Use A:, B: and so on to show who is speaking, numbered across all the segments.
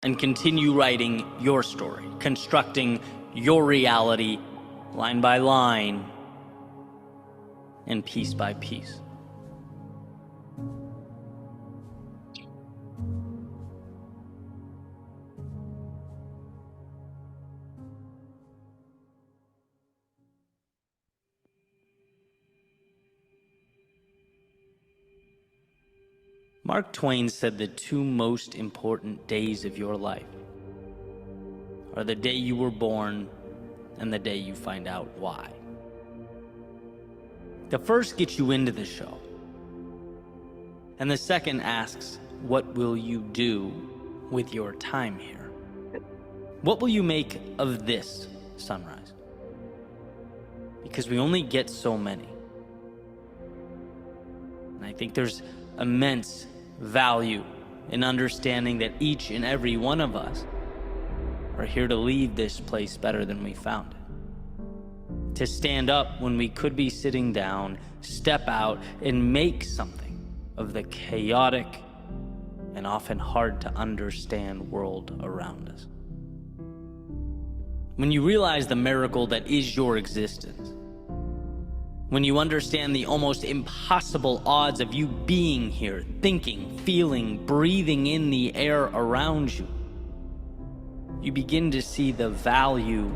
A: and continue writing your story, constructing your reality line by line and piece by piece. Mark Twain said the two most important days of your life are the day you were born and the day you find out why. The first gets you into the show, and the second asks, what will you do with your time here? What will you make of this sunrise? Because we only get so many. And I think there's immense value in understanding that each and every one of us are here to leave this place better than we found it. To stand up when we could be sitting down, step out, and make something of the chaotic and often hard to understand world around us. When you realize the miracle that is your existence, when you understand the almost impossible odds of you being here, thinking, feeling, breathing in the air around you, you begin to see the value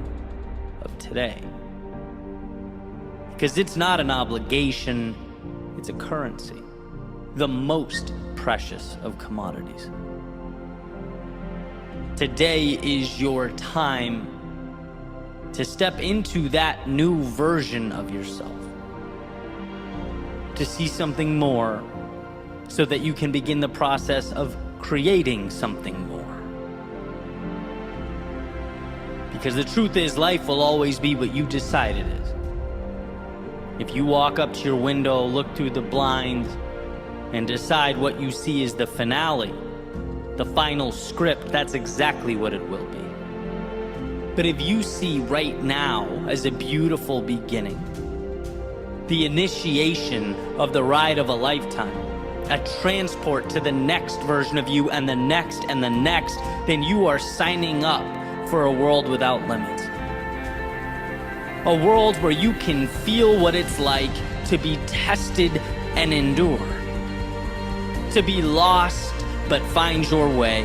A: of today. Because it's not an obligation, it's a currency, the most precious of commodities. Today is your time to step into that new version of yourself, to see something more so that you can begin the process of creating something more. Because the truth is, life will always be what you decide it is. If you walk up to your window, look through the blinds, and decide what you see is the finale, the final script, that's exactly what it will be. But if you see right now as a beautiful beginning, the initiation of the ride of a lifetime, a transport to the next version of you and the next and the next, then you are signing up for a world without limits. A world where you can feel what it's like to be tested and endure, to be lost but find your way,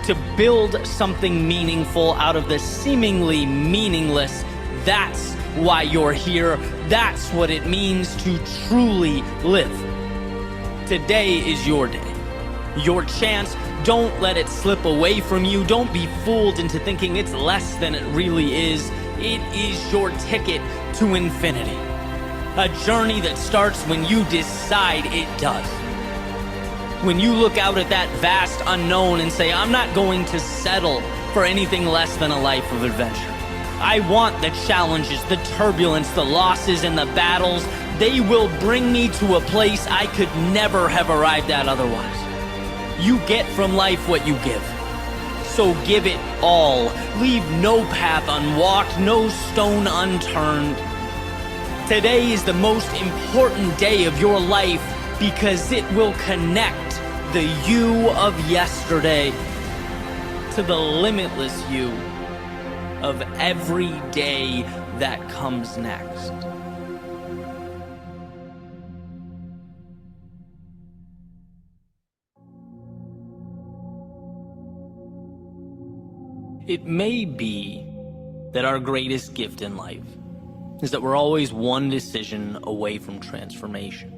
A: to build something meaningful out of the seemingly meaningless. That's why you're here. That's what it means to truly live. Today is your day, your chance. Don't let it slip away from you. Don't be fooled into thinking it's less than it really is. It is your ticket to infinity. A journey that starts when you decide it does. When you look out at that vast unknown and say, I'm not going to settle for anything less than a life of adventure. I want the challenges, the turbulence, the losses, and the battles. They will bring me to a place I could never have arrived at otherwise. You get from life what you give. So give it all. Leave no path unwalked, no stone unturned. Today is the most important day of your life because it will connect the you of yesterday to the limitless you of every day that comes next. It may be that our greatest gift in life is that we're always one decision away from transformation.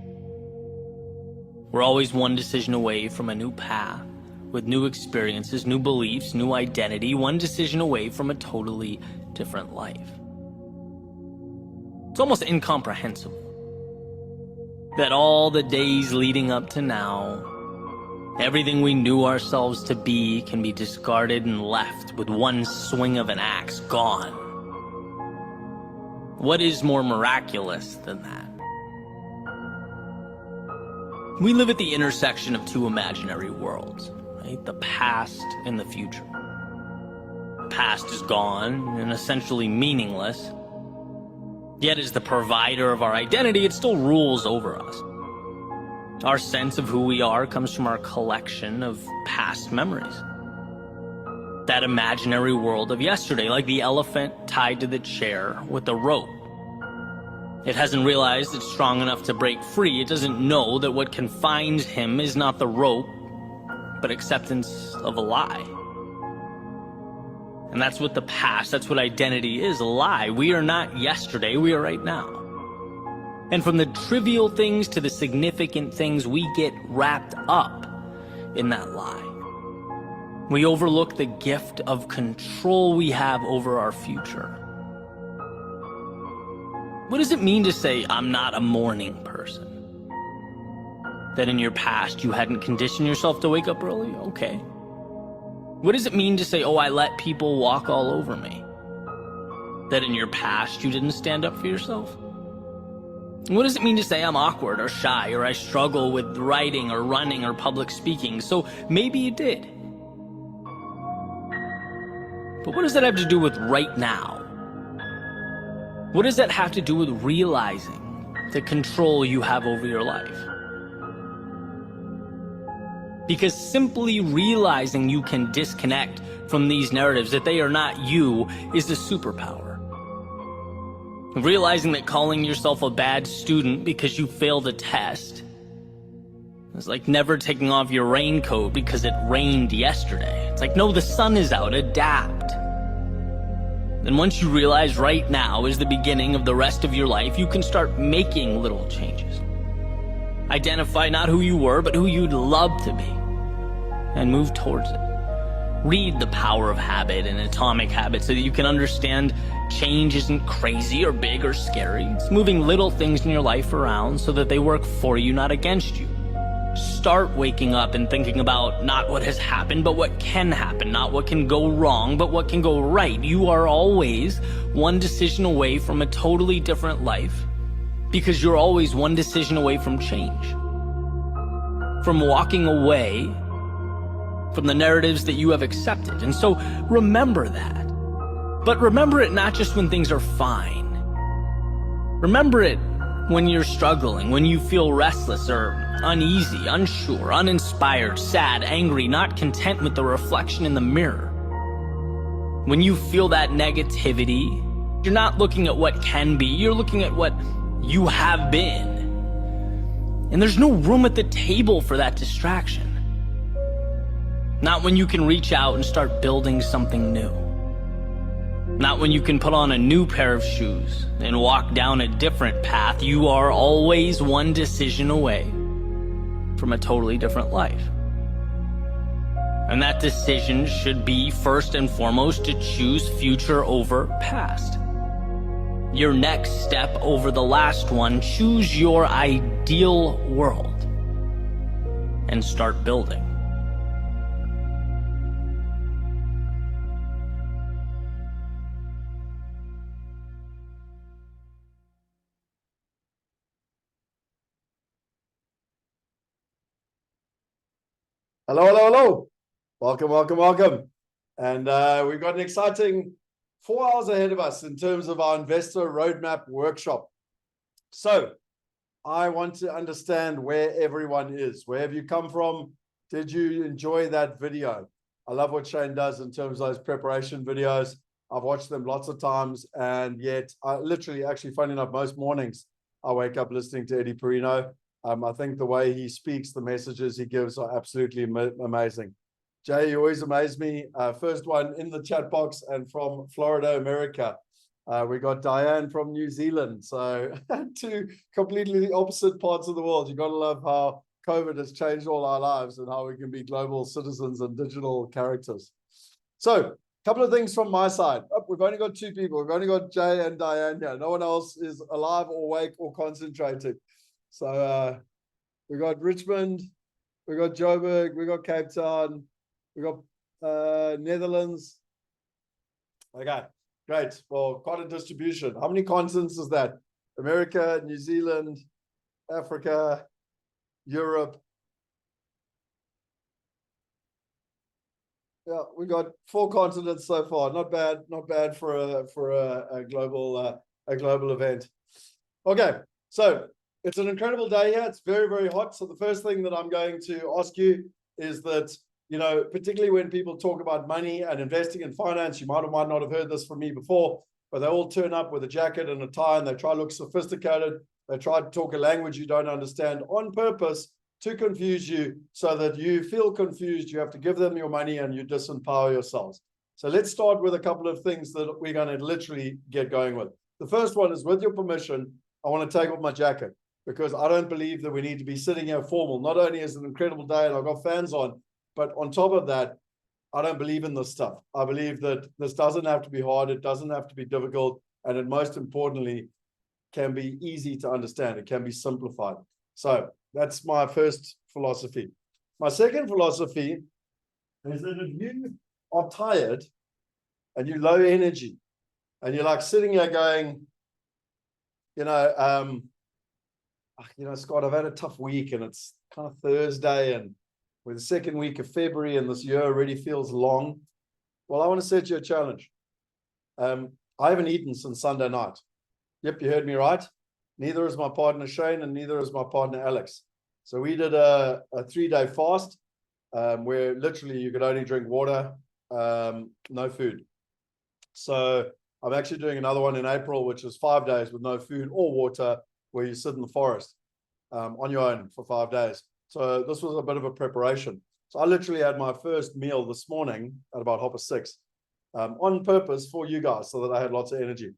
A: We're always one decision away from a new path, with new experiences, new beliefs, new identity, one decision away from a totally different life. It's almost incomprehensible that all the days leading up to now, everything we knew ourselves to be can be discarded and left with one swing of an axe, gone. What is more miraculous than that? We live at the intersection of two imaginary worlds, right? The past and the future. The past is gone and essentially meaningless. Yet as the provider of our identity, it still rules over us. Our sense of who we are comes from our collection of past memories. That imaginary world of yesterday, like the elephant tied to the chair with a rope. It hasn't realized it's strong enough to break free. It doesn't know that what confines him is not the rope, but acceptance of a lie. And that's what the past, that's what identity is, a lie. We are not yesterday, we are right now. And from the trivial things to the significant things, we get wrapped up in that lie. We overlook the gift of control we have over our future. What does it mean to say, I'm not a morning person? That in your past you hadn't conditioned yourself to wake up early? Okay. What does it mean to say, oh, I let people walk all over me? That in your past you didn't stand up for yourself? What does it mean to say I'm awkward or shy or I struggle with writing or running or public speaking? So maybe you did. But what does that have to do with right now? What does that have to do with realizing the control you have over your life? Because simply realizing you can disconnect from these narratives, that they are not you, is a superpower. Realizing that calling yourself a bad student because you failed a test is like never taking off your raincoat because it rained yesterday. It's like, no, the sun is out, adapt. And once you realize right now is the beginning of the rest of your life, you can start making little changes. Identify not who you were, but who you'd love to be, and move towards it. Read The Power of Habit and Atomic Habits so that you can understand change isn't crazy or big or scary. It's moving little things in your life around so that they work for you, not against you. Start waking up and thinking about not what has happened, but what can happen. Not what can go wrong, but what can go right. You are always one decision away from a totally different life, because you're always one decision away from change. From walking away from the narratives that you have accepted. And so remember that. But remember it not just when things are fine. Remember it when you're struggling, when you feel restless or uneasy, unsure, uninspired, sad, angry, not content with the reflection in the mirror. When you feel that negativity, you're not looking at what can be, you're looking at what you have been. And there's no room at the table for that distraction. Not when you can reach out and start building something new. Not when you can put on a new pair of shoes and walk down a different path. You are always one decision away from a totally different life. And that decision should be first and foremost to choose future over past. Your next step over the last one. Choose your ideal world and start building.
B: Hello, hello, hello. Welcome, welcome, welcome. And we've got an exciting 4 hours ahead of us in terms of our investor roadmap workshop. So I want to understand where everyone is. Where have you come from? Did you enjoy that video? I love what Shane does in terms of those preparation videos. I've watched them lots of times, and yet I literally, actually, funny enough, most mornings I wake up listening to Eddie Perino. I think the way he speaks, the messages he gives are absolutely amazing. Jay, you always amaze me. First one in the chat box and from Florida, America. We got Diane from New Zealand. So two completely opposite parts of the world. You got to love how COVID has changed all our lives and how we can be global citizens and digital characters. So a couple of things from my side. Oh, we've only got two people. We've only got Jay and Diane here. No one else is alive or awake or concentrating. So we got Richmond, we got Joburg, we got Cape Town, we got Netherlands. Okay, great. Well, quite a distribution. How many continents is that? America, New Zealand, Africa, Europe. Yeah, we got 4 continents so far. Not bad. Not bad for a global event. Okay, so it's an incredible day here. It's very, very hot. So the first thing that I'm going to ask you is that you know, particularly when people talk about money and investing in finance, you might or might not have heard this from me before, but they all turn up with a jacket and a tie and they try to look sophisticated. They try to talk a language you don't understand on purpose to confuse you so that you feel confused. You have to give them your money and you disempower yourselves. So let's start with a couple of things that we're going to literally get going with. The first one is, with your permission, I want to take off my jacket because I don't believe that we need to be sitting here formal. Not only is it an incredible day and I've got fans on, but on top of that, I don't believe in this stuff. I believe that this doesn't have to be hard. It doesn't have to be difficult. And it most importantly can be easy to understand. It can be simplified. So that's my first philosophy. My second philosophy is that if you are tired and you're low energy and you're like sitting here going, you know, Scott, I've had a tough week and it's kind of Thursday and we're the second week of February and this year already feels long. Well, I want to set you a challenge. I haven't eaten since Sunday night. Yep, you heard me right. Neither is my partner Shane and neither is my partner Alex. So we did a 3-day fast where literally you could only drink water, no food. So I'm actually doing another one in April, which is 5 days with no food or water, where you sit in the forest on your own for 5 days. So this was a bit of a preparation. So I literally had my first meal this morning at about 6:30 on purpose for you guys so that I had lots of energy.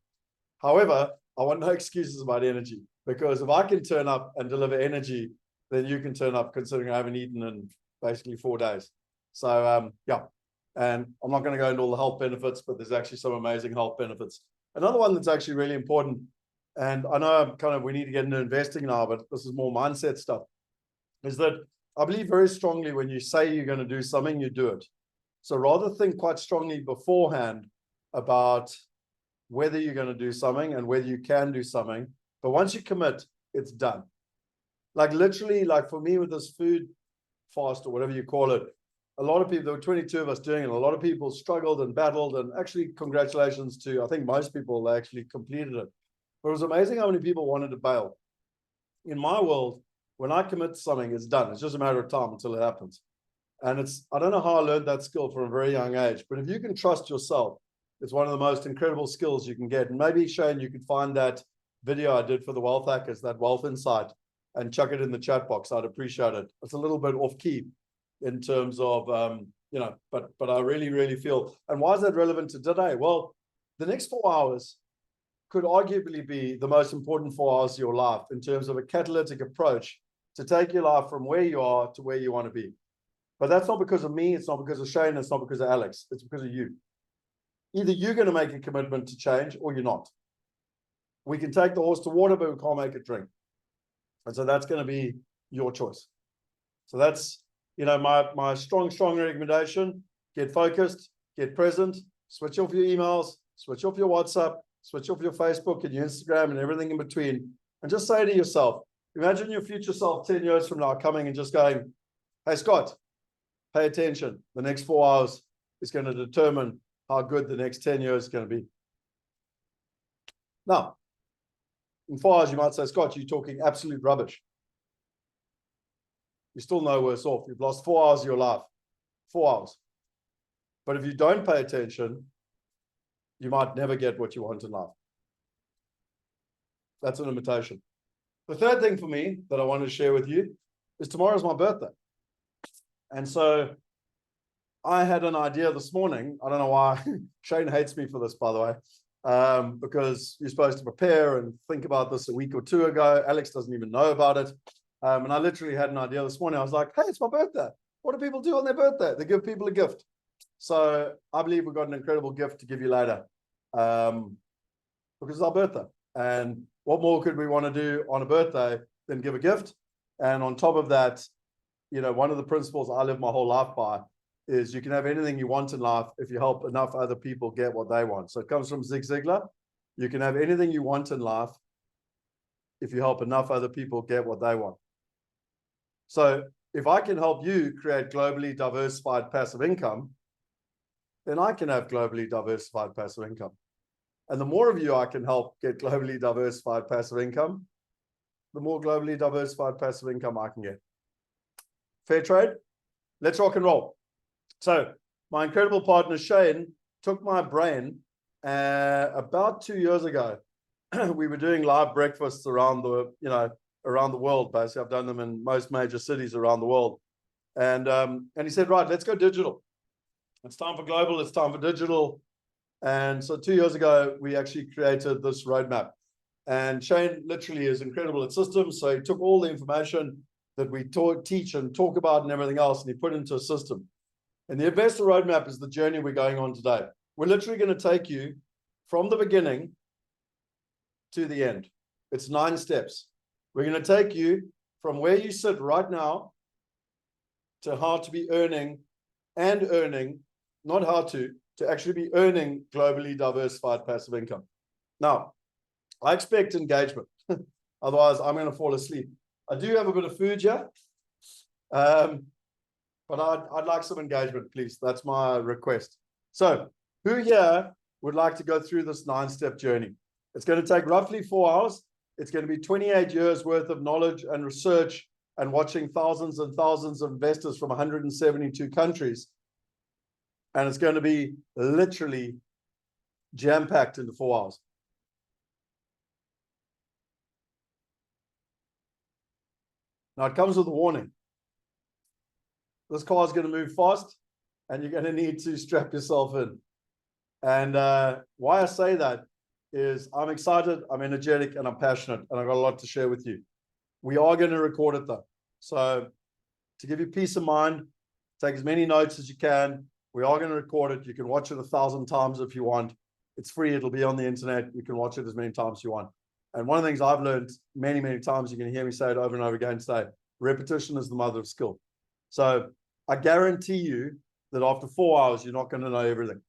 B: However, I want no excuses about energy, because if I can turn up and deliver energy, then you can turn up, considering I haven't eaten in basically 4 days. So yeah, and I'm not going to go into all the health benefits, but there's actually some amazing health benefits. Another one that's actually really important, and I know we need to get into investing now, but this is more mindset stuff, is that I believe very strongly when you say you're going to do something, you do it. So rather think quite strongly beforehand about whether you're going to do something and whether you can do something. But once you commit, it's done. Like literally, like for me with this food fast or whatever you call it, a lot of people, there were 22 of us doing it. A lot of people struggled and battled, and actually congratulations to, I think most people, they actually completed it. But it was amazing how many people wanted to bail. In my world, when I commit to something, it's done. It's just a matter of time until it happens. And I don't know how I learned that skill from a very young age, but if you can trust yourself, it's one of the most incredible skills you can get. And maybe, Shane, you could find that video I did for the Wealth Hackers, that Wealth Insight, and chuck it in the chat box. I'd appreciate it. It's a little bit off key in terms of, but I really, really feel. And why is that relevant to today? Well, the next 4 hours could arguably be the most important 4 hours of your life in terms of a catalytic approach to take your life from where you are to where you want to be. But that's not because of me. It's not because of Shane. It's not because of Alex. It's because of you. Either you're going to make a commitment to change or you're not. We can take the horse to water, but we can't make it drink. And so that's going to be your choice. So that's, my strong recommendation. Get focused, get present, switch off your emails, switch off your WhatsApp, switch off your Facebook and your Instagram and everything in between. And just say to yourself, imagine your future self 10 years from now coming and just going, hey, Scott, pay attention. The next 4 hours is going to determine how good the next 10 years is going to be. Now, in 4 hours, you might say, Scott, you're talking absolute rubbish. You're still no worse off. You've lost 4 hours of your life. 4 hours. But if you don't pay attention, you might never get what you want in life. That's an invitation. The third thing for me that I want to share with you is tomorrow's my birthday. And so I had an idea this morning. I don't know why. Shane hates me for this, by the way, because you're supposed to prepare and think about this a week or two ago. Alex doesn't even know about it. And I literally had an idea this morning. I was like, hey, it's my birthday. What do people do on their birthday? They give people a gift. So I believe we've got an incredible gift to give you later, because it's our birthday. And what more could we want to do on a birthday than give a gift? And on top of that, one of the principles I live my whole life by is you can have anything you want in life if you help enough other people get what they want. So it comes from Zig Ziglar. You can have anything you want in life if you help enough other people get what they want. So if I can help you create globally diversified passive income, then I can have globally diversified passive income. And the more of you I can help get globally diversified passive income, the more globally diversified passive income I can get. Fair trade? Let's rock and roll. So my incredible partner, Shane, took my brain about 2 years ago. We were doing live breakfasts around around the world. Basically, I've done them in most major cities around the world. And he said, right, let's go digital. It's time for global. It's time for digital. And so 2 years ago, we actually created this roadmap. And Shane literally is incredible at systems. So he took all the information that we teach and talk about and everything else, and he put it into a system. And the investor roadmap is the journey we're going on today. We're literally going to take you from the beginning to the end. It's 9 steps. We're going to take you from where you sit right now to how to be earning, not how to actually be earning globally diversified passive income. Now, I expect engagement. Otherwise, I'm going to fall asleep. I do have a bit of food here, but I'd like some engagement, please. That's my request. So who here would like to go through this 9-step journey? It's going to take roughly 4 hours. It's going to be 28 years worth of knowledge and research and watching thousands and thousands of investors from 172 countries. And it's going to be literally jam-packed into 4 hours. Now, it comes with a warning. This car is going to move fast, and you're going to need to strap yourself in. And why I say that is I'm excited, I'm energetic, and I'm passionate, and I've got a lot to share with you. We are going to record it, though. So to give you peace of mind, take as many notes as you can. We are going to record it. You can watch it 1,000 times if you want. It's free. It'll be on the internet. You can watch it as many times as you want. And one of the things I've learned many, many times, you can hear me say it over and over again today, repetition is the mother of skill. So I guarantee you that after 4 hours, you're not going to know everything.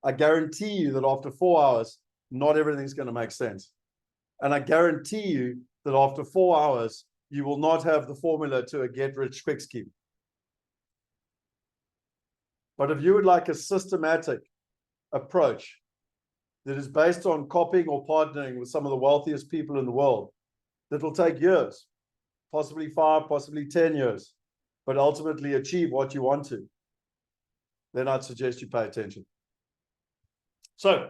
B: I guarantee you that after 4 hours, not everything's going to make sense. And I guarantee you that after 4 hours, you will not have the formula to a get-rich-quick scheme. But if you would like a systematic approach that is based on copying or partnering with some of the wealthiest people in the world, that will take years, possibly 5, possibly 10 years, but ultimately achieve what you want to, then I'd suggest you pay attention. So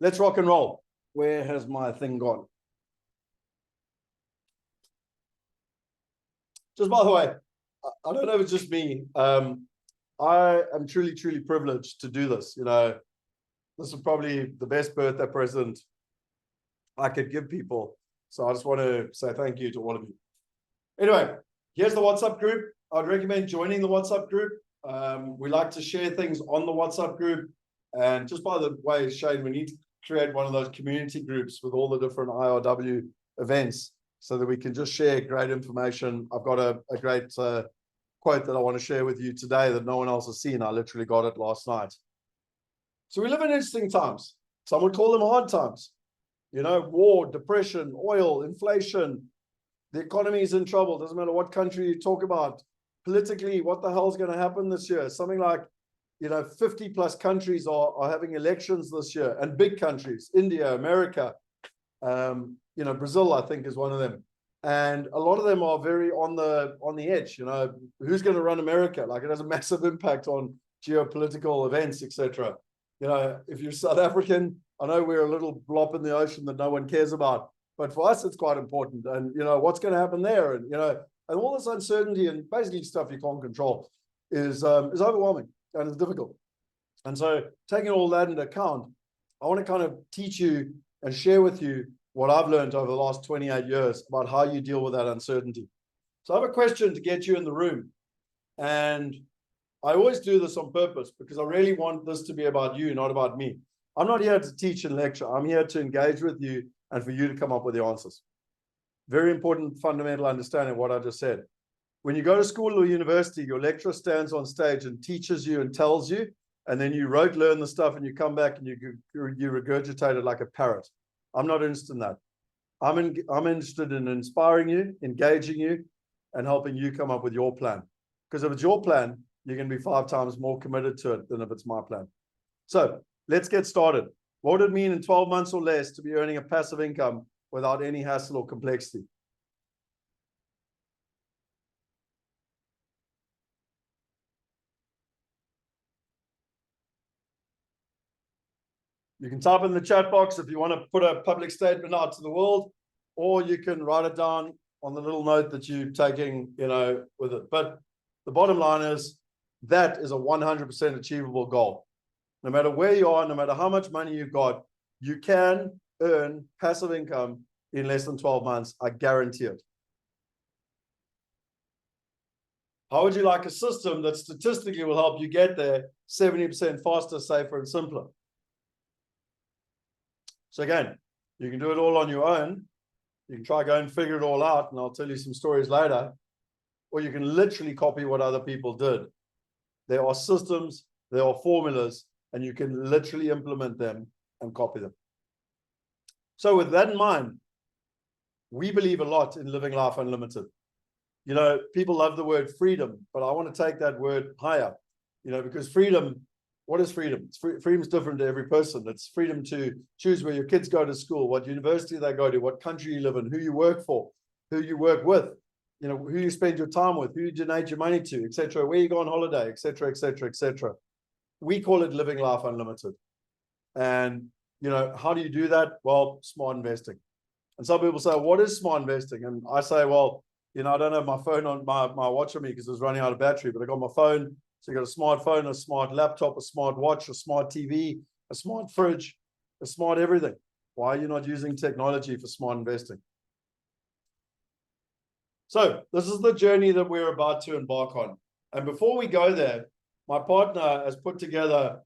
B: let's rock and roll. Where has my thing gone? Just by the way, I don't know if it's just me. I am truly, truly privileged to do this. This is probably the best birthday present I could give people. So I just want to say thank you to all of you. Anyway, here's the WhatsApp group. I'd recommend joining the WhatsApp group. We like to share things on the WhatsApp group. And just by the way, Shane, we need to create one of those community groups with all the different IRW events so that we can just share great information. I've got a great quote that I want to share with you today that no one else has seen. I literally got it last night. So we live in interesting times. Some would call them hard times. War, depression, oil, inflation. The economy is in trouble. Doesn't matter what country you talk about. Politically, what the hell is going to happen this year? Something like, 50 plus countries are having elections this year, and big countries, India, America, Brazil, I think is one of them. And a lot of them are very on the edge. Who's going to run America? Like, it has a massive impact on geopolitical events, etc. If you're South African, I know we're a little blop in the ocean that no one cares about, but for us, it's quite important. And, what's going to happen there? And, and all this uncertainty and basically stuff you can't control is overwhelming and it's difficult. And so taking all that into account, I want to kind of teach you and share with you what I've learned over the last 28 years about how you deal with that uncertainty. So I have a question to get you in the room. And I always do this on purpose because I really want this to be about you, not about me. I'm not here to teach and lecture. I'm here to engage with you and for you to come up with the answers. Very important fundamental understanding of what I just said. When you go to school or university, your lecturer stands on stage and teaches you and tells you, and then you learn the stuff and you come back and you regurgitate it like a parrot. I'm not interested in that. I'm interested in inspiring you, engaging you, and helping you come up with your plan. Because if it's your plan, you're going to be 5 times more committed to it than if it's my plan. So let's get started. What would it mean in 12 months or less to be earning a passive income without any hassle or complexity? You can type in the chat box if you want to put a public statement out to the world, or you can write it down on the little note that you're taking, with it. But the bottom line is that is a 100% achievable goal. No matter where you are, no matter how much money you've got, you can earn passive income in less than 12 months. I guarantee it. How would you like a system that statistically will help you get there 70% faster, safer, and simpler? So again, you can do it all on your own. You can try go and figure it all out, and I'll tell you some stories later. Or you can literally copy what other people did. There are systems, there are formulas, and you can literally implement them and copy them. So with that in mind, we believe a lot in living life unlimited. People love the word freedom, but I want to take that word higher, because freedom, what is freedom? Freedom is different to every person. It's freedom to choose where your kids go to school, what university they go to, what country you live in, who you work for, who you work with, who you spend your time with, who you donate your money to, etc., where you go on holiday, etc., etc., etc. We call it living life unlimited. And, how do you do that? Well, smart investing. And some people say, what is smart investing? And I say, well, I don't have my phone on my watch on me because it's running out of battery, but I got my phone. So you got a smartphone, a smart laptop, a smart watch, a smart TV, a smart fridge, a smart everything. Why are you not using technology for smart investing? So this is the journey that we're about to embark on. And before we go there, my partner has put together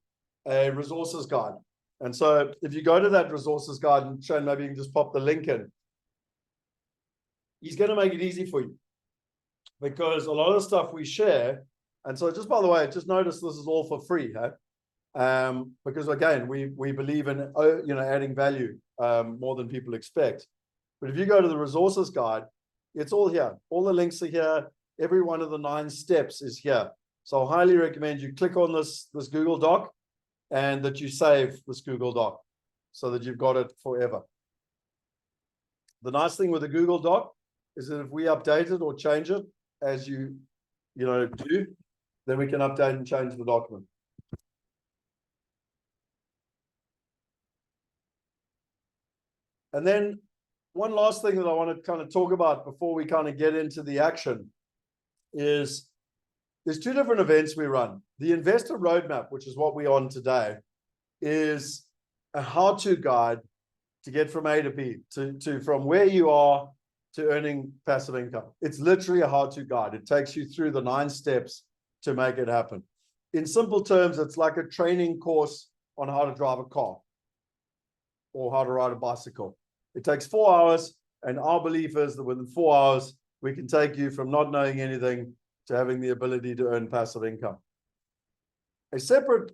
B: a resources guide. And so if you go to that resources guide, and Shane, maybe you can just pop the link in. He's going to make it easy for you, because a lot of the stuff we share, and so just by the way, just notice this is all for free, because again, we believe in adding value more than people expect. But if you go to the resources guide, it's all here. All the links are here. Every one of the 9 steps is here. So I highly recommend you click on this Google Doc, and that you save this Google Doc so that you've got it forever. The nice thing with the Google Doc is that if we update it or change it as you do, then we can update and change the document. And then one last thing that I want to kind of talk about before we kind of get into the action is there's 2 different events we run. The Investor Roadmap, which is what we're on today, is a how-to guide to get from A to B, to from where you are to earning passive income. It's literally a how-to guide. It takes you through the 9 steps to make it happen. In simple terms, it's like a training course on how to drive a car or how to ride a bicycle. It takes 4 hours, and our belief is that within 4 hours, we can take you from not knowing anything to having the ability to earn passive income. A separate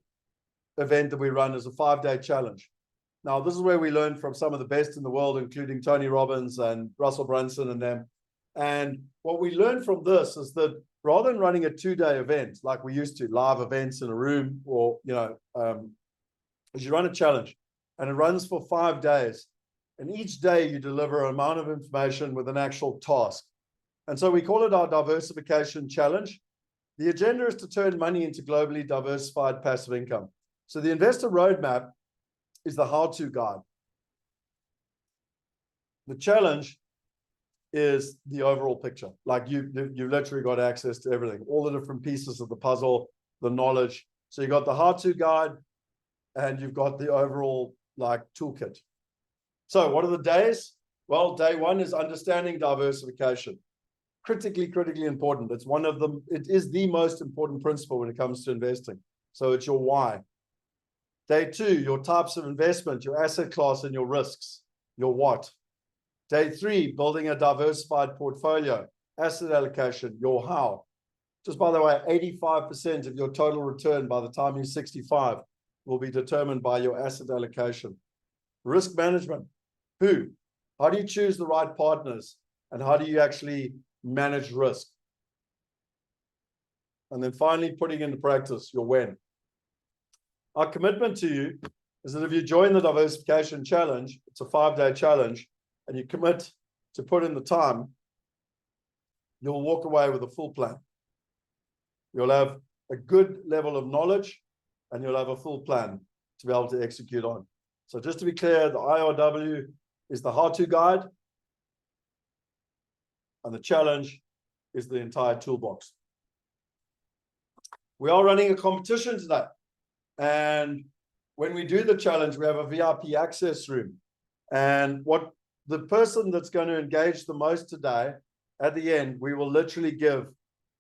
B: event that we run is a 5-day challenge. Now, this is where we learn from some of the best in the world, including Tony Robbins and Russell Brunson and them. And what we learned from this is that rather than running a 2-day event like we used to, live events in a room, or, is you run a challenge, and it runs for 5 days. And each day you deliver an amount of information with an actual task. And so we call it our diversification challenge. The agenda is to turn money into globally diversified passive income. So the Investor Roadmap is the how-to guide. The challenge is the overall picture. Like you've literally got access to everything, all the different pieces of the puzzle, the knowledge. So you got the how-to guide, and you've got the overall toolkit. So what are the days? Well, day 1 is understanding diversification. Critically important. It's one of them. It is the most important principle when it comes to investing. So it's your why. Day 2, your types of investment, your asset class, and your risks, your what. Day 3, building a diversified portfolio, asset allocation, your how. Just by the way, 85% of your total return by the time you're 65 will be determined by your asset allocation. Risk management, who? How do you choose the right partners? And how do you actually manage risk? And then finally, putting into practice your when. Our commitment to you is that if you join the diversification challenge, it's a 5-day challenge, and you commit to put in the time, you'll walk away with a full plan. You'll have a good level of knowledge, and you'll have a full plan to be able to execute on. So just to be clear, the IRW is the how-to guide, and the challenge is the entire toolbox. We are running a competition today. And when we do the challenge, we have a VIP access room. And what the person that's going to engage the most today, at the end, we will literally give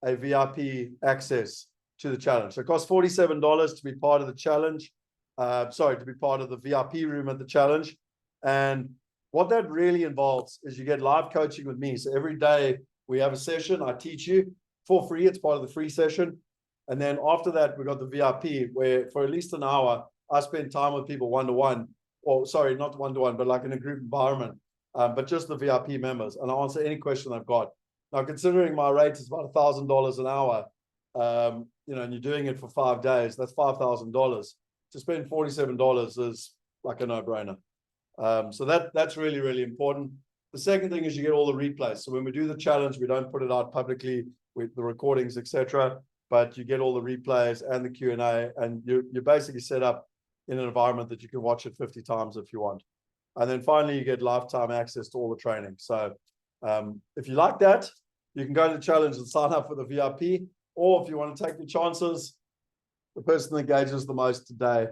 B: a VIP access to the challenge. So it costs $47 to be part of the challenge. To be part of the VIP room at the challenge. And what that really involves is you get live coaching with me. So every day we have a session. I teach you for free. It's part of the free session. And then after that, we got the VIP where for at least an hour, I spend time with people one-to-one, or sorry, not one-to-one, but like in a group environment, but just the VIP members. And I answer any question I've got. Now, considering my rate is about $1,000 an hour, and you're doing it for 5 days, that's $5,000. To spend $47 is like a no-brainer. So that's really, really important. The second thing is you get all the replays. So when we do the challenge, we don't put it out publicly with the recordings, etc., but you get all the replays and the Q&A, and you're basically set up in an environment that you can watch it 50 times if you want. And then finally, you get lifetime access to all the training. So if you like that, you can go to the challenge and sign up for the VIP, or if you want to take your chances, the person that engages the most today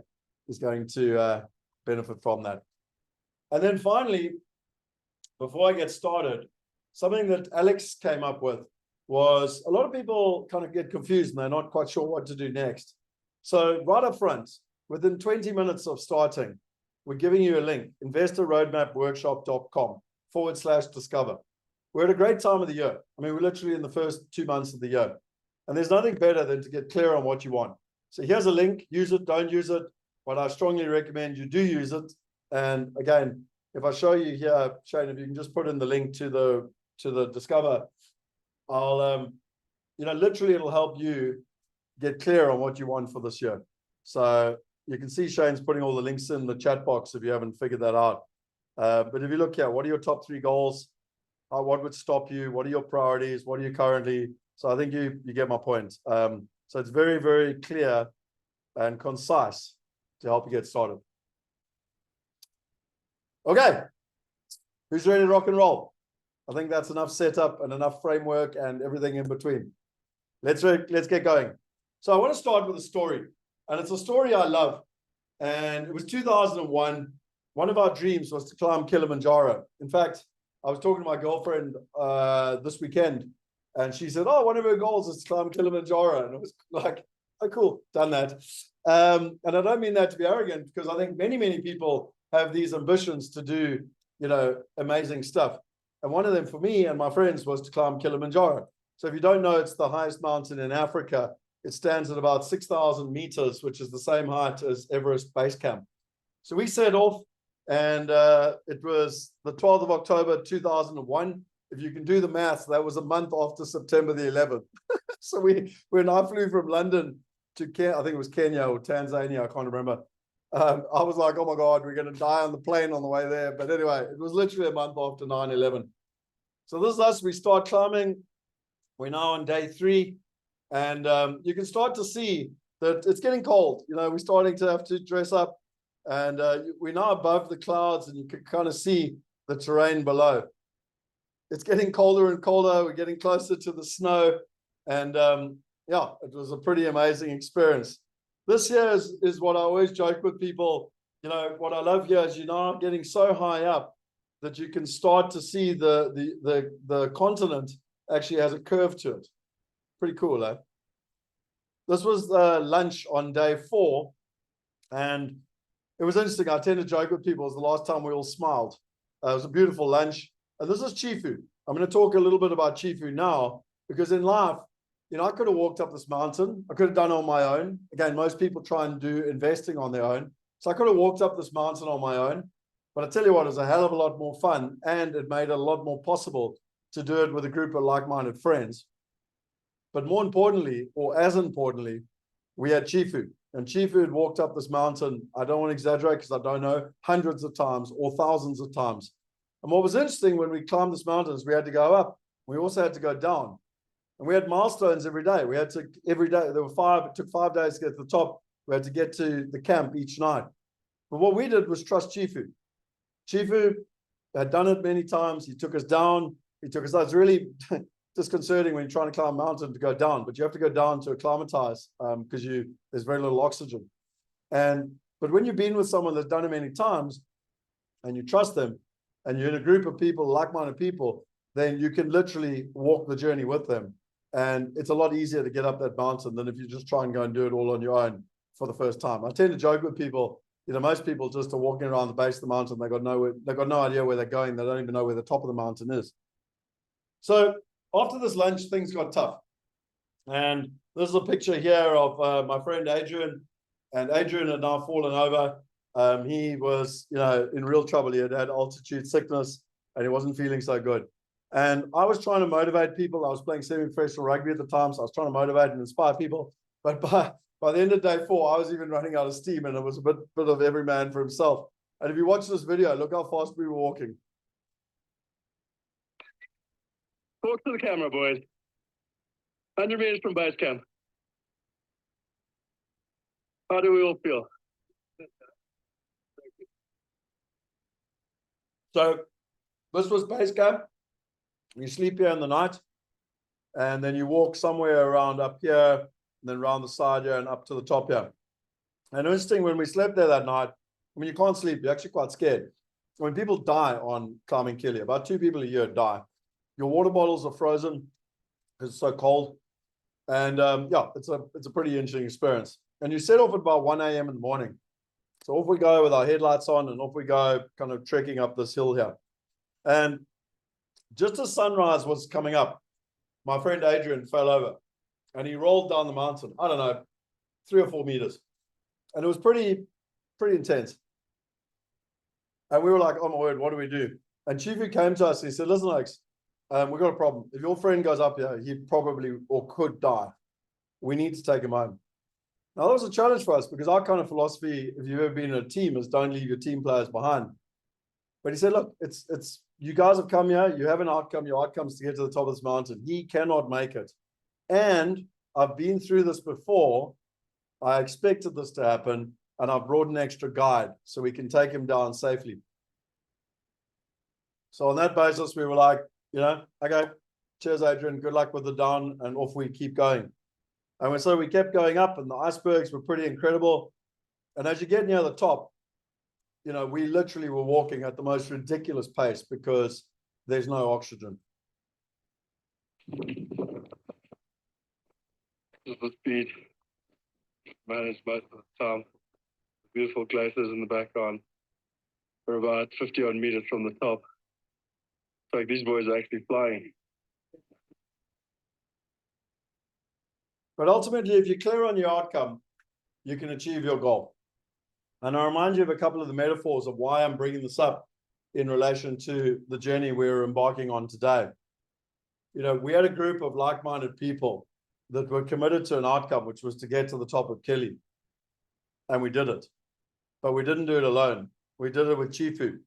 B: is going to benefit from that. And then finally, before I get started, something that Alex came up with was a lot of people kind of get confused and they're not quite sure what to do next. So right up front, within 20 minutes of starting, we're giving you a link, investorroadmapworkshop.com/discover. We're at a great time of the year. I mean, we're literally in the first 2 months of the year. And there's nothing better than to get clear on what you want. So here's a link, use it, don't use it. But I strongly recommend you do use it. And again, if I show you here, Shane, if you can just put in the link to the Discover, I'll, literally it'll help you get clear on what you want for this year. So you can see Shane's putting all the links in the chat box if you haven't figured that out. But if you look here, what are your top 3 goals? What would stop you? What are your priorities? What are you currently? So I think you get my point. So it's very, very clear and concise to help you get started. Okay, who's ready to rock and roll? I think that's enough setup and enough framework and everything in between. Let's get going. So I want to start with a story, and it's a story I love. And it was 2001. One of our dreams was to climb Kilimanjaro. In fact, I was talking to my girlfriend this weekend, and she said, "Oh, one of her goals is to climb Kilimanjaro." And it was like, "Oh, cool, done that." And I don't mean that to be arrogant, because I think many, many people have these ambitions to do, amazing stuff. And one of them for me and my friends was to climb Kilimanjaro. So if you don't know, it's the highest mountain in Africa. It stands at about 6,000 meters, which is the same height as Everest Base Camp. So we set off, and it was the 12th of October, 2001. If you can do the math, that was a month after September the 11th. So when I flew from London to I think it was Kenya or Tanzania, I can't remember. I was like, oh my God, we're going to die on the plane on the way there. But anyway, it was literally a month after 9/11. So this is us. We start climbing. We're now on day 3. And you can start to see that it's getting cold. We're starting to have to dress up. And we're now above the clouds, and you can kind of see the terrain below. It's getting colder and colder. We're getting closer to the snow. And it was a pretty amazing experience. This here is what I always joke with people. What I love here is you're now getting so high up that you can start to see the continent actually has a curve to it. Pretty cool, eh? This was lunch on day 4. And it was interesting. I tend to joke with people. It was the last time we all smiled. It was a beautiful lunch. And this is Chifu. I'm going to talk a little bit about Chifu now, because in life, I could have walked up this mountain. I could have done it on my own. Again, most people try and do investing on their own. So I could have walked up this mountain on my own. But I tell you what, it was a hell of a lot more fun, and it made it a lot more possible to do it with a group of like-minded friends. But more importantly, or as importantly, we had Chifu. And Chifu had walked up this mountain, I don't want to exaggerate because I don't know, hundreds of times or thousands of times. And what was interesting when we climbed this mountain is we had to go up. We also had to go down. And we had milestones every day. We had to, every day, there were 5, it took 5 days to get to the top. We had to get to the camp each night. But what we did was trust Chifu. Chifu had done it many times. He took us down. He took us out. It's really disconcerting when you're trying to climb a mountain to go down, but you have to go down to acclimatize because there's very little oxygen. But when you've been with someone that's done it many times and you trust them and you're in a group of people, like-minded people, then you can literally walk the journey with them. And it's a lot easier to get up that mountain than if you just try and go and do it all on your own for the first time. I tend to joke with people, most people just are walking around the base of the mountain. They've got no idea where they're going. They don't even know where the top of the mountain is. So after this lunch, things got tough. And this is a picture here of my friend Adrian. And Adrian had now fallen over. He was, in real trouble. He had altitude sickness and he wasn't feeling so good. And I was trying to motivate people. I was playing semi-professional rugby at the time, so I was trying to motivate and inspire people. But by the end of day 4, I was even running out of steam, and it was a bit of every man for himself. And if you watch this video, look how fast we were walking.
C: Talk to the camera, boys. 100 meters from base camp. How do we all feel?
B: So this was base camp. You sleep here in the night, and then you walk somewhere around up here, and then around the side here and up to the top here. And interesting, when we slept there that night, you can't sleep. You're actually quite scared. When people die on climbing Kili, about 2 people a year die. Your water bottles are frozen because it's so cold. And it's a pretty interesting experience. And you set off at about 1 a.m. in the morning. So off we go with our headlights on, and off we go kind of trekking up this hill here. And just as sunrise was coming up, my friend Adrian fell over and he rolled down the mountain, I don't know, 3 or 4 meters. And it was pretty intense. And we were like, oh my word, what do we do? And Chifu came to us and he said, listen, Alex, we've got a problem. If your friend goes up here, he probably or could die. We need to take him home. Now, that was a challenge for us because our kind of philosophy, if you've ever been in a team, is don't leave your team players behind. But he said, look, it's you guys have come here. You have an outcome. Your outcome is to get to the top of this mountain. He cannot make it. And I've been through this before. I expected this to happen. And I've brought an extra guide so we can take him down safely. So on that basis, we were like, okay, cheers, Adrian. Good luck with the down. And off we keep going. And so we kept going up, and the icebergs were pretty incredible. And as you get near the top, we literally were walking at the most ridiculous pace because there's no oxygen.
C: This is the speed managed most of the time. Beautiful glaciers in the background. We're about 50 odd meters from the top. It's like these boys are actually flying.
B: But ultimately, if you're clear on your outcome, you can achieve your goal. And I remind you of a couple of the metaphors of why I'm bringing this up in relation to the journey we're embarking on today. We had a group of like-minded people that were committed to an outcome, which was to get to the top of Kili. And we did it. But we didn't do it alone. We did it with Chifu.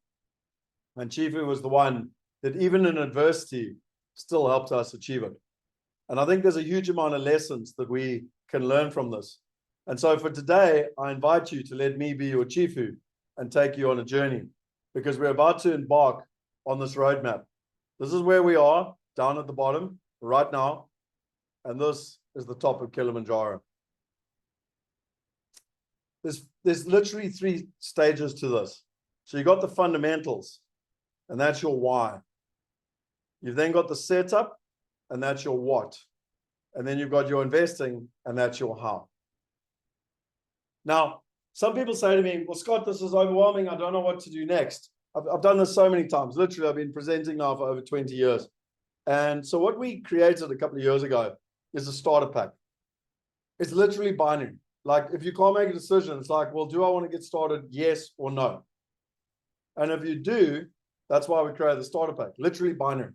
B: And Chifu was the one that even in adversity still helped us achieve it. And I think there's a huge amount of lessons that we can learn from this. And so for today, I invite you to let me be your Chifu and take you on a journey, because we're about to embark on this roadmap. This is where we are, down at the bottom right now. And this is the top of Kilimanjaro. There's literally 3 stages to this. So you've got the fundamentals, and that's your why. You've then got the setup, and that's your what. And then you've got your investing, and that's your how. Now, some people say to me, well, Scott, this is overwhelming. I don't know what to do next. I've done this so many times. Literally, I've been presenting now for over 20 years. And so what we created a couple of years ago is a starter pack. It's literally binary. Like, if you can't make a decision, it's like, well, do I want to get started? Yes or no? And if you do, that's why we created the starter pack, literally binary.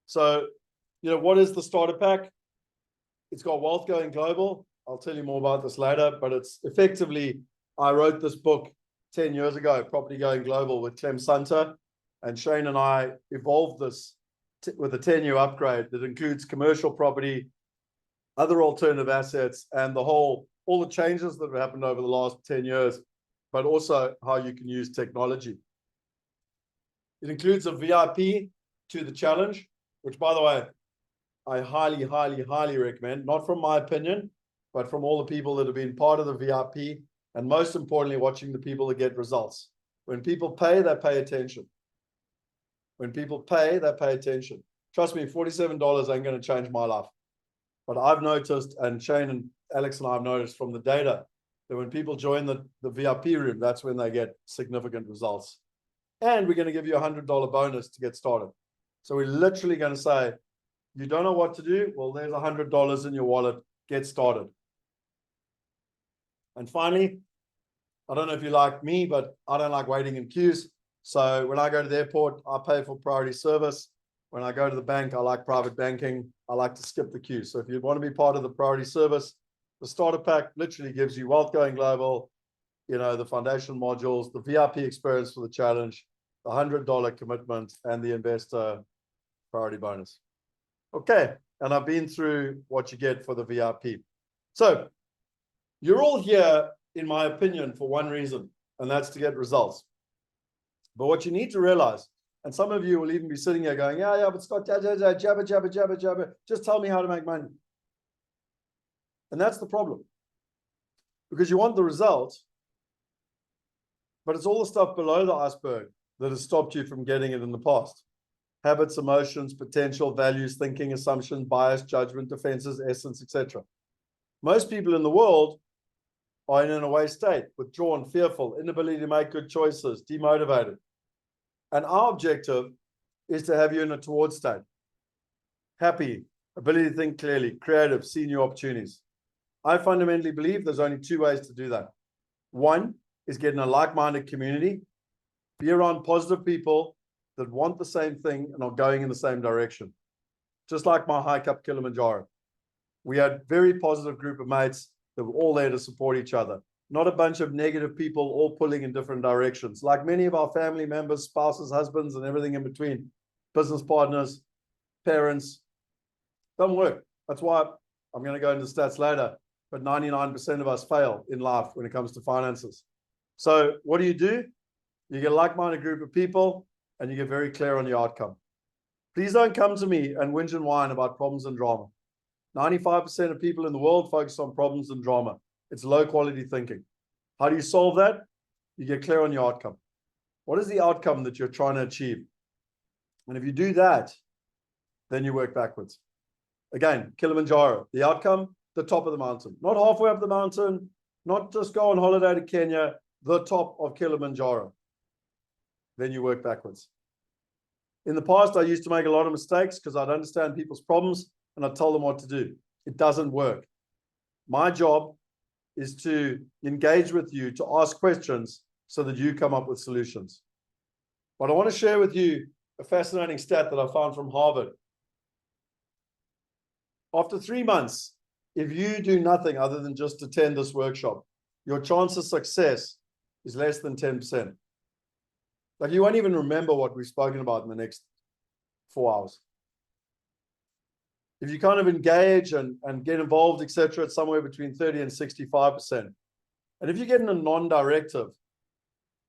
B: So, what is the starter pack? It's got wealth going global. I'll tell you more about this later, but it's effectively, I wrote this book 10 years ago, Property Going Global, with Clem Sunter, and Shane and I evolved this with a 10-year upgrade that includes commercial property, other alternative assets, and all the changes that have happened over the last 10 years but also how you can use technology. It includes a VIP to the challenge, which, by the way, I highly, highly, highly recommend, not from my opinion, but from all the people that have been part of the VIP, and most importantly, watching the people that get results. When people pay, they pay attention. When people pay, they pay attention. Trust me, $47 ain't going to change my life. But I've noticed, and Shane and Alex and I have noticed from the data, that when people join the VIP room, that's when they get significant results. And we're going to give you a $100 bonus to get started. So we're literally going to say, you don't know what to do? Well, there's $100 in your wallet. Get started. And finally, I don't know if you like me, but I don't like waiting in queues. So when I go to the airport, I pay for priority service. When I go to the bank, I like private banking. I like to skip the queue. So if you want to be part of the priority service, the starter pack literally gives you Wealth Going Global, you know, the foundation modules, the VIP experience for the challenge, the $100 commitment, and the investor priority bonus. Okay, and I've been through what you get for the VIP. So you're all here, in my opinion, for one reason, and that's to get results. But what you need to realize, and some of you will even be sitting here going, yeah, but Scott, jabber, just tell me how to make money. And that's the problem. Because you want the result, but it's all the stuff below the iceberg that has stopped you from getting it in the past. Habits, emotions, potential, values, thinking, assumptions, bias, judgment, defenses, essence, etc. Most people in the world are in an away state, withdrawn, fearful, inability to make good choices, demotivated. And our objective is to have you in a toward state. Happy, ability to think clearly, creative, see new opportunities. I fundamentally believe there's only two ways to do that. One is get in a like-minded community, be around positive people that want the same thing and are going in the same direction. Just like my hike up Kilimanjaro. We had a very positive group of mates that were all there to support each other. Not a bunch of negative people all pulling in different directions. Like many of our family members, spouses, husbands, and everything in between, business partners, parents, doesn't work. That's why I'm going to go into stats later, but 99% of us fail in life when it comes to finances. So what do? You get a like-minded group of people and you get very clear on your outcome. Please don't come to me and whinge and whine about problems and drama. 95% of people in the world focus on problems and drama. It's low quality thinking. How do you solve that? You get clear on your outcome. What is the outcome that you're trying to achieve? And if you do that, then you work backwards. Again, Kilimanjaro, the outcome, the top of the mountain. Not halfway up the mountain, not just go on holiday to Kenya, the top of Kilimanjaro. Then you work backwards. In the past, I used to make a lot of mistakes because I'd understand people's problems and I'd tell them what to do. It doesn't work. My job is to engage with you, to ask questions so that you come up with solutions. But I want to share with you a fascinating stat that I found from Harvard. After 3 months, if you do nothing other than just attend this workshop, your chance of success is less than 10%. Like you won't even remember what we've spoken about in the next 4 hours. If you kind of engage and get involved, etc., it's somewhere between 30 and 65%. And if you get in a non-directive,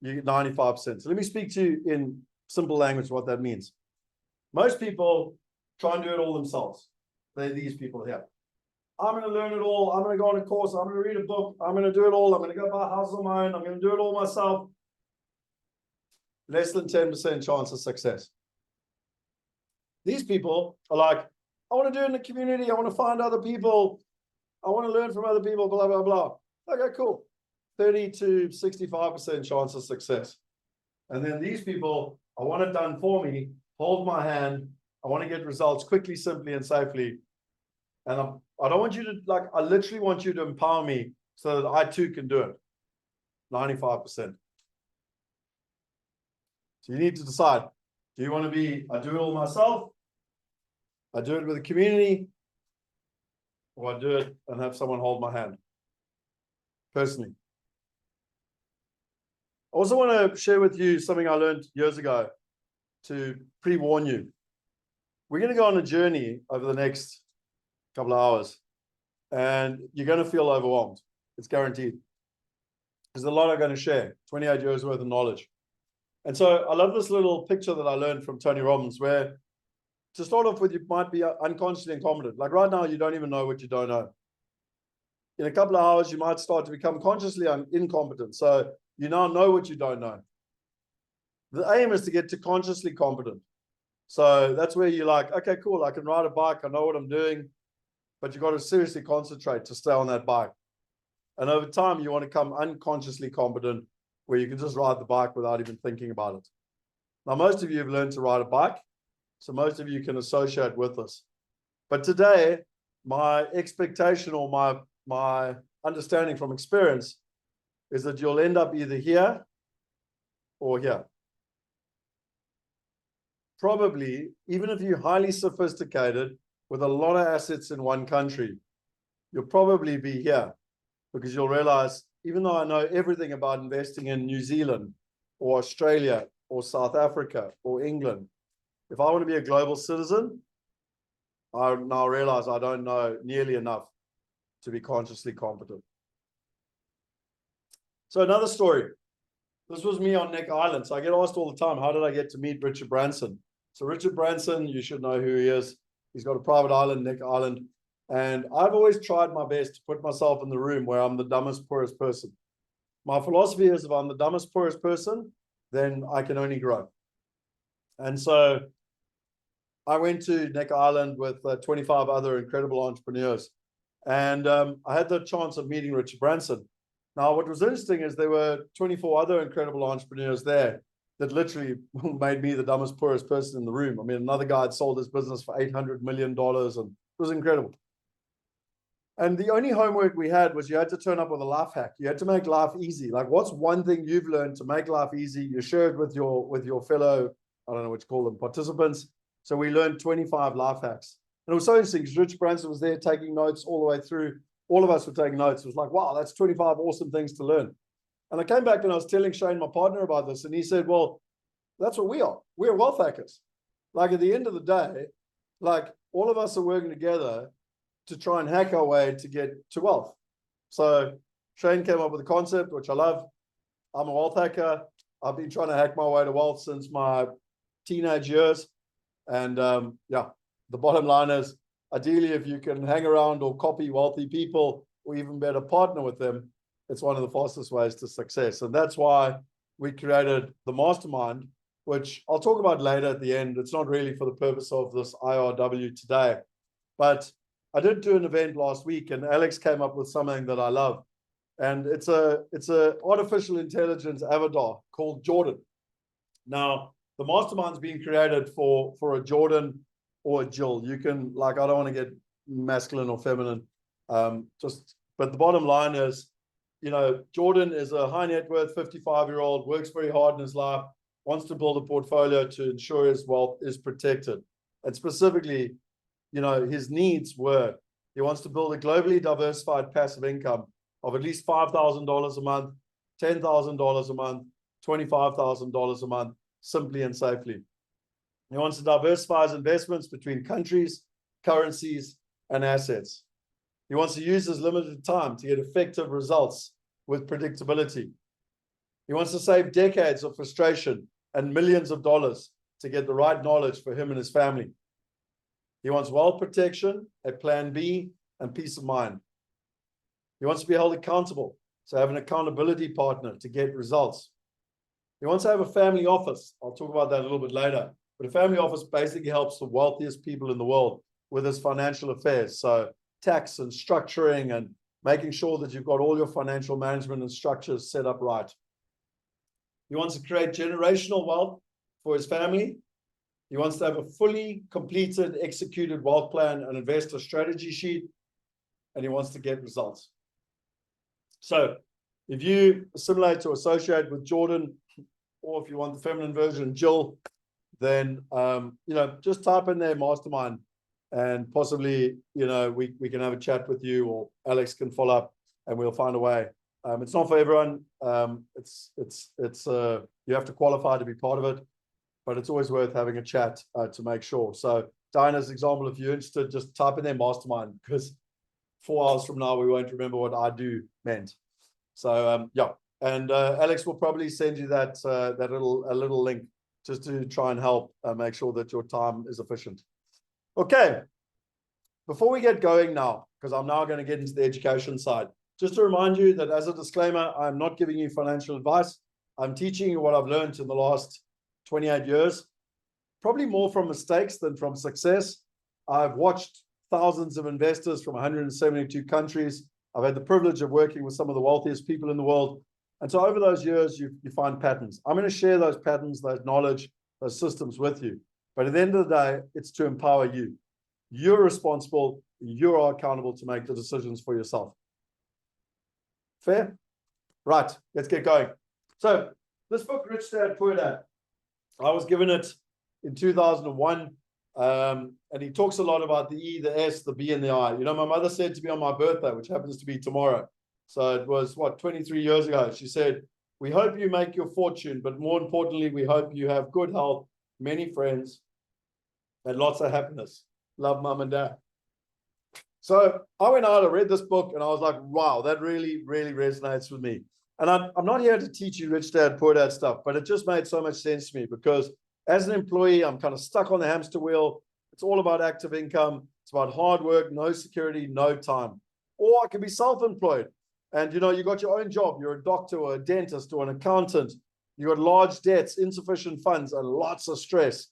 B: you get 95%. So let me speak to you in simple language what that means. Most people try and do it all themselves. They're these people here. I'm going to learn it all. I'm going to go on a course. I'm going to read a book. I'm going to do it all. I'm going to go buy a house on my own. I'm going to do it all myself. Less than 10% chance of success. These people are like, I want to do it in the community. I want to find other people. I want to learn from other people, blah, blah, blah. Okay, cool. 30 to 65% chance of success. And then these people, I want it done for me. Hold my hand. I want to get results quickly, simply, and safely. And I don't want you to, I literally want you to empower me so that I too can do it. 95%. So you need to decide, do you want to be, I do it all myself, I do it with a community, or I do it and have someone hold my hand, personally. I also want to share with you something I learned years ago to pre-warn you. We're going to go on a journey over the next couple of hours, and you're going to feel overwhelmed. It's guaranteed. because a lot are going to share 28 years worth of knowledge. And so I love this little picture that I learned from Tony Robbins, where to start off with, you might be unconsciously incompetent. Like right now, you don't even know what you don't know. In a couple of hours, you might start to become consciously incompetent. So you now know what you don't know. The aim is to get to consciously competent. So that's where you're like, okay, cool, I can ride a bike, I know what I'm doing, but you've got to seriously concentrate to stay on that bike. And over time, you want to become unconsciously competent, where you can just ride the bike without even thinking about it. Now, most of you have learned to ride a bike, so most of you can associate with this. But today, my expectation or my understanding from experience is that you'll end up either here or here. Probably, even if you're highly sophisticated with a lot of assets in one country, you'll probably be here, because you'll realize, even though I know everything about investing in New Zealand or Australia or South Africa or England, if I want to be a global citizen, I now realize I don't know nearly enough to be consciously competent. So another story. This was me on Neck Island. So I get asked all the time, how did I get to meet Richard Branson? So Richard Branson, you should know who he is. He's got a private island, Neck Island. And I've always tried my best to put myself in the room where I'm the dumbest, poorest person. My philosophy is, if I'm the dumbest, poorest person, then I can only grow. And so I went to Neck Island with 25 other incredible entrepreneurs. And I had the chance of meeting Richard Branson. Now, what was interesting is there were 24 other incredible entrepreneurs there that literally made me the dumbest, poorest person in the room. I mean, another guy had sold his business for $800 million, and it was incredible. And the only homework we had was you had to turn up with a life hack. You had to make life easy. Like, what's one thing you've learned to make life easy? You share it with your fellow, I don't know what you call them, participants. So we learned 25 life hacks. And it was so interesting because Rich Branson was there taking notes all the way through. All of us were taking notes. It was like, wow, that's 25 awesome things to learn. And I came back and I was telling Shane, my partner, about this. And he said, well, that's what we are. We're wealth hackers. Like, at the end of the day, like, all of us are working together to try and hack our way to get to wealth. So Shane came up with a concept, which I love. I'm a wealth hacker. I've been trying to hack my way to wealth since my teenage years. And yeah, the bottom line is, ideally, if you can hang around or copy wealthy people, or even better, partner with them, it's one of the fastest ways to success. And that's why we created the mastermind, which I'll talk about later at the end. It's not really for the purpose of this IRW today. But I did do an event last week, and Alex came up with something that I love. And it's a artificial intelligence avatar called Jordan. Now, the mastermind's being created for a Jordan or a Jill. You can, like, I don't want to get masculine or feminine, but the bottom line is, you know, Jordan is a high net worth 55-year-old, works very hard in his life, wants to build a portfolio to ensure his wealth is protected. And specifically, you know, his needs were, he wants to build a globally diversified passive income of at least $5,000 a month, $10,000 a month, $25,000 a month, simply and safely. He wants to diversify his investments between countries, currencies, and assets. He wants to use his limited time to get effective results with predictability. He wants to save decades of frustration and millions of dollars to get the right knowledge for him and his family. He wants wealth protection, a plan B, and peace of mind. He wants to be held accountable, so have an accountability partner to get results. He wants to have a family office. I'll talk about that a little bit later. But a family office basically helps the wealthiest people in the world with his financial affairs. So tax and structuring and making sure that you've got all your financial management and structures set up right. He wants to create generational wealth for his family. He wants to have a fully completed, executed wealth plan and investor strategy sheet. And he wants to get results. So if you assimilate to associate with Jordan, or if you want the feminine version, Jill, then, you know, just type in there mastermind, and possibly, you know, we can have a chat with you, or Alex can follow up and we'll find a way. It's not for everyone. You have to qualify to be part of it, but it's always worth having a chat to make sure. So Diana's example, if you're interested, just type in there mastermind, because 4 hours from now, we won't remember what I do meant. So yeah, And Alex will probably send you that a little link just to try and help make sure that your time is efficient. Okay, before we get going now, because I'm now going to get into the education side, just to remind you that as a disclaimer, I'm not giving you financial advice. I'm teaching you what I've learned in the last 28 years, probably more from mistakes than from success. I've watched thousands of investors from 172 countries. I've had the privilege of working with some of the wealthiest people in the world. And so over those years, you find patterns. I'm going to share those patterns, those knowledge, those systems with you. But at the end of the day, it's to empower you. You're responsible. You are accountable to make the decisions for yourself. Fair? Right, let's get going. So this book, Rich Dad, Poor Dad, I was given it in 2001. And he talks a lot about the E, the S, the B, and the I. You know, my mother said to me on my birthday, which happens to be tomorrow. So it was, 23 years ago. She said, we hope you make your fortune, but more importantly, we hope you have good health, many friends, and lots of happiness. Love, Mum and Dad. So I went out, I read this book, and I was like, wow, that really, really resonates with me. And I'm not here to teach you Rich Dad, Poor Dad stuff, but it just made so much sense to me because as an employee, I'm kind of stuck on the hamster wheel. It's all about active income. It's about hard work, no security, no time. Or I can be self-employed. And, you know, you got your own job. You're a doctor or a dentist or an accountant. You got large debts, insufficient funds, and lots of stress.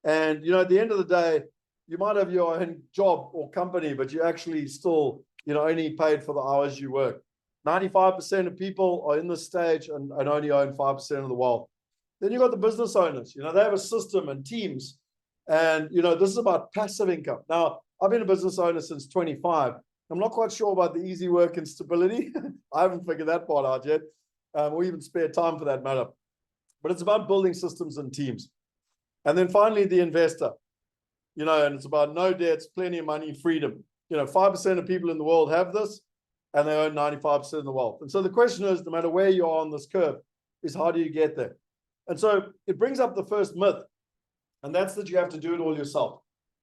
B: And, you know, at the end of the day, you might have your own job or company, but you actually still, you know, only paid for the hours you work. 95% of people are in this stage and only own 5% of the wealth. Then you got the business owners. You know, they have a system and teams. And, you know, this is about passive income. Now, I've been a business owner since 25. I'm not quite sure about the easy work and stability. I haven't figured that part out yet, or even spare time for that matter. But it's about building systems and teams. And then finally, the investor. You know, and it's about no debts, plenty of money, freedom. You know, 5% of people in the world have this, and they own 95% of the wealth. And so the question is, no matter where you are on this curve, is how do you get there? And so it brings up the first myth, and that's that you have to do it all yourself.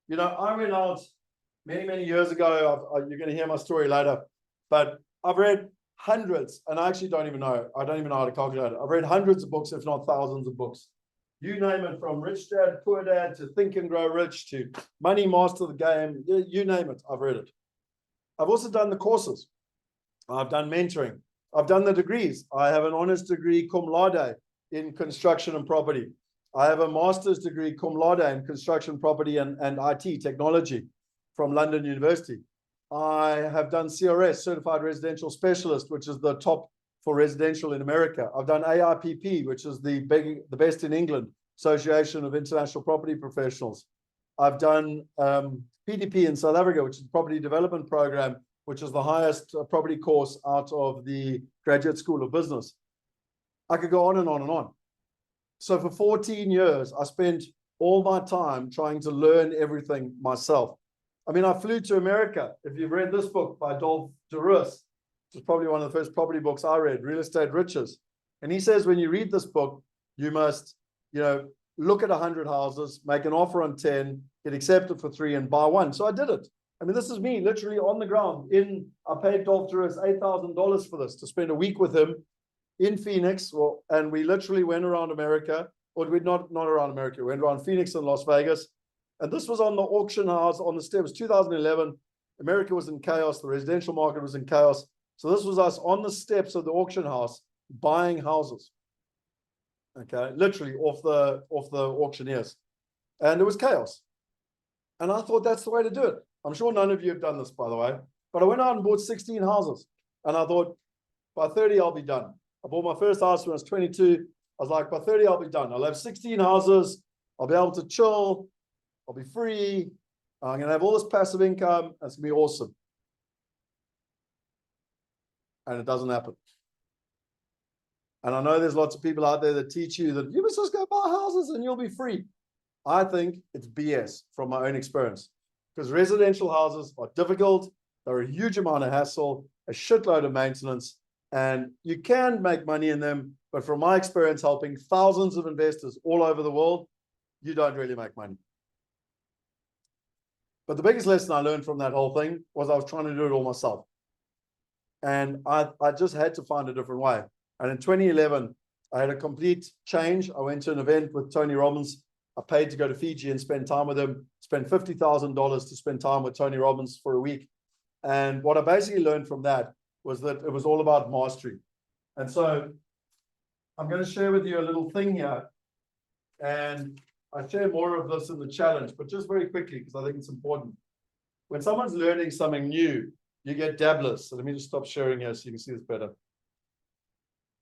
B: You know, I went out many, many years ago. You're going to hear my story later, but I've read hundreds, and I actually don't even know. I don't even know how to calculate it. I've read hundreds of books, if not thousands of books. You name it, from Rich Dad, Poor Dad, to Think and Grow Rich, to Money Master the Game, you name it, I've read it. I've also done the courses. I've done mentoring. I've done the degrees. I have an honors degree cum laude in construction and property. I have a master's degree cum laude in construction, property, and IT technology from London University. I have done CRS, Certified Residential Specialist, which is the top for residential in America. I've done AIPP, which is the best in England, Association of International Property Professionals. I've done PDP in South Africa, which is the Property Development Program, which is the highest property course out of the Graduate School of Business. I could go on and on and on. So for 14 years, I spent all my time trying to learn everything myself. I mean, I flew to America. If you've read this book by Dolph DeRuss, which is probably one of the first property books I read, Real Estate Riches. And he says, when you read this book, you must, you know, look at 100 houses, make an offer on 10, get accepted for 3, and buy 1. So I did it. I mean, this is me literally on the ground. I paid Dolph DeRuss $8,000 for this, to spend a week with him in Phoenix. And we literally went around America, or we not around America, we went around Phoenix and Las Vegas. And this was on the auction house on the steps, 2011. America was in chaos. The residential market was in chaos. So this was us on the steps of the auction house buying houses. Okay, literally off the auctioneers. And it was chaos. And I thought that's the way to do it. I'm sure none of you have done this, by the way. But I went out and bought 16 houses. And I thought, by 30, I'll be done. I bought my first house when I was 22. I was like, by 30, I'll be done. I'll have 16 houses. I'll be able to chill. I'll be free. I'm going to have all this passive income. That's going to be awesome. And it doesn't happen. And I know there's lots of people out there that teach you that you must just go buy houses and you'll be free. I think it's BS from my own experience, because residential houses are difficult. They're a huge amount of hassle, a shitload of maintenance, and you can make money in them. But from my experience helping thousands of investors all over the world, you don't really make money. But the biggest lesson I learned from that whole thing was I was trying to do it all myself. And I just had to find a different way. And in 2011, I had a complete change. I went to an event with Tony Robbins. I paid to go to Fiji and spend time with him, spent $50,000 to spend time with Tony Robbins for a week. And what I basically learned from that was that it was all about mastery. And so I'm going to share with you a little thing here. And I share more of this in the challenge, but just very quickly, because I think it's important. When someone's learning something new, you get dabblers. So let me just stop sharing here so you can see this better.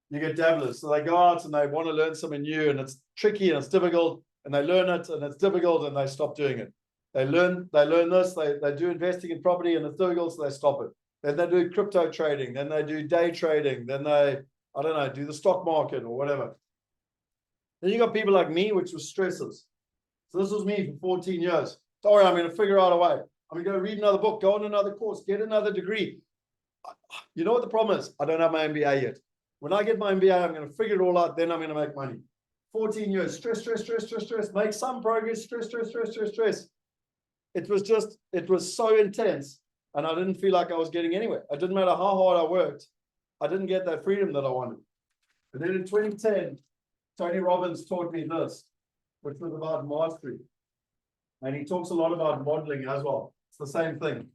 B: You get dabblers. So they go out and they want to learn something new, and it's tricky and it's difficult, and they learn it and it's difficult and they stop doing it. They learn this, they do investing in property and it's difficult, so they stop it. Then they do crypto trading, then they do day trading, then they, I don't know, do the stock market or whatever. Then you got people like me, which was stressors. So this was me for 14 years. Sorry, I'm going to figure out a way. I'm going to go read another book, go on another course, get another degree. You know what the problem is? I don't have my MBA yet. When I get my MBA, I'm going to figure it all out. Then I'm going to make money. 14 years, stress, make some progress, stress. It was so intense. And I didn't feel like I was getting anywhere. It didn't matter how hard I worked. I didn't get that freedom that I wanted. And then in 2010, Tony Robbins taught me this, which was about mastery. And he talks a lot about modeling as well. It's the same thing.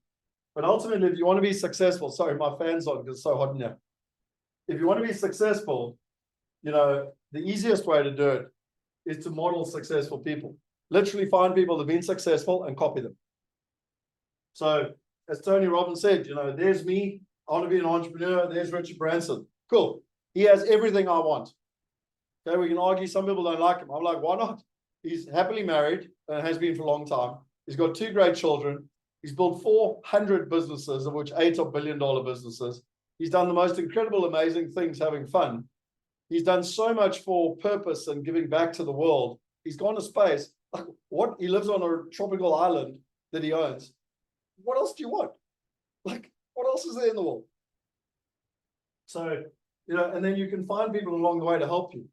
B: But ultimately, if you want to be successful, sorry, my fan's on because it's so hot in here. If you want to be successful, the easiest way to do it is to model successful people. Literally find people that have been successful and copy them. So as Tony Robbins said, there's me. I want to be an entrepreneur. There's Richard Branson. Cool. He has everything I want. Okay, we can argue. Some people don't like him. I'm like, why not? He's happily married and has been for a long time. He's got 2 great children. He's built 400 businesses, of which 8 are billion-dollar businesses. He's done the most incredible, amazing things having fun. He's done so much for purpose and giving back to the world. He's gone to space. Like, what? He lives on a tropical island that he owns. What else do you want? Like, what else is there in the world? So, and then you can find people along the way to help you.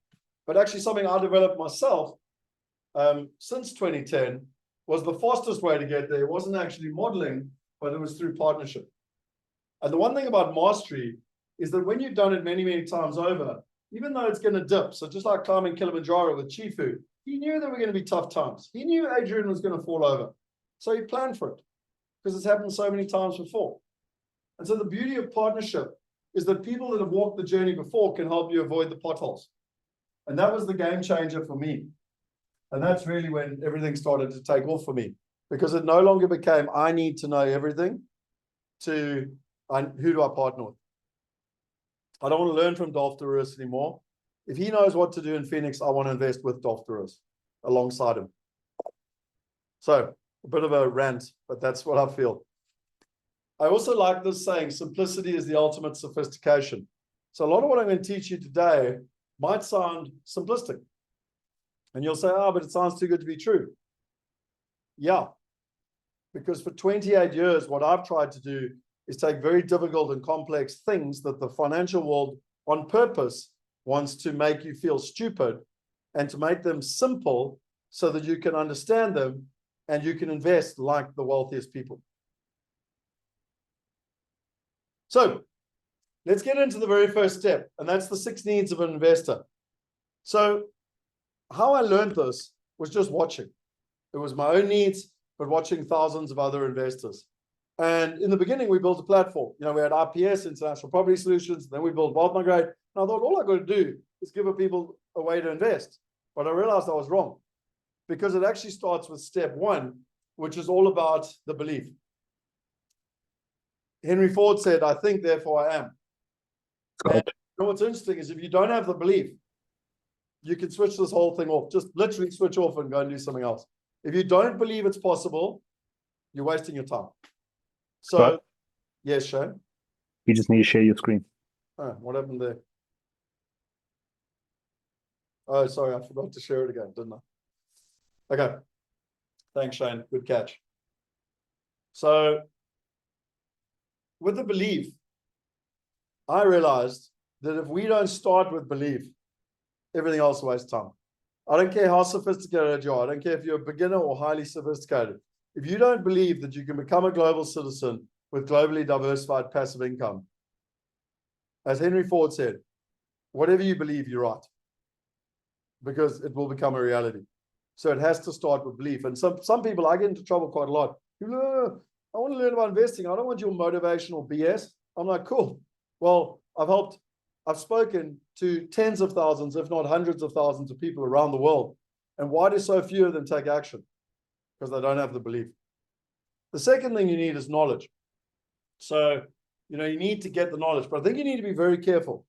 B: But actually something I developed myself since 2010 was the fastest way to get there. It wasn't actually modeling, but it was through partnership. And the one thing about mastery is that when you've done it many, many times over, even though it's going to dip, so just like climbing Kilimanjaro with Chifu, he knew there were going to be tough times. He knew Adrian was going to fall over. So he planned for it because it's happened so many times before. And so the beauty of partnership is that people that have walked the journey before can help you avoid the potholes. And that was the game changer for me. And that's really when everything started to take off for me, because it no longer became, I need to know everything, to who do I partner with? I don't want to learn from Dolph DeRuis anymore. If he knows what to do in Phoenix, I want to invest with Dolph DeRuis alongside him. So a bit of a rant, but that's what I feel. I also like this saying, simplicity is the ultimate sophistication. So a lot of what I'm going to teach you today might sound simplistic. And you'll say, but it sounds too good to be true. Yeah, because for 28 years, what I've tried to do is take very difficult and complex things that the financial world on purpose wants to make you feel stupid and to make them simple so that you can understand them and you can invest like the wealthiest people. So let's get into the very first step, and that's the 6 needs of an investor. So how I learned this was just watching. It was my own needs, but watching thousands of other investors. And in the beginning, we built a platform. We had IPS, International Property Solutions, then we built Migrate. And I thought, all I got to do is give people a way to invest. But I realized I was wrong, because it actually starts with step 1, which is all about the belief. Henry Ford said, I think, therefore I am. And what's interesting is if you don't have the belief, you can switch this whole thing off. Just literally switch off and go and do something else. If you don't believe it's possible, you're wasting your time. So,
D: Scott?
B: Yes, Shane?
D: You just need to share your screen.
B: Oh, what happened there? Oh, sorry, I forgot to share it again, didn't I? Okay. Thanks, Shane. Good catch. So, with the belief, I realized that if we don't start with belief, everything else wastes time. I don't care how sophisticated you are. I don't care if you're a beginner or highly sophisticated. If you don't believe that you can become a global citizen with globally diversified passive income, as Henry Ford said, whatever you believe, you're right, because it will become a reality. So it has to start with belief. And some people, I get into trouble quite a lot. People, I want to learn about investing. I don't want your motivational BS. I'm like, cool. Well, I've spoken to tens of thousands, if not hundreds of thousands of people around the world. And why do so few of them take action? Because they don't have the belief. The second thing you need is knowledge. So, you need to get the knowledge, but I think you need to be very careful,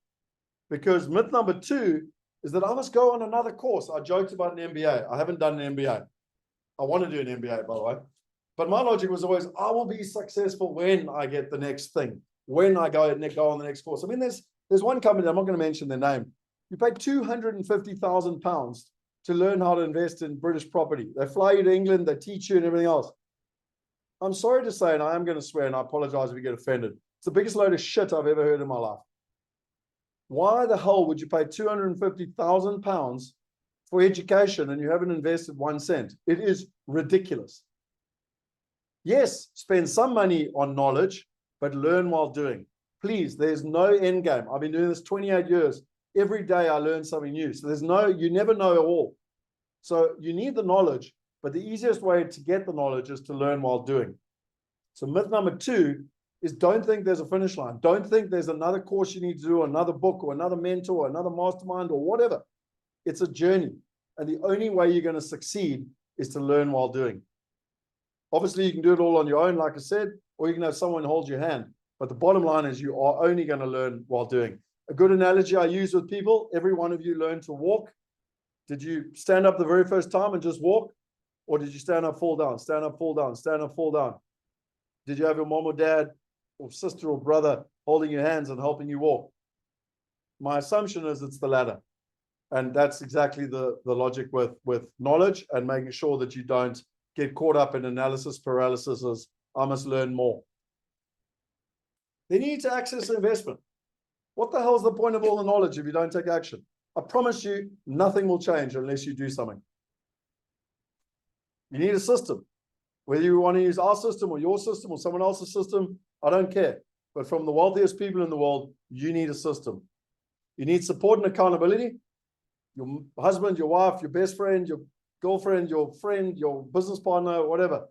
B: because myth number 2 is that I must go on another course. I joked about an MBA. I haven't done an MBA. I want to do an MBA, by the way. But my logic was always, I will be successful when I get the next thing, when I go on the next course. I mean, there's one company, I'm not going to mention their name. You pay £250,000 to learn how to invest in British property. They fly you to England, they teach you and everything else. I'm sorry to say, and I am going to swear, and I apologize if you get offended. It's the biggest load of shit I've ever heard in my life. Why the hell would you pay £250,000 for education and you haven't invested 1 cent? It is ridiculous. Yes, spend some money on knowledge, but learn while doing. Please, there's no end game. I've been doing this 28 years. Every day I learn something new. So you never know it all. So you need the knowledge, but the easiest way to get the knowledge is to learn while doing. So myth number 2 is don't think there's a finish line. Don't think there's another course you need to do, or another book, or another mentor, or another mastermind, or whatever. It's a journey. And the only way you're going to succeed is to learn while doing. Obviously, you can do it all on your own, like I said, or you can have someone hold your hand. But the bottom line is you are only going to learn while doing. A good analogy I use with people, every one of you learned to walk. Did you stand up the very first time and just walk? Or did you stand up, fall down, stand up, fall down, stand up, fall down? Did you have your mom or dad or sister or brother holding your hands and helping you walk? My assumption is it's the latter. And that's exactly the logic with knowledge, and making sure that you don't get caught up in analysis paralysis as I must learn more. Then you need to access investment. What the hell is the point of all the knowledge if you don't take action? I promise you, nothing will change unless you do something. You need a system. Whether you want to use our system or your system or someone else's system, I don't care. But from the wealthiest people in the world, you need a system. You need support and accountability. Your husband, your wife, your best friend, your girlfriend, your friend, your business partner, whatever.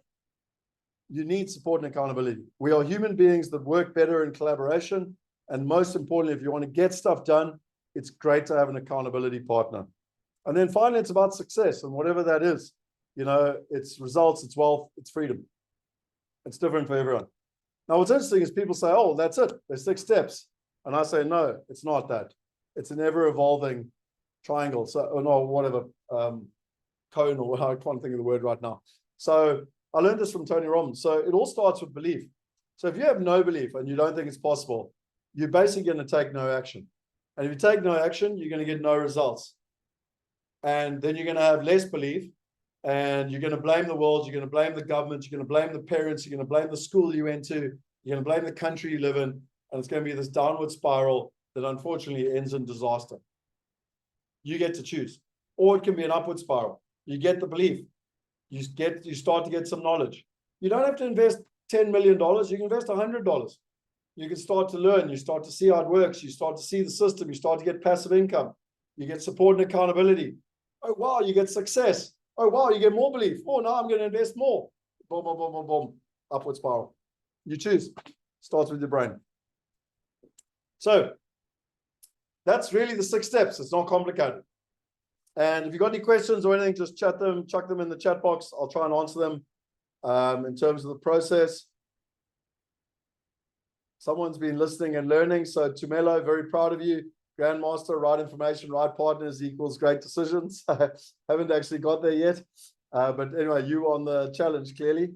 B: You need support and accountability. We are human beings that work better in collaboration. And most importantly, if you want to get stuff done, it's great to have an accountability partner. And then finally, it's about success, and whatever that is. It's results, it's wealth, it's freedom. It's different for everyone. Now, what's interesting is people say, oh, that's it. There's 6 steps. And I say, no, it's not that. It's an ever-evolving triangle. So, or no, whatever, cone, or I can't think of the word right now. So I learned this from Tony Robbins. So it all starts with belief. So if you have no belief and you don't think it's possible, you're basically going to take no action. And if you take no action, you're going to get no results. And then you're going to have less belief, and you're going to blame the world, you're going to blame the government, you're going to blame the parents, you're going to blame the school you went to, you're going to blame the country you live in, and it's going to be this downward spiral that unfortunately ends in disaster. You get to choose. Or it can be an upward spiral. You get the belief. You start to get some knowledge. You don't have to invest $10 million. You can invest $100. You can start to learn. You start to see how it works. You start to see the system. You start to get passive income. You get support and accountability. Oh, wow, you get success. Oh, wow, you get more belief. Oh, now I'm going to invest more. Boom, boom, boom, boom, boom. Upward spiral. You choose. Starts with your brain. So that's really the 6 steps. It's not complicated. And if you've got any questions or anything, just chuck them in the chat box. I'll try and answer them in terms of the process. Someone's been listening and learning. So Tumelo, very proud of you. Grandmaster, right information, right partners equals great decisions. I haven't actually got there yet. But anyway, you on the challenge, clearly.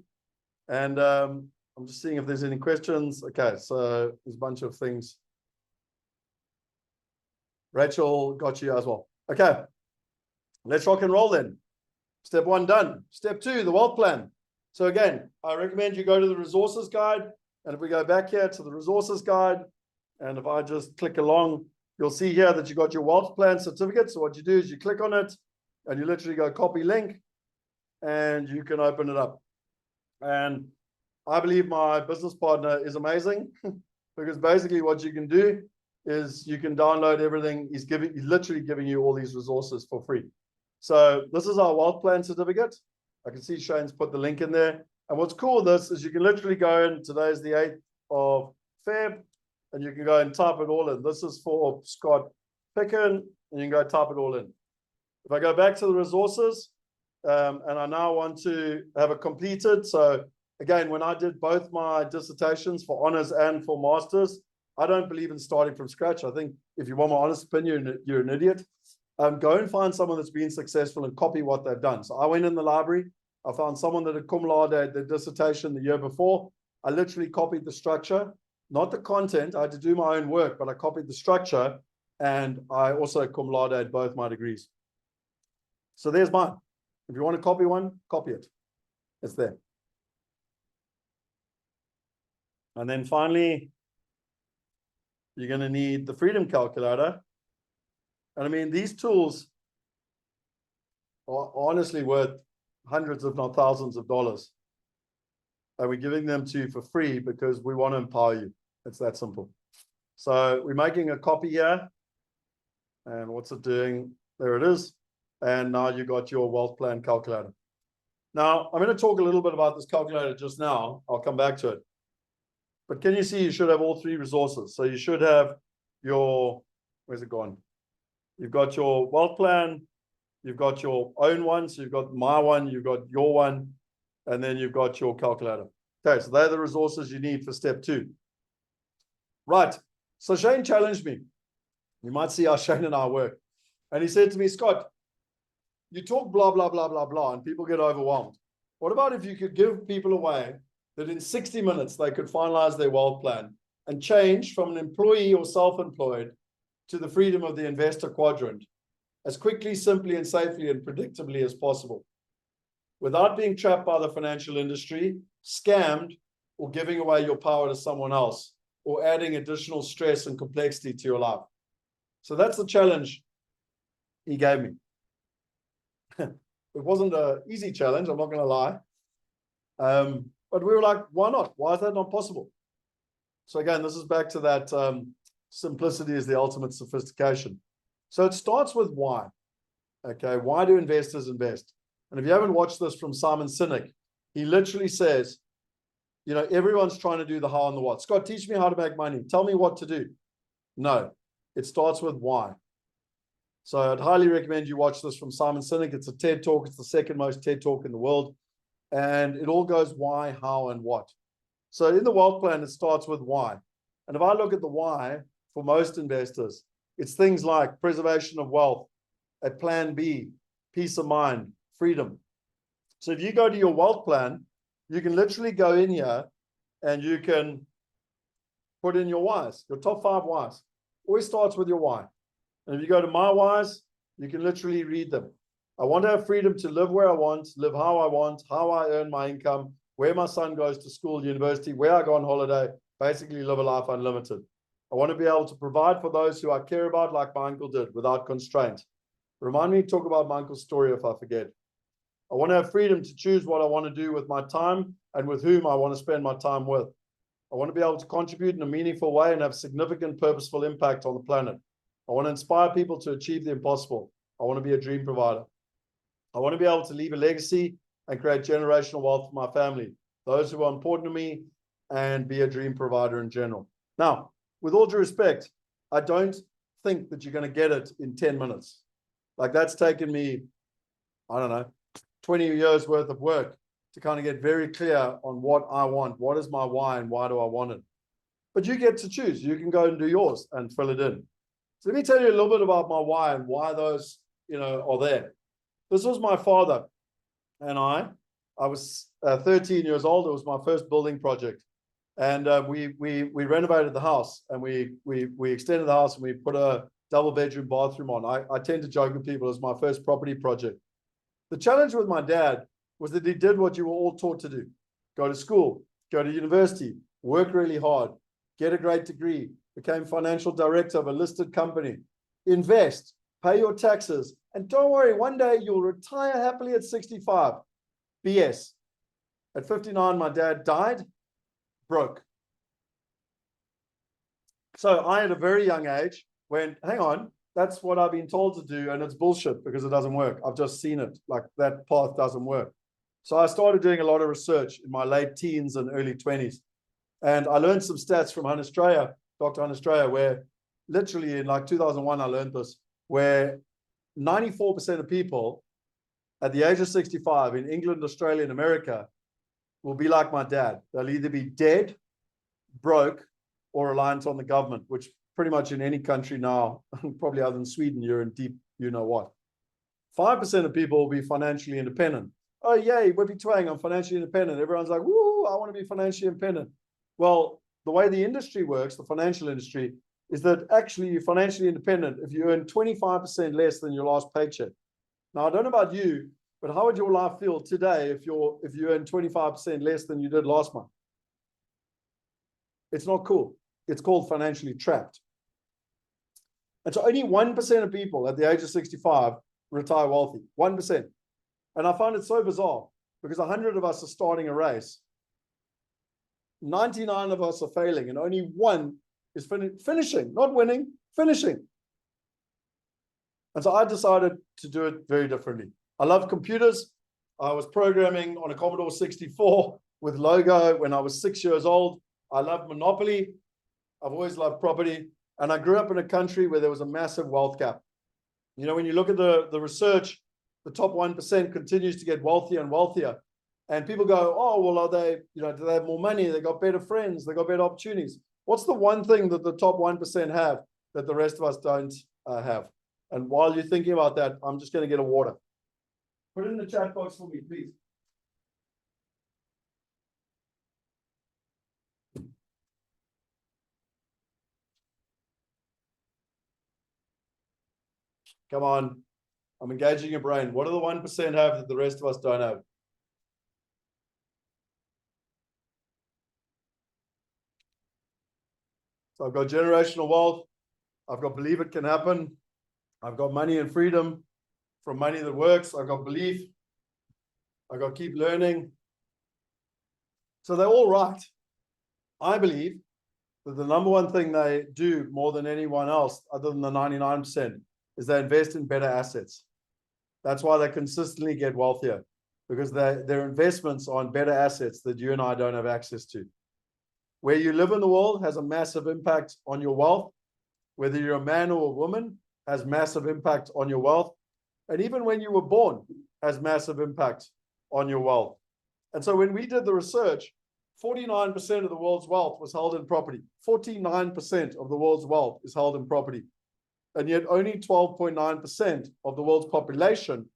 B: And I'm just seeing if there's any questions. Okay, so there's a bunch of things. Rachel got you as well. Okay, let's rock and roll then. Step 1 done. Step 2, the wealth plan. So again, I recommend you go to the resources guide. And if we go back here to the resources guide, and if I just click along, you'll see here that you got your wealth plan certificate. So what you do is you click on it and you literally go copy link and you can open it up. And I believe my business partner is amazing because basically what you can do is you can download everything. He's literally giving you all these resources for free. So this is our wealth plan certificate. I can see Shane's put the link in there. And what's cool with this is you can literally go in, today is the 8th of Feb, and you can go and type it all in. This is for Scott Picken, and you can go type it all in. If I go back to the resources, and I now want to have it completed. So again, when I did both my dissertations for honors and for masters, I don't believe in starting from scratch. I think if you want my honest opinion, you're an idiot. Go and find someone that's been successful and copy what they've done. So I went in the library. I found someone that had cum laude the dissertation the year before. I literally copied the structure, not the content. I had to do my own work, but I copied the structure, and I also cum laude both my degrees. So there's mine. If you want to copy one, copy it. It's there. And then finally, you're going to need the freedom calculator. And I mean, these tools are honestly worth hundreds, if not thousands of dollars. And we're giving them to you for free because we want to empower you. It's that simple. So we're making a copy here. And what's it doing? There it is. And now you got your wealth plan calculator. Now, I'm going to talk a little bit about this calculator just now. I'll come back to it. But can you see you should have all three resources? So you should have your, where's it gone? You've got your wealth plan, you've got your own one, so you've got my one, you've got your one, and then you've got your calculator. Okay, so they're the resources you need for step 2. Right, so Shane challenged me. You might see how Shane and I work. And he said to me, Scott, you talk blah, blah, blah, blah, blah, and people get overwhelmed. What about if you could give people away that in 60 minutes they could finalize their wealth plan and change from an employee or self-employed to the freedom of the investor quadrant as quickly, simply, and safely and predictably as possible, without being trapped by the financial industry, scammed, or giving away your power to someone else, or adding additional stress and complexity to your life. So that's the challenge he gave me. It wasn't an easy challenge, I'm not going to lie. But we were like, why not? Why is that not possible? So again, this is back to that simplicity is the ultimate sophistication. So it starts with why. Okay, why do investors invest? And if you haven't watched this from Simon Sinek, he literally says, you know, everyone's trying to do the how and the what. Scott, teach me how to make money. Tell me what to do. No, it starts with why. So I'd highly recommend you watch this from Simon Sinek. It's a TED Talk. It's the second most TED Talk in the world. And it all goes why, how, and what. So in the wealth plan, it starts with why. And if I look at the why for most investors, it's things like preservation of wealth, a plan B, peace of mind, freedom. So if you go to your wealth plan, you can literally go in here and you can put in your whys, your top 5 whys. Always starts with your why. And if you go to my whys, you can literally read them. I want to have freedom to live where I want, live how I want, how I earn my income, where my son goes to school, university, where I go on holiday, basically live a life unlimited. I want to be able to provide for those who I care about, like my uncle did, without constraint. Remind me to talk about my uncle's story if I forget. I want to have freedom to choose what I want to do with my time and with whom I want to spend my time with. I want to be able to contribute in a meaningful way and have significant purposeful impact on the planet. I want to inspire people to achieve the impossible. I want to be a dream provider. I want to be able to leave a legacy and create generational wealth for my family, those who are important to me, and be a dream provider in general. Now, with all due respect, I don't think that you're going to get it in 10 minutes. Like that's taken me, I don't know, 20 years worth of work to kind of get very clear on what I want. What is my why and why do I want it? But you get to choose. You can go and do yours and fill it in. So let me tell you a little bit about my why and why those, are there. This was my father and I was 13 years old. It was my first building project. And we renovated the house and we extended the house and we put a double bedroom bathroom on. I tend to joke with people, it was my first property project. The challenge with my dad was that he did what you were all taught to do. Go to school, go to university, work really hard, get a great degree, became financial director of a listed company, invest, pay your taxes, and don't worry, one day you'll retire happily at 65. BS. At 59, my dad died, broke. So I, at a very young age, went, hang on, that's what I've been told to do, and it's bullshit because it doesn't work. I've just seen it. Like, that path doesn't work. So I started doing a lot of research in my late teens and early 20s. And I learned some stats from Dr. Hunestraya, where literally in like 2001, I learned this, where 94% of people at the age of 65 in England, Australia, and America will be like my dad. They'll either be dead, broke, or reliant on the government, which pretty much in any country now, probably other than Sweden, you're in deep, you know what. 5% of people will be financially independent. Oh, yay, whippy twang, I'm financially independent. Everyone's like, woo, I want to be financially independent. Well, the way the industry works, the financial industry, is that actually you're financially independent if you earn 25% less than your last paycheck. Now, I don't know about you, but how would your life feel today if you earn 25% less than you did last month? It's not cool. It's called financially trapped. And so only 1% of people at the age of 65 retire wealthy. 1%. And I find it so bizarre because 100 of us are starting a race. 99 of us are failing, and only one is finishing, not winning, finishing. And so I decided to do it very differently. I love computers. I was programming on a Commodore 64 with Logo when I was 6 years old. I love Monopoly. I've always loved property. And I grew up in a country where there was a massive wealth gap. You know, when you look at the research, the top 1% continues to get wealthier and wealthier. And people go, oh, well, are they, do they have more money? They got better friends. They got better opportunities. What's the one thing that the top 1% have that the rest of us don't have? And while you're thinking about that, I'm just going to get a water. Put it in the chat box for me, please. Come on. I'm engaging your brain. What do the 1% have that the rest of us don't have? So I've got generational wealth. I've got believe it can happen. I've got money and freedom from money that works. I've got belief. I've got keep learning. So they're all right. I believe that the number one thing they do more than anyone else, other than the 99%, is they invest in better assets. That's why they consistently get wealthier, because their investments are on better assets that you and I don't have access to. Where you live in the world has a massive impact on your wealth. Whether you're a man or a woman has massive impact on your wealth. And even when you were born has massive impact on your wealth. And so when we did the research, 49% of the world's wealth was held in property. 49% of the world's wealth is held in property. And yet only 12.9% of the world's population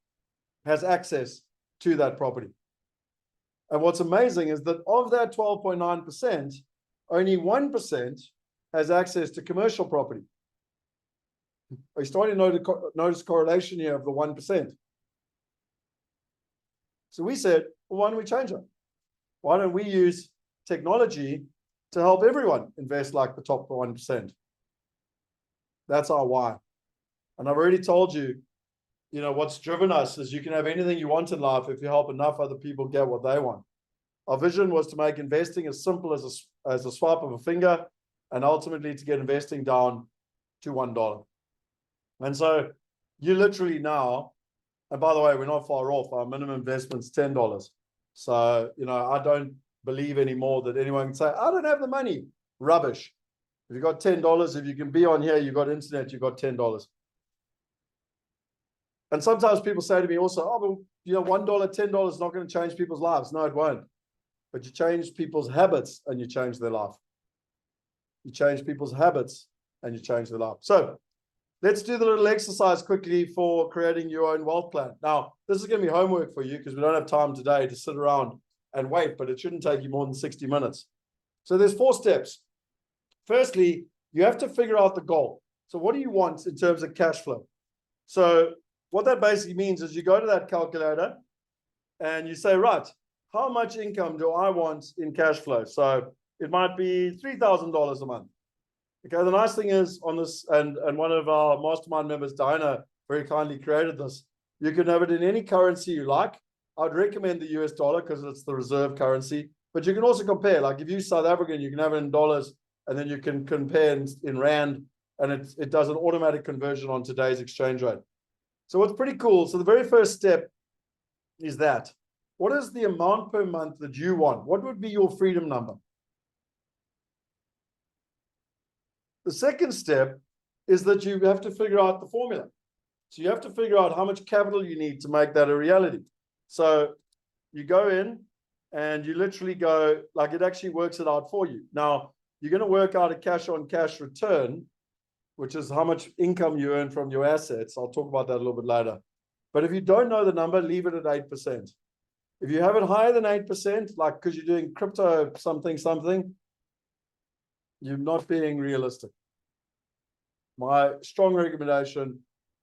B: has access to that property. And what's amazing is that of that 12.9%, only 1% has access to commercial property. Are you starting to notice correlation here of the 1%? So we said, well, why don't we change it? Why don't we use technology to help everyone invest like the top 1%? That's our why. And I've already told you, what's driven us is you can have anything you want in life if you help enough other people get what they want. Our vision was to make investing as simple as a swipe of a finger, and ultimately to get investing down to $1. And so you literally now, and by the way, we're not far off. Our minimum investment's $10. So, I don't believe anymore that anyone can say, I don't have the money. Rubbish. If you've got $10, if you can be on here, you've got internet, you've got $10. And sometimes people say to me also, oh, but $1, $10 is not going to change people's lives. No, it won't. But you change people's habits and you change their life. You change people's habits and you change their life. So let's do the little exercise quickly for creating your own wealth plan. Now, this is going to be homework for you because we don't have time today to sit around and wait, but it shouldn't take you more than 60 minutes. So there's 4 steps. Firstly, you have to figure out the goal. So what do you want in terms of cash flow? So what that basically means is you go to that calculator and you say, right, how much income do I want in cash flow? So it might be $3,000 a month. Okay, the nice thing is on this, and one of our mastermind members, Diana, very kindly created this. You can have it in any currency you like. I'd recommend the US dollar because it's the reserve currency, but you can also compare. Like if you South African, you can have it in dollars and then you can compare in Rand, and it does an automatic conversion on today's exchange rate. So what's pretty cool, so the very first step is that. What is the amount per month that you want? What would be your freedom number? The second step is that you have to figure out the formula. So you have to figure out how much capital you need to make that a reality. So you go in and you literally go, like it actually works it out for you. Now, you're going to work out a cash on cash return, which is how much income you earn from your assets. I'll talk about that a little bit later. But if you don't know the number, leave it at 8%. If you have it higher than 8%, like because you're doing crypto something, you're not being realistic. My strong recommendation,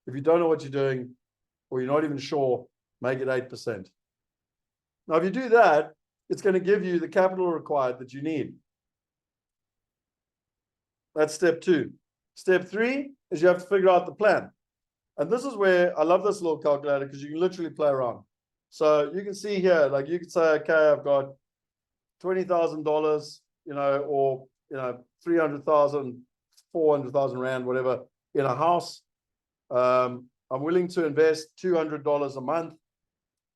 B: if you don't know what you're doing, or you're not even sure, make it 8%. Now, if you do that, it's going to give you the capital required that you need. That's step 2. Step 3 is you have to figure out the plan. And this is where I love this little calculator because you can literally play around. So you can see here, like you could say, okay, I've got $20,000, or 300,000, 400,000 Rand, whatever, in a house. I'm willing to invest $200 a month,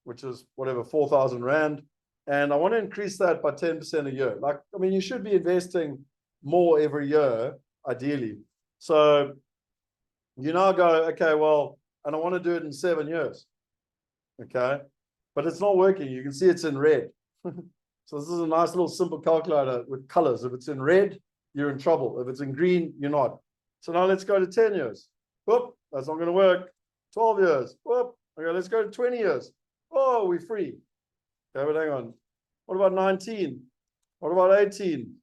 B: which is whatever, 4,000 Rand. And I want to increase that by 10% a year. Like, I mean, you should be investing more every year, ideally. So you now go, okay, well, and I want to do it in 7 years. Okay. But it's not working. You can see it's in red. So this is a nice little simple calculator with colors. If it's in red, you're in trouble. If it's in green, you're not. So now let's go to 10 years. Whoop, that's not going to work. 12 years. Whoop. Okay, let's go to 20 years. Oh, we're free. Okay, but hang on. What about 19? What about 18?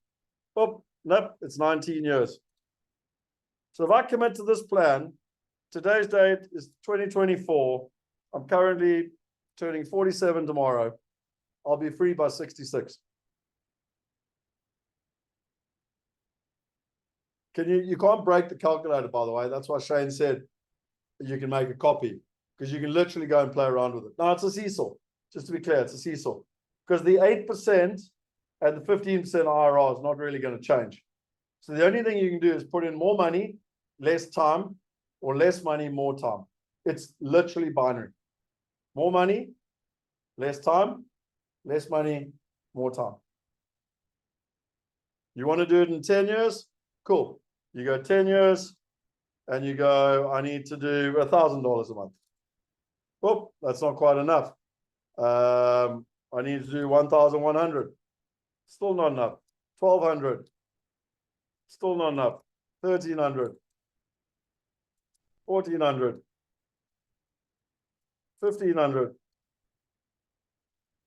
B: Whoop, nope, it's 19 years. So if I commit to this plan, today's date is 2024. I'm currently turning 47 tomorrow. I'll be free by 66. You can't break the calculator, by the way. That's why Shane said you can make a copy, because you can literally go and play around with it. Now, it's a seesaw. Just to be clear, it's a seesaw. Because the 8% and the 15% IRR is not really going to change. So the only thing you can do is put in more money, less time, or less money, more time. It's literally binary. More money, less time, less money, more time. You want to do it in 10 years? Cool. You go 10 years and you go, I need to do $1,000 a month. Whoop, that's not quite enough. I need to do 1,100. Still not enough. 1,200. Still not enough. 1,300. 1,400. 1,500.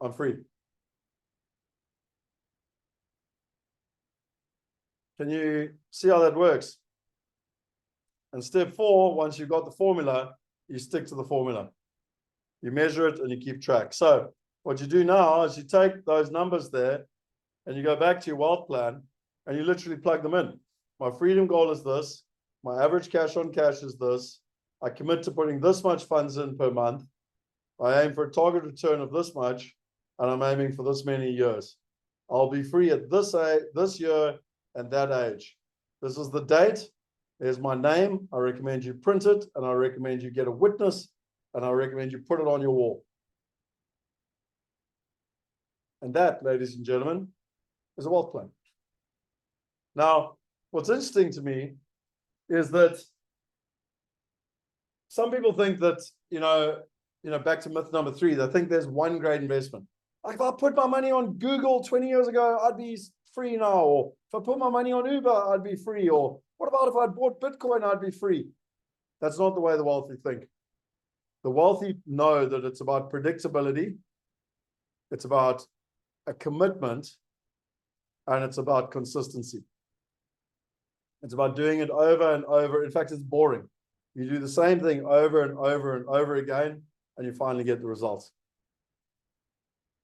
B: I'm free. Can you see how that works? And step 4, once you've got the formula, you stick to the formula. You measure it and you keep track. So what you do now is you take those numbers there and you go back to your wealth plan and you literally plug them in. My freedom goal is this. My average cash on cash is this. I commit to putting this much funds in per month. I aim for a target return of this much, and I'm aiming for this many years. I'll be free at this year and that age. This is the date. There's my name. I recommend you print it, and I recommend you get a witness, and I recommend you put it on your wall. And that, ladies and gentlemen, is a wealth plan. Now, what's interesting to me is that some people think that, back to myth number 3, they think there's one great investment. Like, if I put my money on Google 20 years ago, I'd be free now. Or if I put my money on Uber, I'd be free. Or what about if I bought Bitcoin, I'd be free? That's not the way the wealthy think. The wealthy know that it's about predictability. It's about a commitment, and it's about consistency. It's about doing it over and over. In fact, it's boring. You do the same thing over and over and over again, and you finally get the results.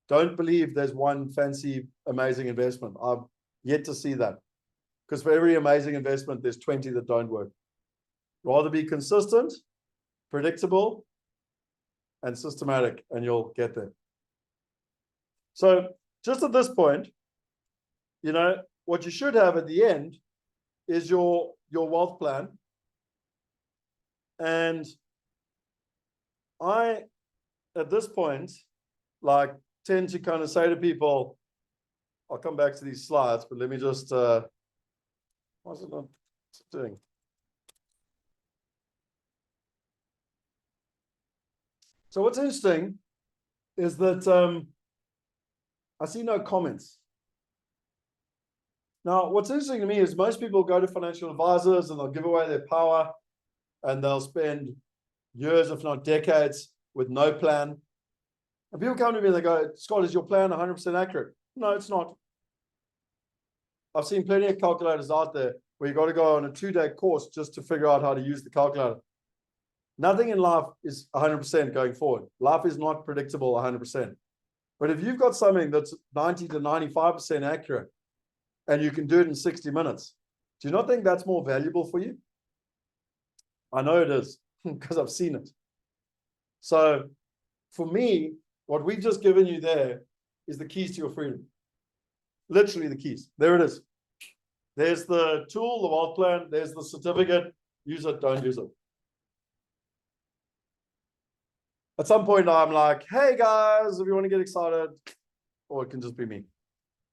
B: Don't believe there's one fancy, amazing investment. I've yet to see that. Because for every amazing investment, there's 20 that don't work. Rather be consistent, predictable, and systematic, and you'll get there. So just at this point, what you should have at the end is your wealth plan. And I, at this point, like tend to kind of say to people, I'll come back to these slides, but let me just, what's it not doing? So what's interesting is that I see no comments. Now, what's interesting to me is most people go to financial advisors and they'll give away their power and they'll spend years, if not decades, with no plan. And people come to me and they go, Scott, is your plan 100% accurate? No, it's not. I've seen plenty of calculators out there where you got to go on a 2-day course just to figure out how to use the calculator. Nothing in life is 100% going forward. Life is not predictable 100%. But if you've got something that's 90 to 95% accurate and you can do it in 60 minutes, do you not think that's more valuable for you? I know it is because I've seen it. So for me, what we've just given you there is the keys to your freedom. Literally the keys. There it is. There's the tool, the wealth plan. There's the certificate. Use it, don't use it. At some point, I'm like, hey guys, if you want to get excited, or it can just be me.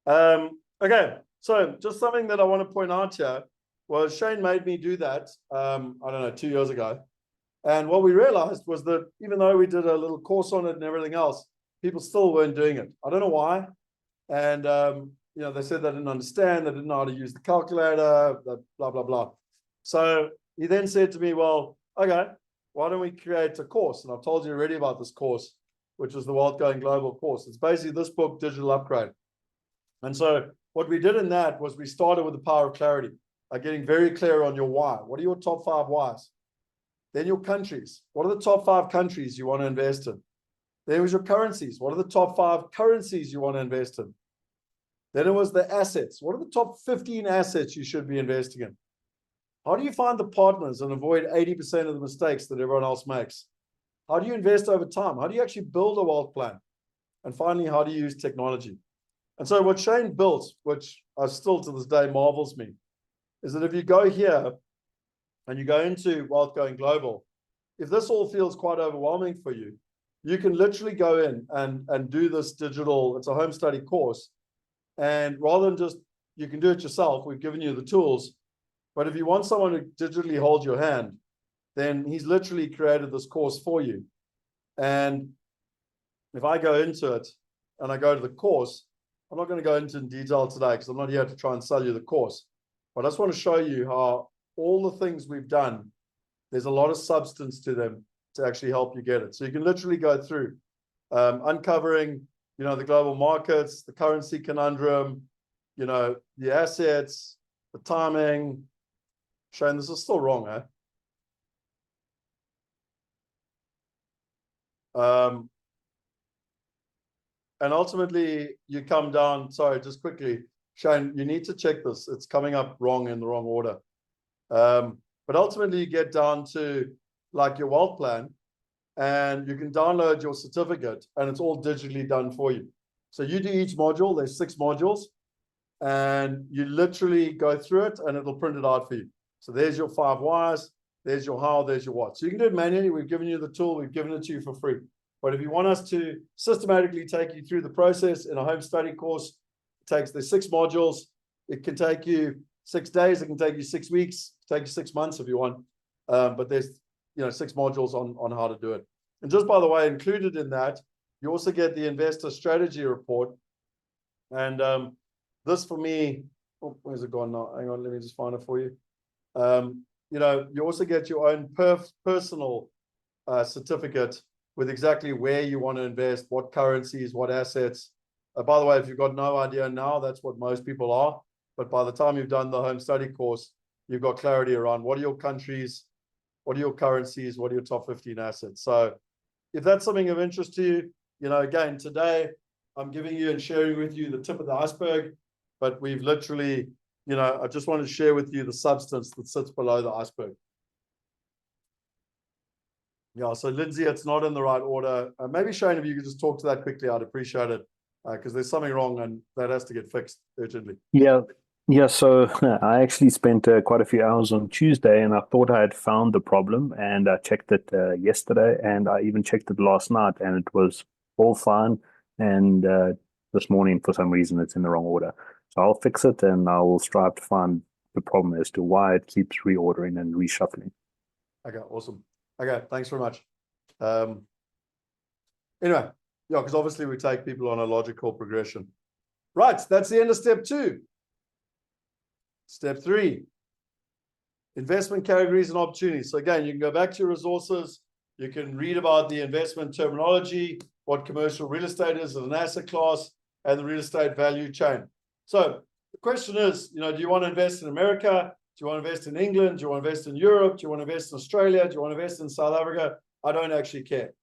B: Okay, so just something that I want to point out here was Shane made me do that, I don't know, 2 years ago. And what we realized was that even though we did a little course on it and everything else, people still weren't doing it. I don't know why. And, they said they didn't understand, they didn't know how to use the calculator, blah, blah, blah. So he then said to me, well, okay, why don't we create a course? And I've told you already about this course, which is the Wealth Going Global course. It's basically this book, Digital Upgrade. And so what we did in that was we started with the power of clarity, getting very clear on your why. What are your top 5 whys? Then your countries. What are the top 5 countries you want to invest in? Then it was your currencies. What are the top 5 currencies you want to invest in? Then it was the assets. What are the top 15 assets you should be investing in? How do you find the partners and avoid 80% of the mistakes that everyone else makes? How do you invest over time? How do you actually build a wealth plan? And finally, how do you use technology? And so what Shane built, which I still to this day marvels me, is that if you go here and you go into Wealth Going Global, if this all feels quite overwhelming for you, you can literally go in and do this digital, it's a home study course. And rather than just, you can do it yourself, we've given you the tools. But if you want someone to digitally hold your hand, then he's literally created this course for you. And if I go into it and I go to the course, I'm not going to go into in detail today because I'm not here to try and sell you the course. But I just want to show you how all the things we've done, there's a lot of substance to them to actually help you get it. So you can literally go through uncovering, the global markets, the currency conundrum, the assets, the timing. Shane, this is still wrong, eh? And ultimately, you come down, sorry, just quickly, Shane, you need to check this. It's coming up wrong in the wrong order. But ultimately, you get down to like your wealth plan, and you can download your certificate, and it's all digitally done for you. So you do each module, there's 6 modules, and you literally go through it, and it'll print it out for you. So there's your 5 whys, there's your how, there's your what. So you can do it manually. We've given you the tool, we've given it to you for free. But if you want us to systematically take you through the process in a home study course, there's 6 modules. It can take you 6 days, it can take you 6 weeks, take you 6 months if you want. But there's 6 modules on how to do it. And just by the way, included in that, you also get the investor strategy report. And this for me, where's it gone now? Hang on, let me just find it for you. You also get your own personal certificate with exactly where you want to invest, what currencies, what assets. By the way, if you've got no idea now, that's what most people are. But by the time you've done the home study course, you've got clarity around what are your countries, what are your currencies, what are your top 15 assets. So if that's something of interest to you, again, today I'm giving you and sharing with you the tip of the iceberg, but we've literally, I just want to share with you the substance that sits below the iceberg. Yeah, so Lindsay, it's not in the right order. Maybe Shane, if you could just talk to that quickly, I'd appreciate it, because there's something wrong and that has to get fixed urgently.
D: Yeah, Yeah, so I actually spent quite a few hours on Tuesday, and I thought I had found the problem, and I checked it yesterday, and I even checked it last night, and it was all fine. And this morning, for some reason, it's in the wrong order. So I'll fix it, and I will strive to find the problem as to why it keeps reordering and reshuffling.
B: Okay, awesome. Okay, thanks very much. Anyway, yeah, because obviously we take people on a logical progression. Right, that's the end of step 2. Step 3, investment categories and opportunities. So again, you can go back to your resources. You can read about the investment terminology, what commercial real estate is as an asset class, and the real estate value chain. So the question is, do you want to invest in America? Do you want to invest in England? Do you want to invest in Europe? Do you want to invest in Australia? Do you want to invest in South Africa? I don't actually care,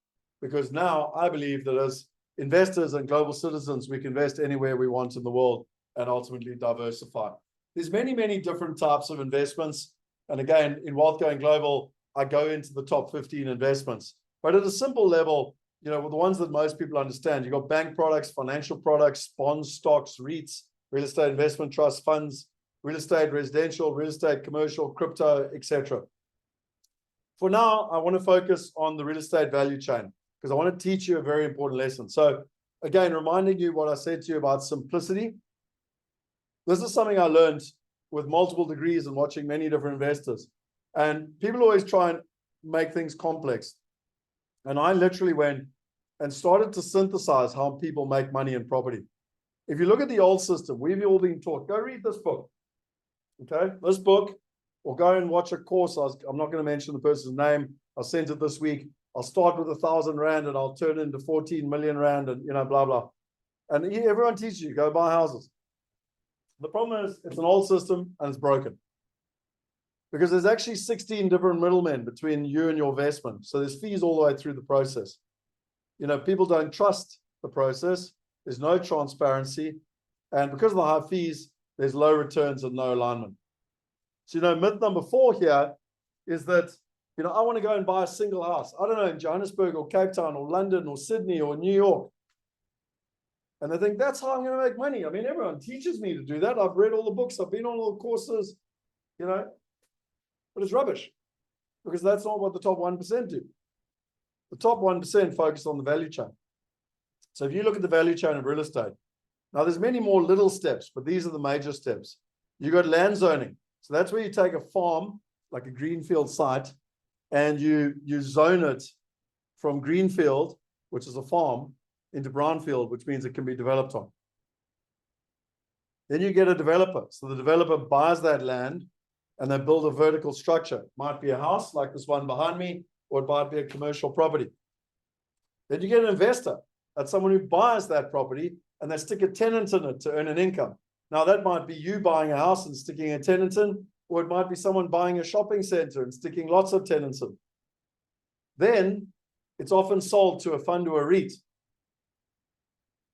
B: because now I believe that as investors and global citizens, we can invest anywhere we want in the world and ultimately diversify. There's many, many different types of investments. And again, in Wealth Going Global, I go into the top 15 investments. But at a simple level, the ones that most people understand, you've got bank products, financial products, bonds, stocks, REITs, real estate investment trust funds, real estate residential, real estate commercial, crypto, etc. For now, I want to focus on the real estate value chain because I want to teach you a very important lesson. So again, reminding you what I said to you about simplicity. This is something I learned with multiple degrees and watching many different investors. And people always try and make things complex. And I literally went and started to synthesize how people make money in property. If you look at the old system, we've all been taught, go read this book. Okay, this book, or go and watch a course. I'm not going to mention the person's name. I sent it this week. I'll start with 1,000 Rand and I'll turn it into 14 million Rand and, blah, blah. And everyone teaches you, go buy houses. The problem is it's an old system and it's broken. Because there's actually 16 different middlemen between you and your investment. So there's fees all the way through the process. People don't trust the process. There's no transparency. And because of the high fees, there's low returns and no alignment. So, myth number 4 here is that, I want to go and buy a single house. I don't know, in Johannesburg or Cape Town or London or Sydney or New York. And they think that's how I'm going to make money. I mean, everyone teaches me to do that. I've read all the books. I've been on all the courses, but it's rubbish because that's not what the top 1% do. The top 1% focus on the value chain. So if you look at the value chain of real estate, now there's many more little steps, but these are the major steps. You got land zoning. So that's where you take a farm, like a greenfield site, and you zone it from greenfield, which is a farm, into brownfield, which means it can be developed on. Then you get a developer. So the developer buys that land and they build a vertical structure. It might be a house like this one behind me, or it might be a commercial property. Then you get an investor. That's someone who buys that property and they stick a tenant in it to earn an income. Now that might be you buying a house and sticking a tenant in, or it might be someone buying a shopping center and sticking lots of tenants in. Then it's often sold to a fund or a REIT.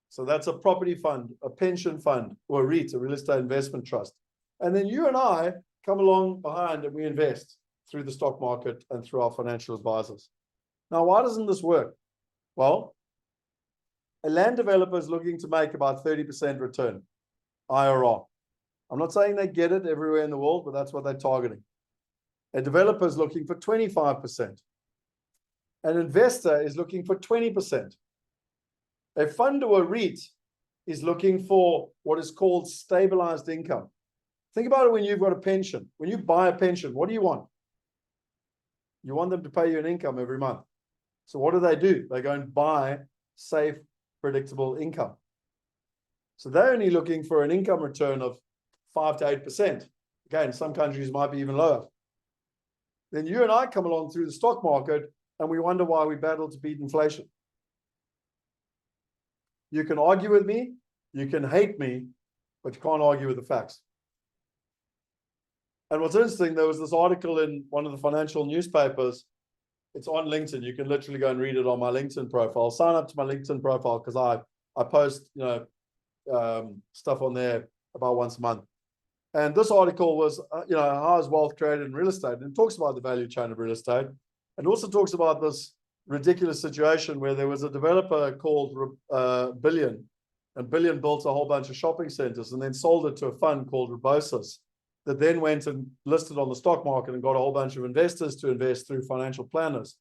B: So that's a property fund, a pension fund, or a REIT, a real estate investment trust. And then you and I come along behind and we invest through the stock market and through our financial advisors. Now, why doesn't this work? Well, a land developer is looking to make about 30% return, IRR. I'm not saying they get it everywhere in the world, but that's what they're targeting. A developer is looking for 25%. An investor is looking for 20%. A fund or a REIT is looking for what is called stabilized income. Think about it when you've got a pension. When you buy a pension, what do you want? You want them to pay you an income every month. So what do? They go and buy safe, predictable income. So they're only looking for an income return of 5 to 8%. Again, some countries might be even lower. Then you and I come along through the stock market and we wonder why we battle to beat inflation. You can argue with me, you can hate me, but you can't argue with the facts. And what's interesting, there was this article in one of the financial newspapers. It's on LinkedIn. You can literally go and read it on my LinkedIn profile. Sign up to my LinkedIn profile because I post stuff on there about once a month. And this article was, how is wealth created in real estate? And it talks about the value chain of real estate. And also talks about this ridiculous situation where there was a developer called Billion, And Billion built a whole bunch of shopping centers and then sold it to a fund called Rebosis that then went and listed on the stock market and got a whole bunch of investors to invest through financial planners.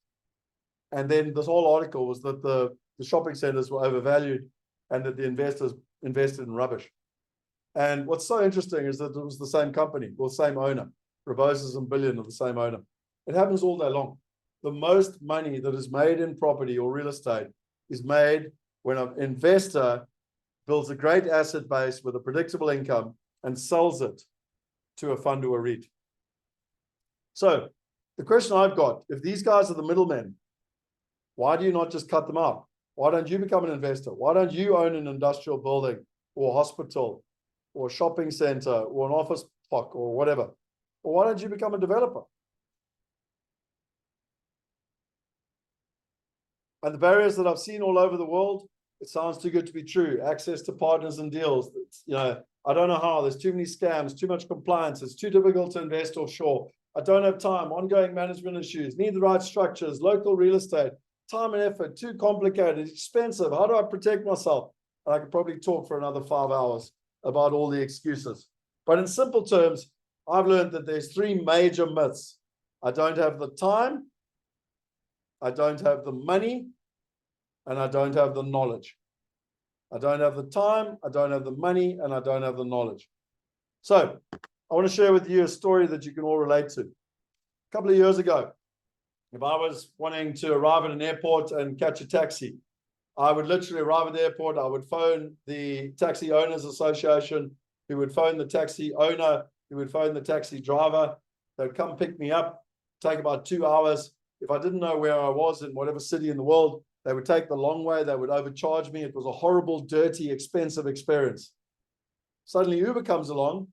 B: And then this whole article was that the shopping centers were overvalued and that the investors invested in rubbish. And what's so interesting is that it was the same company, or same owner. Rebosis and Billion are the same owner. It happens all day long. The most money that is made in property or real estate is made when an investor builds a great asset base with a predictable income and sells it to a fund or a REIT. So the question I've got, if these guys are the middlemen, why do you not just cut them out? Why don't you become an investor? Why don't you own an industrial building or a hospital or a shopping center or an office block or whatever? Or why don't you become a developer? And the barriers that I've seen all over the world, it sounds too good to be true. Access to partners and deals. I don't know how. There's too many scams, too much compliance. It's too difficult to invest offshore. I don't have time. Ongoing management issues. Need the right structures. Local real estate. Time and effort. Too complicated. Expensive. How do I protect myself? And I could probably talk for another 5 hours about all the excuses. But in simple terms, I've learned that there's 3 major myths. I don't have the time. I don't have the money. And I don't have the knowledge. I don't have the time, I don't have the money, and I don't have the knowledge. So I want to share with you a story that you can all relate to. A couple of years ago, if I was wanting to arrive at an airport and catch a taxi, I would literally arrive at the airport, I would phone the Taxi Owners Association, who would phone the taxi owner, who would phone the taxi driver. They'd come pick me up, take about 2 hours. If I didn't know where I was in whatever city in the world, they would take the long way. They would overcharge me. It was a horrible, dirty, expensive experience. Suddenly Uber comes along,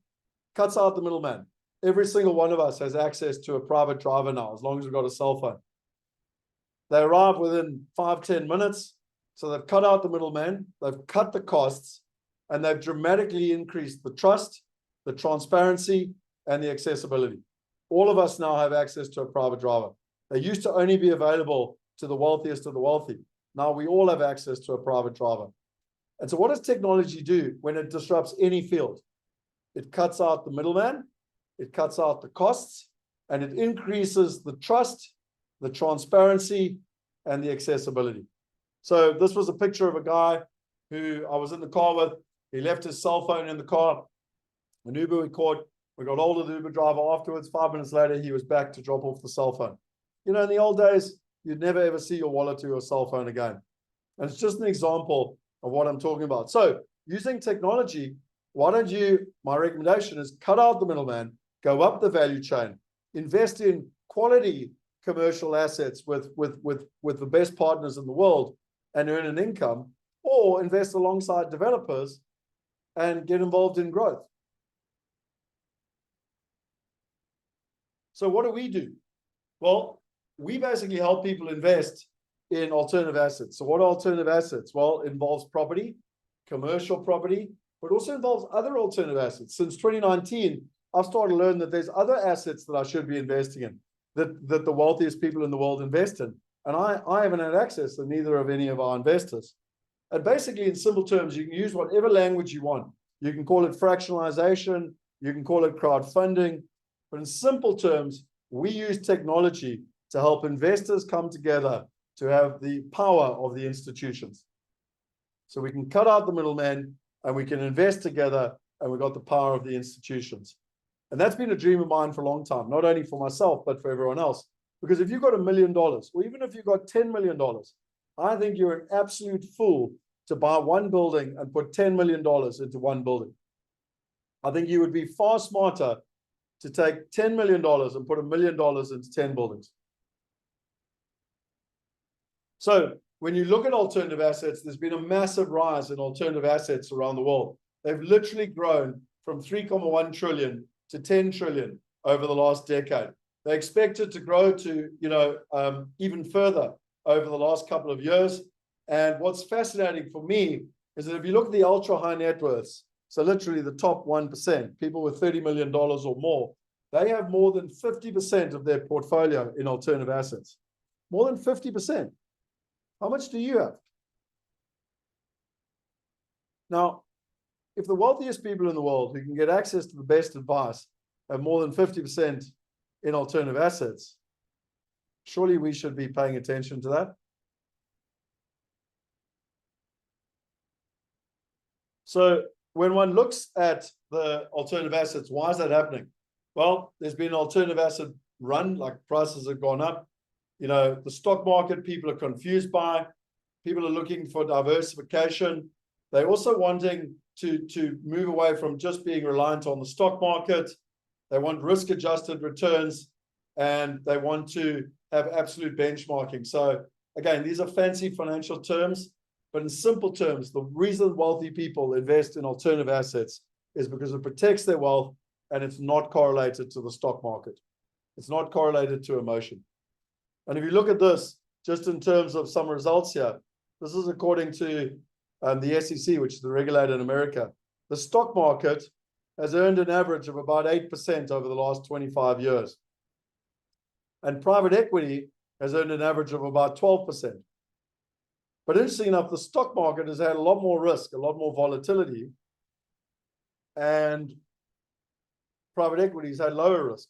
B: cuts out the middleman. Every single one of us has access to a private driver now, as long as we've got a cell phone. They arrive within 5-10 minutes. So they've cut out the middleman, they've cut the costs, and they've dramatically increased the trust, the transparency, and the accessibility. All of us now have access to a private driver. They used to only be available to the wealthiest of the wealthy. Now we all have access to a private driver. And so what does technology do when it disrupts any field? It cuts out the middleman, it cuts out the costs, and it increases the trust, the transparency, and the accessibility. So this was a picture of a guy who I was in the car with. He left his cell phone in the car. An Uber we caught. We got hold of the Uber driver afterwards. 5 minutes later, he was back to drop off the cell phone. In the old days, you'd never ever see your wallet or your cell phone again. And it's just an example of what I'm talking about. So using technology, my recommendation is cut out the middleman, go up the value chain, invest in quality commercial assets with the best partners in the world and earn an income, or invest alongside developers and get involved in growth. So what do? Well, we basically help people invest in alternative assets. So what are alternative assets? Well, it involves property, commercial property, but also involves other alternative assets. Since 2019, I've started to learn that there's other assets that I should be investing in, that the wealthiest people in the world invest in. And I haven't had access to neither of any of our investors. And basically, in simple terms, you can use whatever language you want. You can call it fractionalization, you can call it crowdfunding, but in simple terms, we use technology to help investors come together to have the power of the institutions. So we can cut out the middleman and we can invest together and we've got the power of the institutions. And that's been a dream of mine for a long time, not only for myself, but for everyone else. Because if you've got $1 million, or even if you've got $10 million, I think you're an absolute fool to buy one building and put $10 million into one building. I think you would be far smarter to take $10 million and put $1 million into 10 buildings. So when you look at alternative assets, there's been a massive rise in alternative assets around the world. They've literally grown from 3.1 trillion to 10 trillion over the last decade. They expect it to grow to, even further over the last couple of years. And what's fascinating for me is that if you look at the ultra high net worths, so literally the top 1%, people with $30 million or more, they have more than 50% of their portfolio in alternative assets. More than 50%. How much do you have? Now, if the wealthiest people in the world who can get access to the best advice have more than 50% in alternative assets, surely we should be paying attention to that. So when one looks at the alternative assets, why is that happening? Well, there's been an alternative asset run, like prices have gone up. You know, the stock market, people are confused by, people are looking for diversification. They're also wanting to move away from just being reliant on the stock market. They want risk-adjusted returns, and they want to have absolute benchmarking. So again, these are fancy financial terms, but in simple terms, the reason wealthy people invest in alternative assets is because it protects their wealth and it's not correlated to the stock market. It's not correlated to emotion. And if you look at this, just in terms of some results here, this is according to the SEC, which is the regulator in America. The stock market has earned an average of about 8% over the last 25 years. And private equity has earned an average of about 12%. But interesting enough, the stock market has had a lot more risk, a lot more volatility, and private equities had lower risk.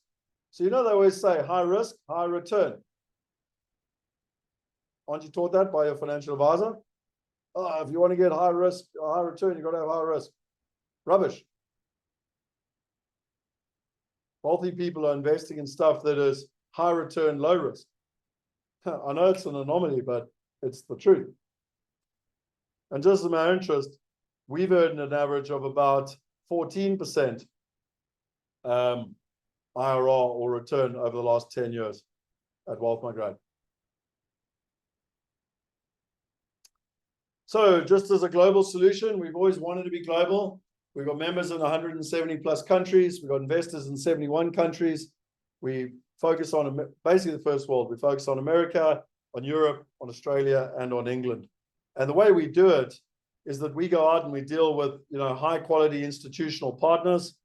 B: So, you know, they always say high risk, high return. Aren't you taught that by your financial advisor? Oh, if you want to get high risk or high return, you've got to have high risk. Rubbish. Wealthy people are investing in stuff that is high return, low risk. I know it's an anomaly, but it's the truth. And just in our interest, we've earned an average of about 14% IRR or return over the last 10 years at Wealth Migrate. So just as a global solution, we've always wanted to be global. We've got members in 170 plus countries. We've got investors in 71 countries. We focus on basically the first world. We focus on America, on Europe, on Australia, and on England. And the way we do it is that we go out and we deal with, you know, high quality institutional partners,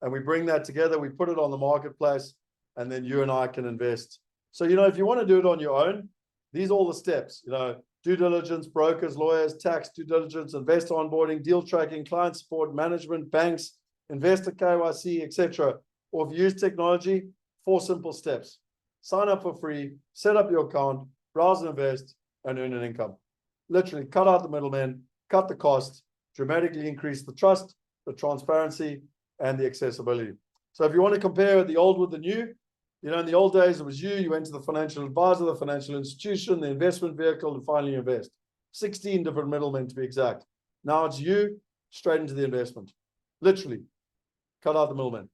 B: and we bring that together. We put it on the marketplace, and then you and I can invest. So, you know, if you want to do it on your own, these are all the steps, you know, due diligence, brokers, lawyers, tax, due diligence, investor onboarding, deal tracking, client support, management, banks, investor KYC, etc. Or if you use technology, 4 simple steps. Sign up for free, set up your account, browse and invest, and earn an income. Literally cut out the middlemen, cut the cost, dramatically increase the trust, the transparency, and the accessibility. So if you want to compare the old with the new, you know, in the old days, it was you went to the financial advisor, the financial institution, the investment vehicle, and finally invest. 16 different middlemen to be exact. Now it's you straight into the investment. Literally, cut out the middlemen.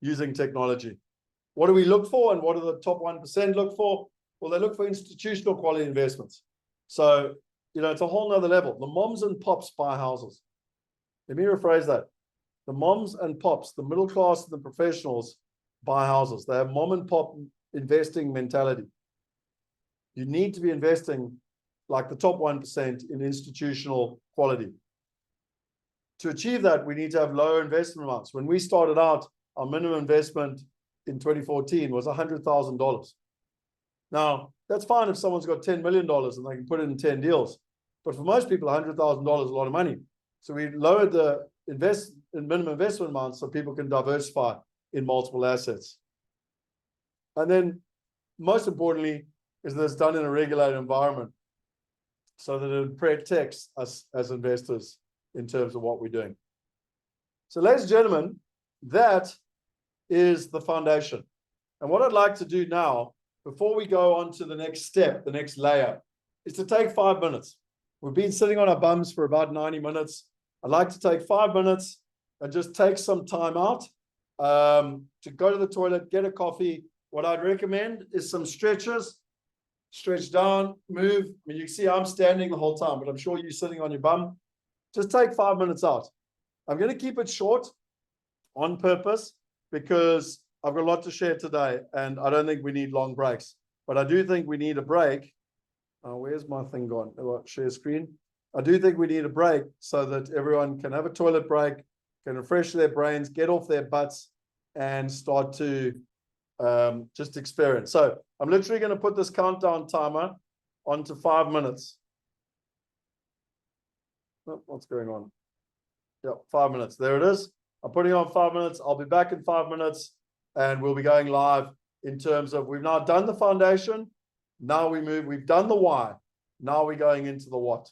B: Using technology. What do we look for, and what do the top 1% look for? Well, they look for institutional quality investments. So, you know, it's a whole nother level. The moms and pops buy houses. Let me rephrase that. The moms and pops, the middle class and the professionals buy houses. They have mom and pop investing mentality. You need to be investing like the top 1% in institutional quality. To achieve that, we need to have lower investment amounts. When we started out, our minimum investment in 2014 was $100,000. Now, that's fine if someone's got $10 million and they can put it in 10 deals. But for most people, $100,000 is a lot of money. So we lowered the minimum investment amount so people can diversify in multiple assets. And then, most importantly, is that it's done in a regulated environment so that it protects us as investors in terms of what we're doing. So, ladies and gentlemen, that is the foundation. And what I'd like to do now, before we go on to the next step, the next layer, is to take 5 minutes. We've been sitting on our bums for about 90 minutes. I'd like to take 5 minutes and just take some time out to go to the toilet, get a coffee. What I'd recommend is some stretches. Stretch down, move. I mean, you can see I'm standing the whole time, but I'm sure you're sitting on your bum. Just take 5 minutes out. I'm going to keep it short on purpose because I've got a lot to share today, and I don't think we need long breaks. But I do think we need a break. Where's my thing gone? Share screen. I do think we need a break so that everyone can have a toilet break, can refresh their brains, get off their butts, and start to just experience. So I'm literally going to put this countdown timer onto 5 minutes. Oh, what's going on? Yep, 5 minutes. There it is. I'm putting on 5 minutes. I'll be back in 5 minutes and we'll be going live in terms of we've now done the foundation. Now we move. We've done the why. Now we're going into the what.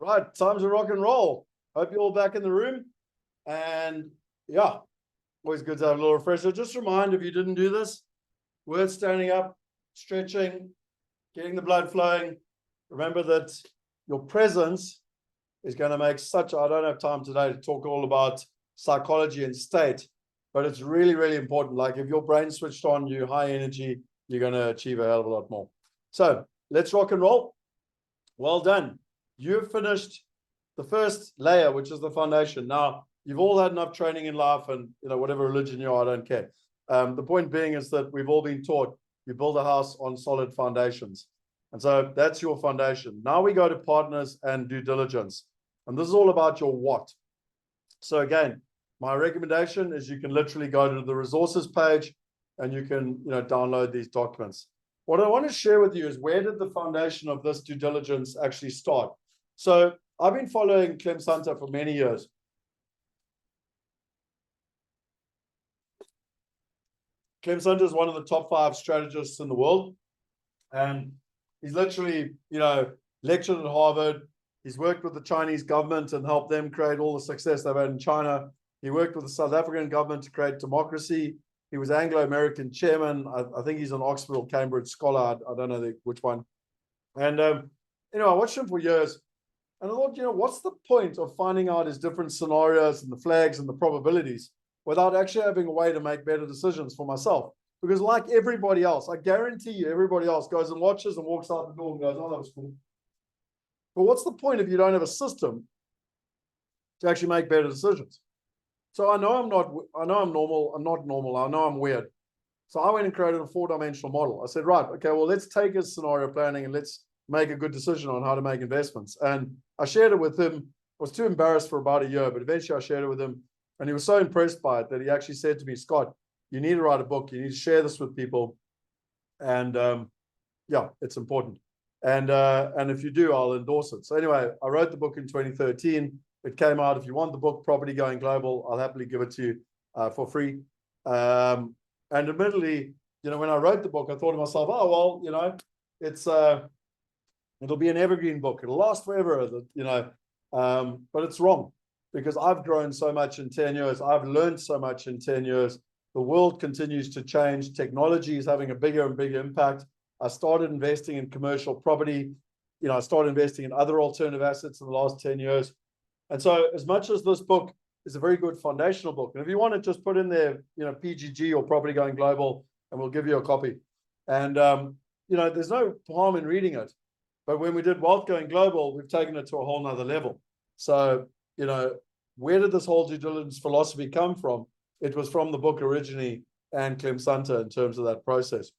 B: Right, time to rock and roll. Hope you're all back in the room. And yeah, always good to have a little refresher. Just remind, if you didn't do this, worth standing up, stretching, getting the blood flowing. Remember that your presence is going to make such, I don't have time today to talk all about psychology and state, but it's really, really important. Like if your brain switched on, you're high energy, you're going to achieve a hell of a lot more. So let's rock and roll. Well done. You've finished the first layer, which is the foundation. Now, you've all had enough training in life and, whatever religion you are, I don't care. The point being is that we've all been taught you build a house on solid foundations. And so that's your foundation. Now we go to partners and due diligence. And this is all about your what. So again, my recommendation is you can literally go to the resources page and you can, download these documents. What I want to share with you is, where did the foundation of this due diligence actually start? So I've been following Clem Santa for many years. Clem Santa is one of the top 5 strategists in the world. And he's literally, lectured at Harvard. He's worked with the Chinese government and helped them create all the success they've had in China. He worked with the South African government to create democracy. He was Anglo-American chairman. I think he's an Oxford or Cambridge scholar. I don't know which one. And, I watched him for years. And I thought, what's the point of finding out his different scenarios and the flags and the probabilities without actually having a way to make better decisions for myself? Because like everybody else, I guarantee you, everybody else goes and watches and walks out the door and goes, oh, that was cool. But what's the point if you don't have a system to actually make better decisions? So I know I'm normal. I'm not normal. I know I'm weird. So I went and created a 4-dimensional model. I said, right, okay, well, let's take his scenario planning and let's make a good decision on how to make investments. And I shared it with him. I was too embarrassed for about a year, but eventually I shared it with him. And he was so impressed by it that he actually said to me, Scott, you need to write a book. You need to share this with people. And yeah, it's important. And if you do, I'll endorse it. So anyway, I wrote the book in 2013. It came out. If you want the book, Property Going Global, I'll happily give it to you for free. And admittedly, when I wrote the book, I thought to myself, oh, well, it'll be an evergreen book. It'll last forever, but it's wrong, because I've grown so much in 10 years. I've learned so much in 10 years. The world continues to change. Technology is having a bigger and bigger impact. I started investing in commercial property. I started investing in other alternative assets in the last 10 years. And so as much as this book is a very good foundational book, and if you want to just put in there, PGG or Property Going Global, and we'll give you a copy. And, there's no harm in reading it. But when we did Wealth Going Global, we've taken it to a whole nother level. So, where did this whole due diligence philosophy come from? It was from the book originally and Clem Santa in terms of that process.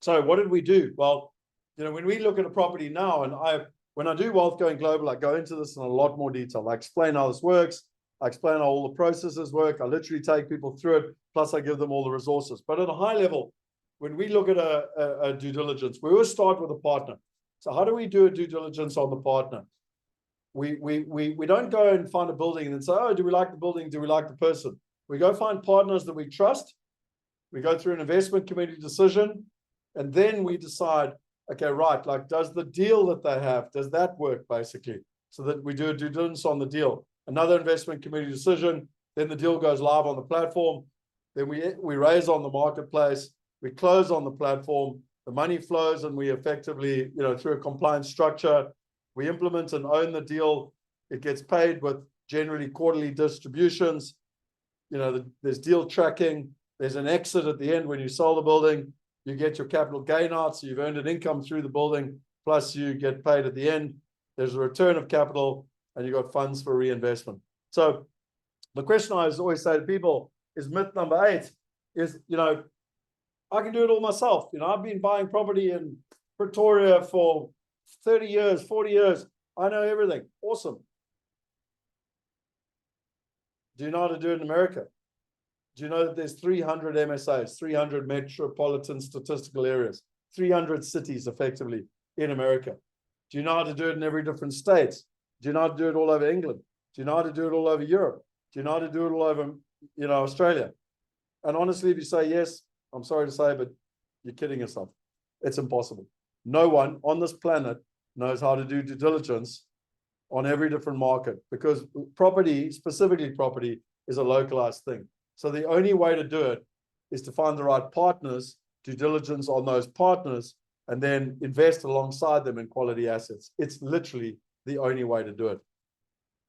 B: So what did we do? Well, when we look at a property now, and when I do Wealth Going Global, I go into this in a lot more detail. I explain how this works. I explain how all the processes work. I literally take people through it. Plus I give them all the resources. But at a high level, when we look at a due diligence, we always start with a partner. So how do we do a due diligence on the partner? We don't go and find a building and then say, oh, do we like the building? Do we like the person? We go find partners that we trust. We go through an investment committee decision, and then we decide, okay, right, like, does the deal that they have, does that work, basically? So that we do a due diligence on the deal. Another investment committee decision, then the deal goes live on the platform. Then we raise on the marketplace. We close on the platform. The money flows, and we effectively, through a compliance structure, we implement and own the deal. It gets paid with generally quarterly distributions. There's deal tracking. There's an exit at the end when you sell the building. You get your capital gain out, so you've earned an income through the building, plus you get paid at the end. There's a return of capital, and you got funds for reinvestment. So the question I always say to people is, myth number 8 is, I can do it all myself. I've been buying property in Pretoria for 30 years, 40 years. I know everything. Awesome. Do you know how to do it in America? Do you know that there's 300 MSAs, 300 metropolitan statistical areas, 300 cities effectively in America? Do you know how to do it in every different state? Do you know how to do it all over England? Do you know how to do it all over Europe? Do you know how to do it all over, Australia? And honestly, if you say yes, I'm sorry to say, but you're kidding yourself. It's impossible. No one on this planet knows how to do due diligence on every different market, because property, specifically property, is a localized thing. So the only way to do it is to find the right partners, due diligence on those partners, and then invest alongside them in quality assets. It's literally the only way to do it.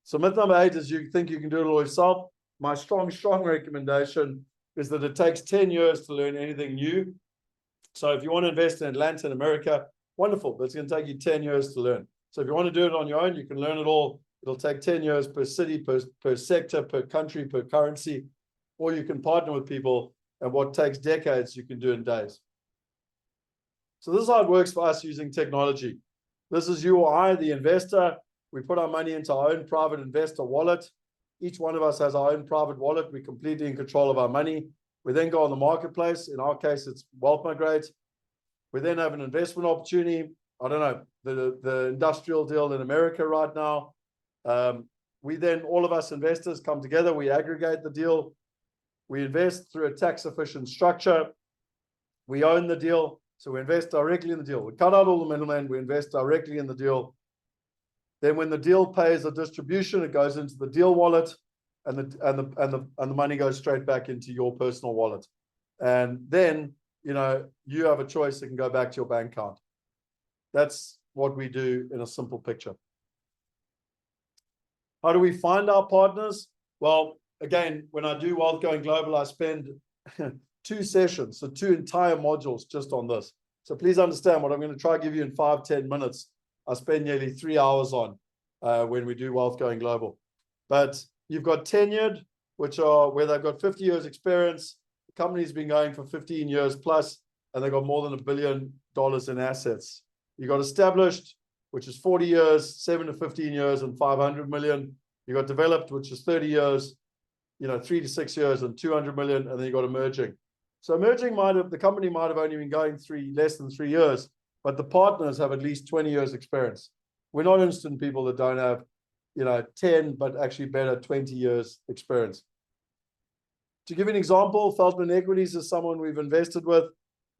B: So myth number 8 is you think you can do it all yourself. My strong recommendation is that it takes 10 years to learn anything new. So if you want to invest in Atlanta in America, wonderful, but it's going to take you 10 years to learn. So if you want to do it on your own, you can learn it all. It'll take 10 years per city, per sector, per country, per currency, or you can partner with people, and what takes decades, you can do in days. So this is how it works for us using technology. This is you or I, the investor. We put our money into our own private investor wallet. Each one of us has our own private wallet. We're completely in control of our money. We then go on the marketplace. In our case, it's Wealth Migrate. We then have an investment opportunity. I don't know, the industrial deal in America right now. We then, all of us investors come together. We aggregate the deal. We invest through a tax-efficient structure. We own the deal, so we invest directly in the deal. We cut out all the middlemen. We invest directly in the deal. Then when the deal pays a distribution, it goes into the deal wallet, and the money goes straight back into your personal wallet. And then, you know, you have a choice. It can go back to your bank account. That's what we do in a simple picture. How do we find our partners? Well, again, when I do Wealth Going Global, I spend 2 sessions, so 2 entire modules just on this. So please understand what I'm going to try to give you in 5-10 minutes. I spend nearly 3 hours on when we do Wealth Going Global. But you've got tenured, which are where they've got 50 years experience. The company's been going for 15 years plus, and they've got more than $1 billion in assets. You got established, which is 40 years, 7 to 15 years, and 500 million. You got developed, which is 30 years, 3 to 6 years, and 200 million. And then you got emerging. So emerging the company might have only been going less than 3 years, but the partners have at least 20 years experience. We're not interested in people that don't have, 10, but actually better 20 years experience. To give you an example, Feldman Equities is someone we've invested with.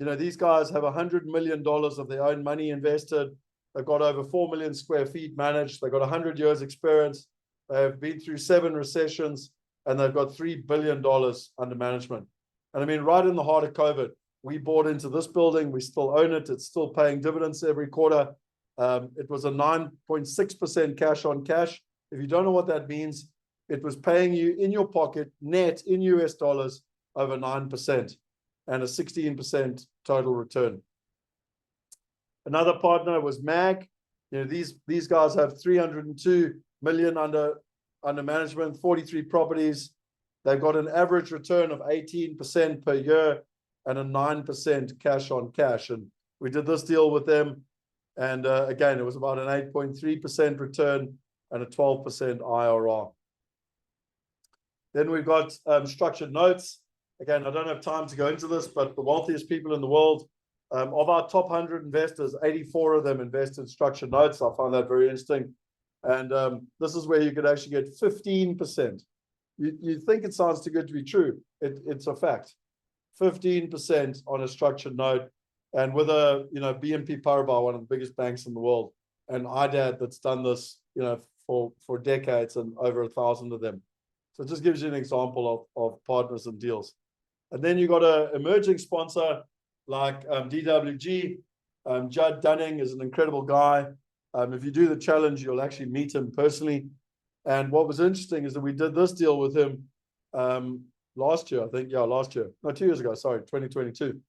B: These guys have $100 million of their own money invested. They've got over 4 million square feet managed. They've got 100 years experience. They've been through 7 recessions, and they've got $3 billion under management. And I mean, right in the heart of COVID, we bought into this building. We still own it. It's still paying dividends every quarter. It was a 9.6% cash on cash. If you don't know what that means, it was paying you in your pocket net in US dollars over 9% and a 16% total return. Another partner was MAG. These guys have 302 million under management, 43 properties. They've got an average return of 18% per year and a 9% cash on cash. And we did this deal with them. And again, it was about an 8.3% return and a 12% IRR. Then we've got structured notes. Again, I don't have time to go into this, but the wealthiest people in the world, of our top 100 investors, 84 of them invest in structured notes. I find that very interesting. And this is where you could actually get 15%. You think it sounds too good to be true. It's a fact. 15% on a structured note. And with a, BNP Paribas, one of the biggest banks in the world, and IDAD that's done this, for decades and over 1,000 of them. So it just gives you an example of partners and deals. And then you got an emerging sponsor like DWG. Judd Dunning is an incredible guy. If you do the challenge, you'll actually meet him personally. And what was interesting is that we did this deal with him last year, I think. Yeah, last year. No, 2 years ago, sorry, 2022.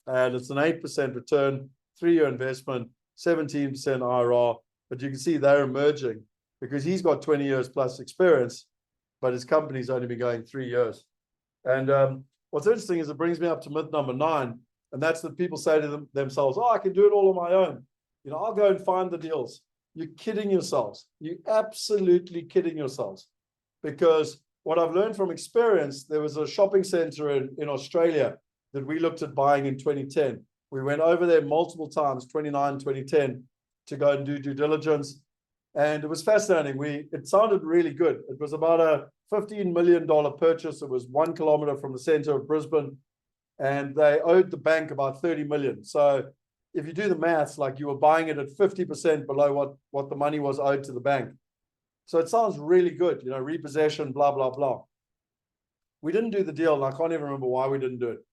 B: And it's an 8% return, 3-year investment, 17% IRR. But you can see they're emerging because he's got 20 years plus experience, but his company's only been going 3 years. And what's interesting is it brings me up to myth number 9, and that's that people say to themselves, I can do it all on my own. I'll go and find the deals. You're kidding yourselves. You're absolutely kidding yourselves. Because what I've learned from experience, there was a shopping center in Australia that we looked at buying in 2010. We went over there multiple times, 2010, to go and do due diligence. And it was fascinating. It sounded really good. It was about a $15 million purchase. It was 1 kilometer from the center of Brisbane. And they owed the bank about 30 million. So if you do the maths, like you were buying it at 50% below what the money was owed to the bank. So it sounds really good, you know, repossession, blah, blah, blah. We didn't do the deal, and I can't even remember why we didn't do it.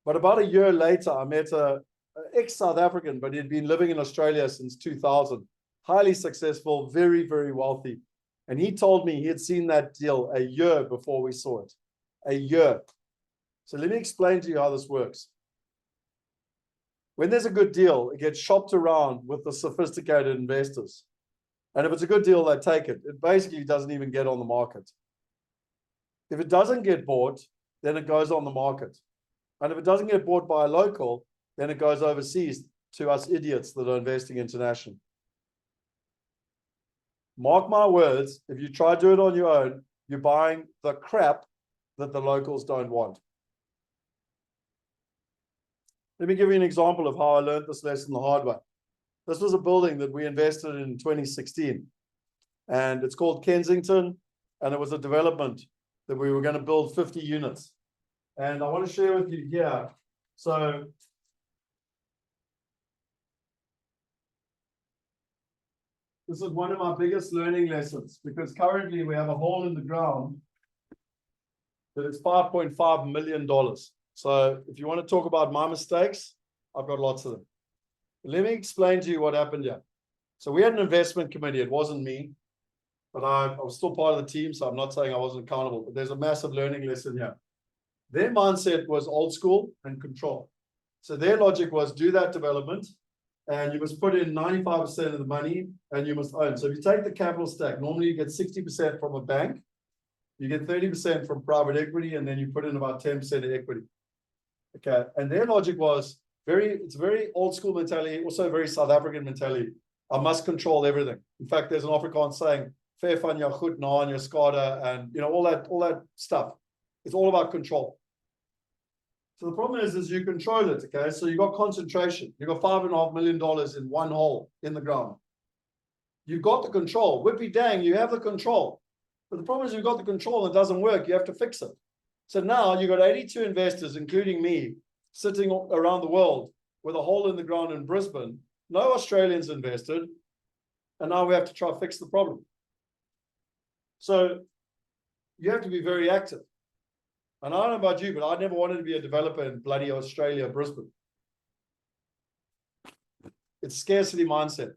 B: But about a year later, I met an ex-South African, but he'd been living in Australia since 2000. Highly successful, very, very wealthy. And he told me he had seen that deal a year before we saw it. A year. So let me explain to you how this works. When there's a good deal, it gets shopped around with the sophisticated investors. And if it's a good deal, they take it. It basically doesn't even get on the market. If it doesn't get bought, then it goes on the market. And if it doesn't get bought by a local, then it goes overseas to us idiots that are investing internationally. Mark my words, if you try to do it on your own, you're buying the crap that the locals don't want. Let me give you an example of how I learned this lesson the hard way. This was a building that we invested in 2016, and it's called Kensington, and it was a development that we were going to build 50 units. And I want to share with you here. So this is one of my biggest learning lessons, because currently we have a hole in the ground that is $5.5 million. So if you want to talk about my mistakes, I've got lots of them. Let me explain to you what happened here. So we had an investment committee. It wasn't me, but I was still part of the team, so I'm not saying I wasn't accountable, but there's a massive learning lesson here. Their mindset was old school and control. So their logic was do that development, and you must put in 95% of the money, and you must own. So if you take the capital stack, normally you get 60% from a bank, you get 30% from private equity, and then you put in about 10% of equity. Okay, and their logic was it's very old school mentality, also very South African mentality. I must control everything. In fact, there's an Afrikaans saying, "Ver van jou goed na in jou skade," and you know, all that stuff. It's all about control. So the problem is you control it, okay? So you got concentration. You got $5.5 million in one hole in the ground. You've got the control. Whippy dang, you have the control. But the problem is you've got the control and it doesn't work. You have to fix it. So now you've got 82 investors, including me, sitting around the world with a hole in the ground in Brisbane. No Australians invested. And now we have to try to fix the problem. So you have to be very active. And I don't know about you, but I never wanted to be a developer in bloody Australia, Brisbane. It's scarcity mindset.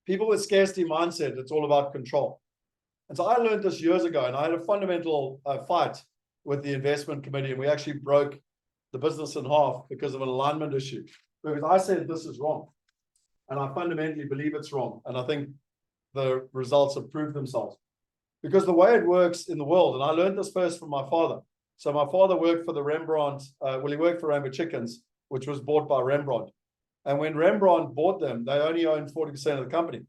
B: People with scarcity mindset, it's all about control. And so I learned this years ago, and I had a fundamental fight with the investment committee, and we actually broke the business in half because of an alignment issue. Because I said this is wrong. And I fundamentally believe it's wrong. And I think the results have proved themselves. Because the way it works in the world, and I learned this first from my father. So my father worked for the Rembrandt, he worked for Rainbow Chickens, which was bought by Rembrandt. And when Rembrandt bought them, they only owned 40% of the company.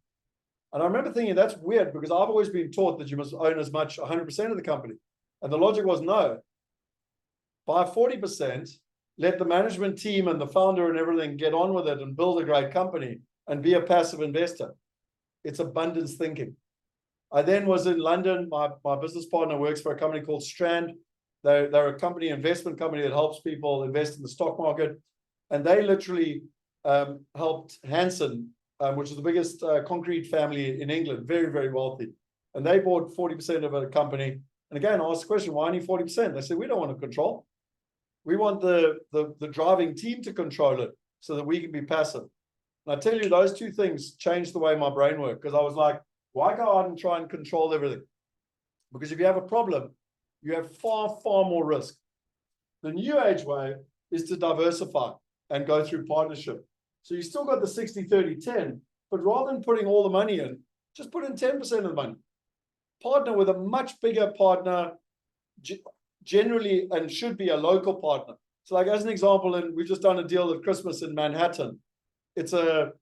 B: And I remember thinking, that's weird, because I've always been taught that you must own as much, 100% of the company. And the logic was no. Buy 40%, let the management team and the founder and everything get on with it and build a great company and be a passive investor. It's abundance thinking. I then was in London. My business partner works for a company called Strand. They're a company, investment company that helps people invest in the stock market. And they literally helped Hanson, which is the biggest concrete family in England, very, very wealthy. And they bought 40% of a company. And again, I asked the question, why only 40%? They said, we don't want to control. We want the driving team to control it so that we can be passive. And I tell you, those two things changed the way my brain worked, because I was like, why go out and try and control everything? Because if you have a problem, you have far, far more risk. The new age way is to diversify and go through partnership. So you still got the 60-30-10, but rather than putting all the money in, just put in 10% of the money. Partner with a much bigger partner, generally, and should be a local partner. So like as an example, and we've just done a deal at Christmas in Manhattan. It's about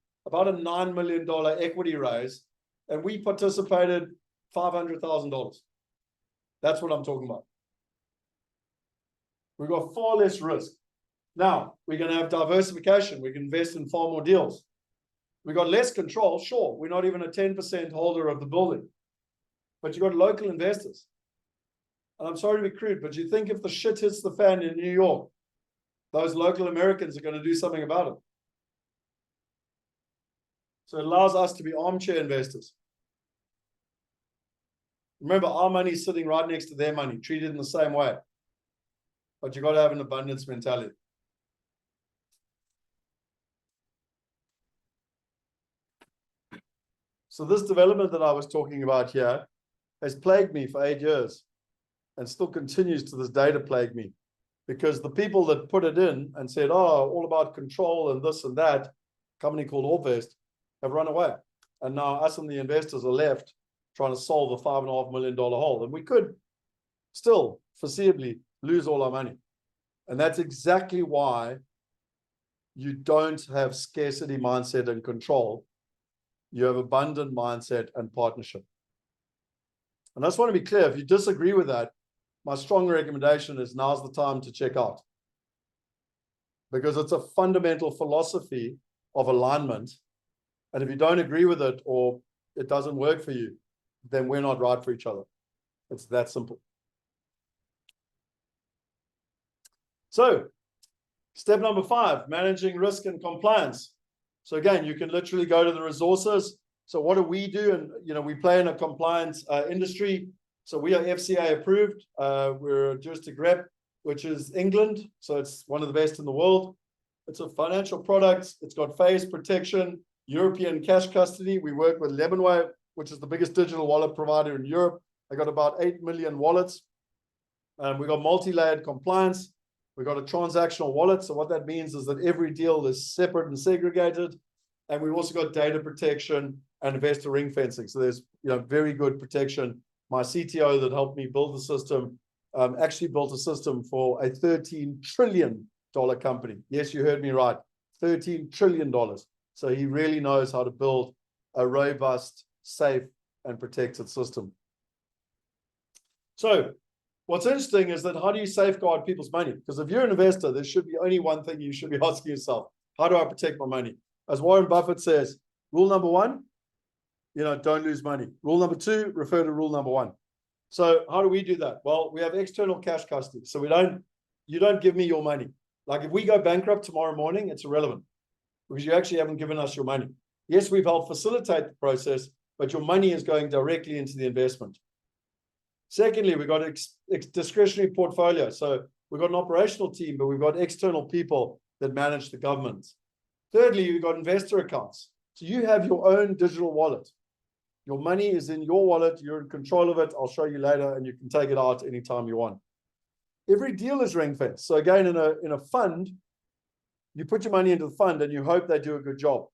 B: a $9 million equity raise, and we participated $500,000. That's what I'm talking about. We've got far less risk. Now, we're going to have diversification. We can invest in far more deals. We've got less control, sure. We're not even a 10% holder of the building. But you've got local investors. And I'm sorry to be crude, but you think if the shit hits the fan in New York, those local Americans are going to do something about it. So it allows us to be armchair investors. Remember, our money is sitting right next to their money, treated in the same way. But you've got to have an abundance mentality. So this development that I was talking about here has plagued me for 8 years and still continues to this day to plague me, because the people that put it in and said, oh, all about control and this and that, company called Allvest, have run away. And now us and the investors are left trying to solve a $5.5 million hole. And we could still foreseeably lose all our money. And that's exactly why you don't have scarcity mindset and control. You have abundant mindset and partnership. And I just want to be clear, if you disagree with that, my strong recommendation is now's the time to check out. Because it's a fundamental philosophy of alignment. And if you don't agree with it or it doesn't work for you, then we're not right for each other. It's that simple. So, step number 5, managing risk and compliance. So again, you can literally go to the resources. So what do we do? And we play in a compliance industry. So we are FCA approved. We're a juristic rep, which is England. So it's one of the best in the world. It's a financial product. It's got phase protection, European cash custody. We work with Lemonway, which is the biggest digital wallet provider in Europe. They got about 8 million wallets. We got multi-layered compliance. We got a transactional wallet. So what that means is that every deal is separate and segregated. And we've also got data protection and investor ring fencing. So there's very good protection. My CTO that helped me build the system actually built a system for a $13 trillion company. Yes, you heard me right. $13 trillion. So he really knows how to build a robust, safe, and protected system. So what's interesting is that how do you safeguard people's money? Because if you're an investor, there should be only one thing you should be asking yourself. How do I protect my money? As Warren Buffett says, rule number 1, don't lose money. Rule number 2, refer to rule number 1. So how do we do that? Well, we have external cash custody. So you don't give me your money. Like if we go bankrupt tomorrow morning, it's irrelevant because you actually haven't given us your money. Yes, we've helped facilitate the process, but your money is going directly into the investment. Secondly, we've got discretionary portfolio. So we've got an operational team, but we've got external people that manage the government. Thirdly, you've got investor accounts. So you have your own digital wallet. Your money is in your wallet. You're in control of it. I'll show you later, and you can take it out anytime you want. Every deal is ring-fenced. So again, in a fund, you put your money into the fund and you hope they do a good job.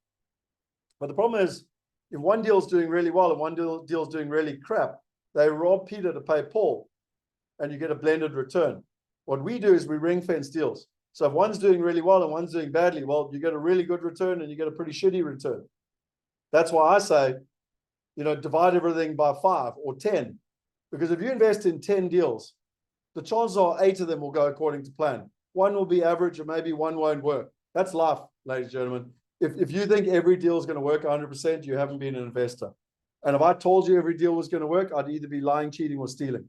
B: But the problem is, if one deal is doing really well and one deal is doing really crap, they rob Peter to pay Paul, and you get a blended return. What we do is we ring-fence deals. So if one's doing really well and one's doing badly, well, you get a really good return and you get a pretty shitty return. That's why I say, divide everything by 5 or 10. Because if you invest in 10 deals, the chances are 8 of them will go according to plan. One will be average and maybe one won't work. That's life, ladies and gentlemen. If you think every deal is going to work 100%, you haven't been an investor. And if I told you every deal was going to work, I'd either be lying, cheating, or stealing.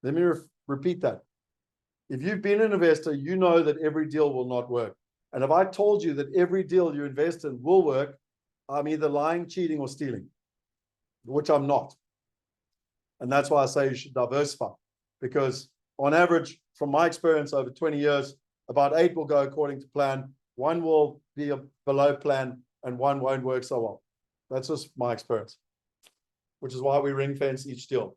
B: Let me repeat that. If you've been an investor, you know that every deal will not work. And if I told you that every deal you invest in will work, I'm either lying, cheating, or stealing, which I'm not. And that's why I say you should diversify. Because on average, from my experience over 20 years, about 8 will go according to plan, 1 will be below plan, and 1 won't work so well. That's just my experience, which is why we ring fence each deal.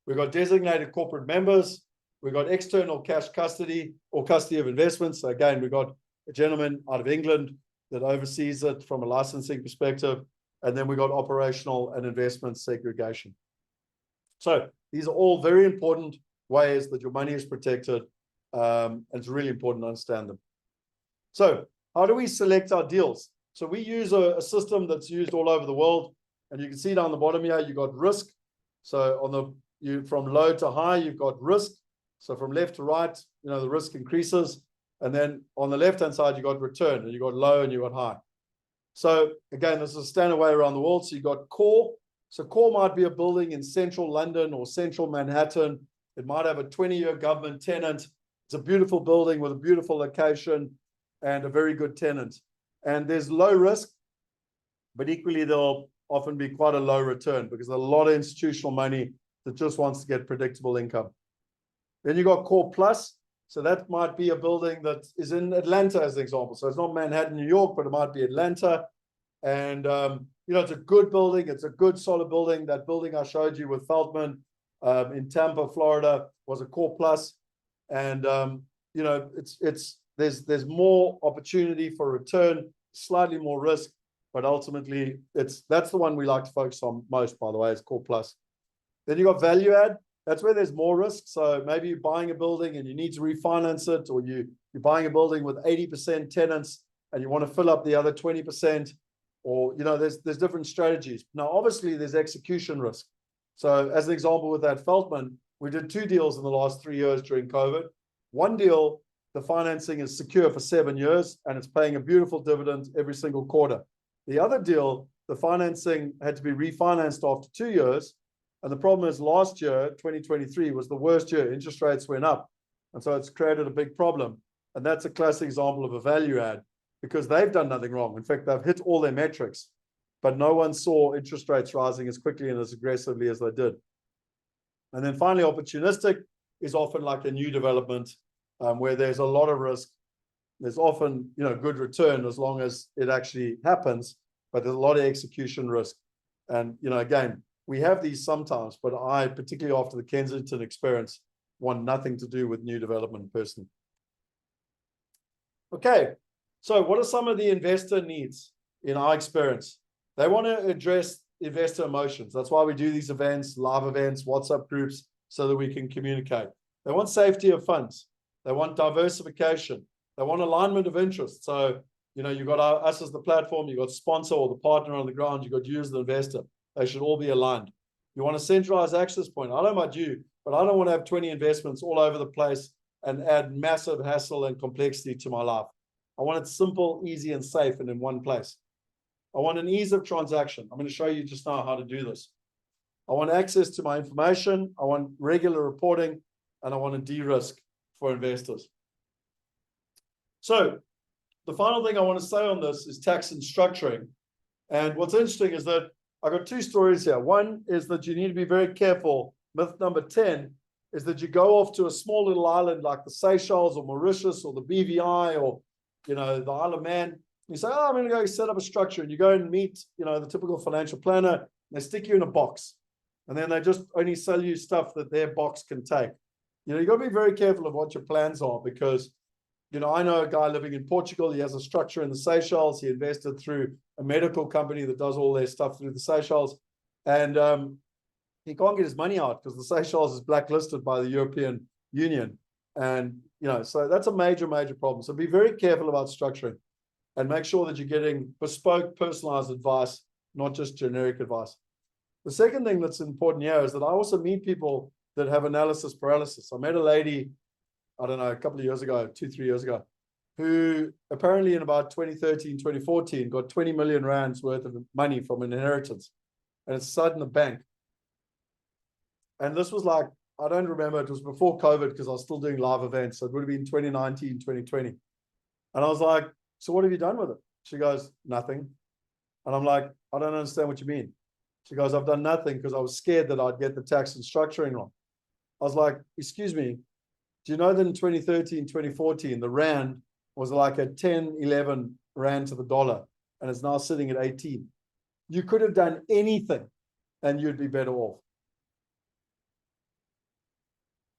B: We've got designated corporate members. We've got external cash custody or custody of investments. So again, we've got a gentleman out of England that oversees it from a licensing perspective. And then we've got operational and investment segregation. So these are all very important ways that your money is protected. And it's really important to understand them. So how do we select our deals? So we use a system that's used all over the world. And you can see down the bottom here, you've got risk. So from low to high, you've got risk. So from left to right, the risk increases. And then on the left-hand side, you've got return. And you've got low and you've got high. So again, this is a standard way around the world. So you've got core. So core might be a building in central London or central Manhattan. It might have a 20-year government tenant. It's a beautiful building with a beautiful location and a very good tenant. And there's low risk, but equally there'll often be quite a low return because there's a lot of institutional money that just wants to get predictable income. Then you got Core Plus. So that might be a building that is in Atlanta as an example. So it's not Manhattan, New York, but it might be Atlanta. And, it's a good building. It's a good solid building. That building I showed you with Feldman in Tampa, Florida was a Core Plus. And, there's more opportunity for return, slightly more risk, but ultimately that's the one we like to focus on most, by the way, is Core Plus. Then you got value add. That's where there's more risk. So maybe you're buying a building and you need to refinance it, or you're buying a building with 80% tenants and you want to fill up the other 20%, or, there's different strategies. Now, obviously, there's execution risk. So as an example with that Feldman, we did 2 deals in the last 3 years during COVID. One deal, the financing is secure for 7 years and it's paying a beautiful dividend every single quarter. The other deal, the financing had to be refinanced after 2 years. And the problem is last year, 2023, was the worst year. Interest rates went up. And so it's created a big problem. And that's a classic example of a value add because they've done nothing wrong. In fact, they've hit all their metrics, but no one saw interest rates rising as quickly and as aggressively as they did. And then finally, opportunistic is often like a new development where there's a lot of risk. There's often, good return as long as it actually happens, but there's a lot of execution risk. And, again, we have these sometimes, but I, particularly after the Kensington experience, want nothing to do with new development personally. Okay, so what are some of the investor needs in our experience? They want to address investor emotions. That's why we do these events, live events, WhatsApp groups, so that we can communicate. They want safety of funds. They want diversification. They want alignment of interest. So, you've got us as the platform, you've got sponsor or the partner on the ground, you've got you as the investor. They should all be aligned. You want a centralized access point. I don't know about you, but I don't want to have 20 investments all over the place and add massive hassle and complexity to my life. I want it simple, easy, and safe and in one place. I want an ease of transaction. I'm going to show you just now how to do this. I want access to my information. I want regular reporting, and I want a de-risk for investors. So the final thing I want to say on this is tax and structuring. And what's interesting is that I got 2 stories here. One is that you need to be very careful. Myth number 10 is that you go off to a small little island like the Seychelles or Mauritius or the BVI or, the Isle of Man. You say, I'm going to go set up a structure, and you go and meet, the typical financial planner. And they stick you in a box, and then they just only sell you stuff that their box can take. You've got to be very careful of what your plans are because, I know a guy living in Portugal. He has a structure in the Seychelles. He invested through a medical company that does all their stuff through the Seychelles. And he can't get his money out because the Seychelles is blacklisted by the European Union. And, so that's a major, major problem. So be very careful about structuring and make sure that you're getting bespoke, personalized advice, not just generic advice. The second thing that's important here is that I also meet people that have analysis paralysis. I met a lady, I don't know, a couple of years ago, 2-3 years ago, who apparently in about 2013, 2014, got 20 million rands worth of money from an inheritance. And it's sat in the bank. And this was like, I don't remember, it was before COVID because I was still doing live events. So it would have been 2019, 2020. And I was like, so what have you done with it? She goes, nothing. And I'm like, I don't understand what you mean. She goes, I've done nothing because I was scared that I'd get the tax and structuring wrong. I was like, excuse me, do you know that in 2013, 2014, the Rand was like a 10, 11 Rand to the dollar, and it's now sitting at 18. You could have done anything and you'd be better off.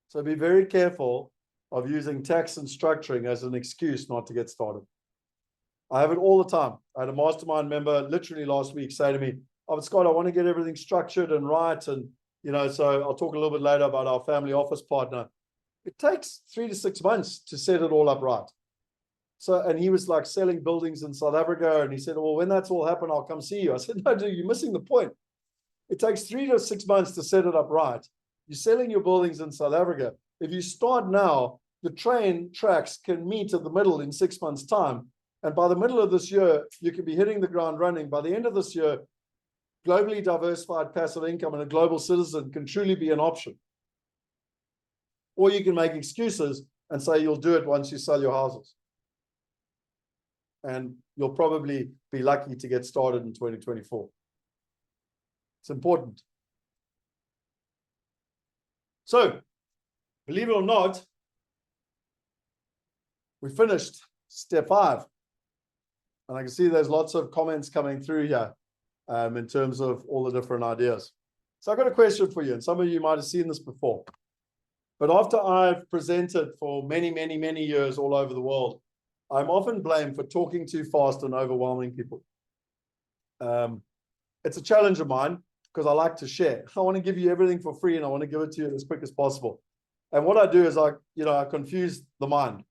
B: So be very careful of using tax and structuring as an excuse not to get started. I have it all the time. I had a mastermind member literally last week say to me, oh, Scott, I want to get everything structured and right. And, so I'll talk a little bit later about our family office partner. It takes 3 to 6 months to set it all up right. So, and he was like selling buildings in South Africa. And he said, well, when that's all happened, I'll come see you. I said, no, dude, you're missing the point. It takes 3 to 6 months to set it up right. You're selling your buildings in South Africa. If you start now, the train tracks can meet at the middle in 6 months' time. And by the middle of this year, you can be hitting the ground running. By the end of this year, globally diversified passive income and a global citizen can truly be an option. Or you can make excuses and say you'll do it once you sell your houses. And you'll probably be lucky to get started in 2024. It's important. So, believe it or not, we finished step 5. And I can see there's lots of comments coming through here in terms of all the different ideas. So I've got a question for you, and some of you might have seen this before. But after I've presented for many, many, many years all over the world, I'm often blamed for talking too fast and overwhelming people. It's a challenge of mine because I like to share. I want to give you everything for free, and I want to give it to you as quick as possible. And what I do is I confuse the mind.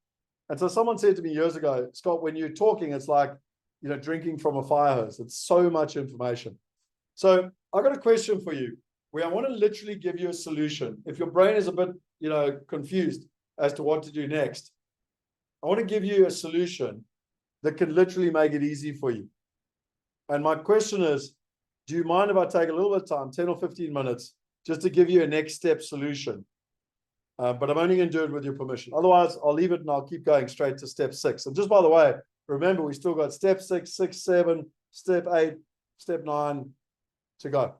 B: And so someone said to me years ago, Scott, when you're talking, it's like, drinking from a fire hose. It's so much information. So I've got a question for you where I want to literally give you a solution. If your brain is a bit, confused as to what to do next, I want to give you a solution that can literally make it easy for you. And my question is, do you mind if I take a little bit of time, 10 or 15 minutes, just to give you a next step solution? But I'm only going to do it with your permission. Otherwise, I'll leave it and I'll keep going straight to step 6. And just by the way, remember, we still got step 6, 6, 7, step 8, step 9 to go.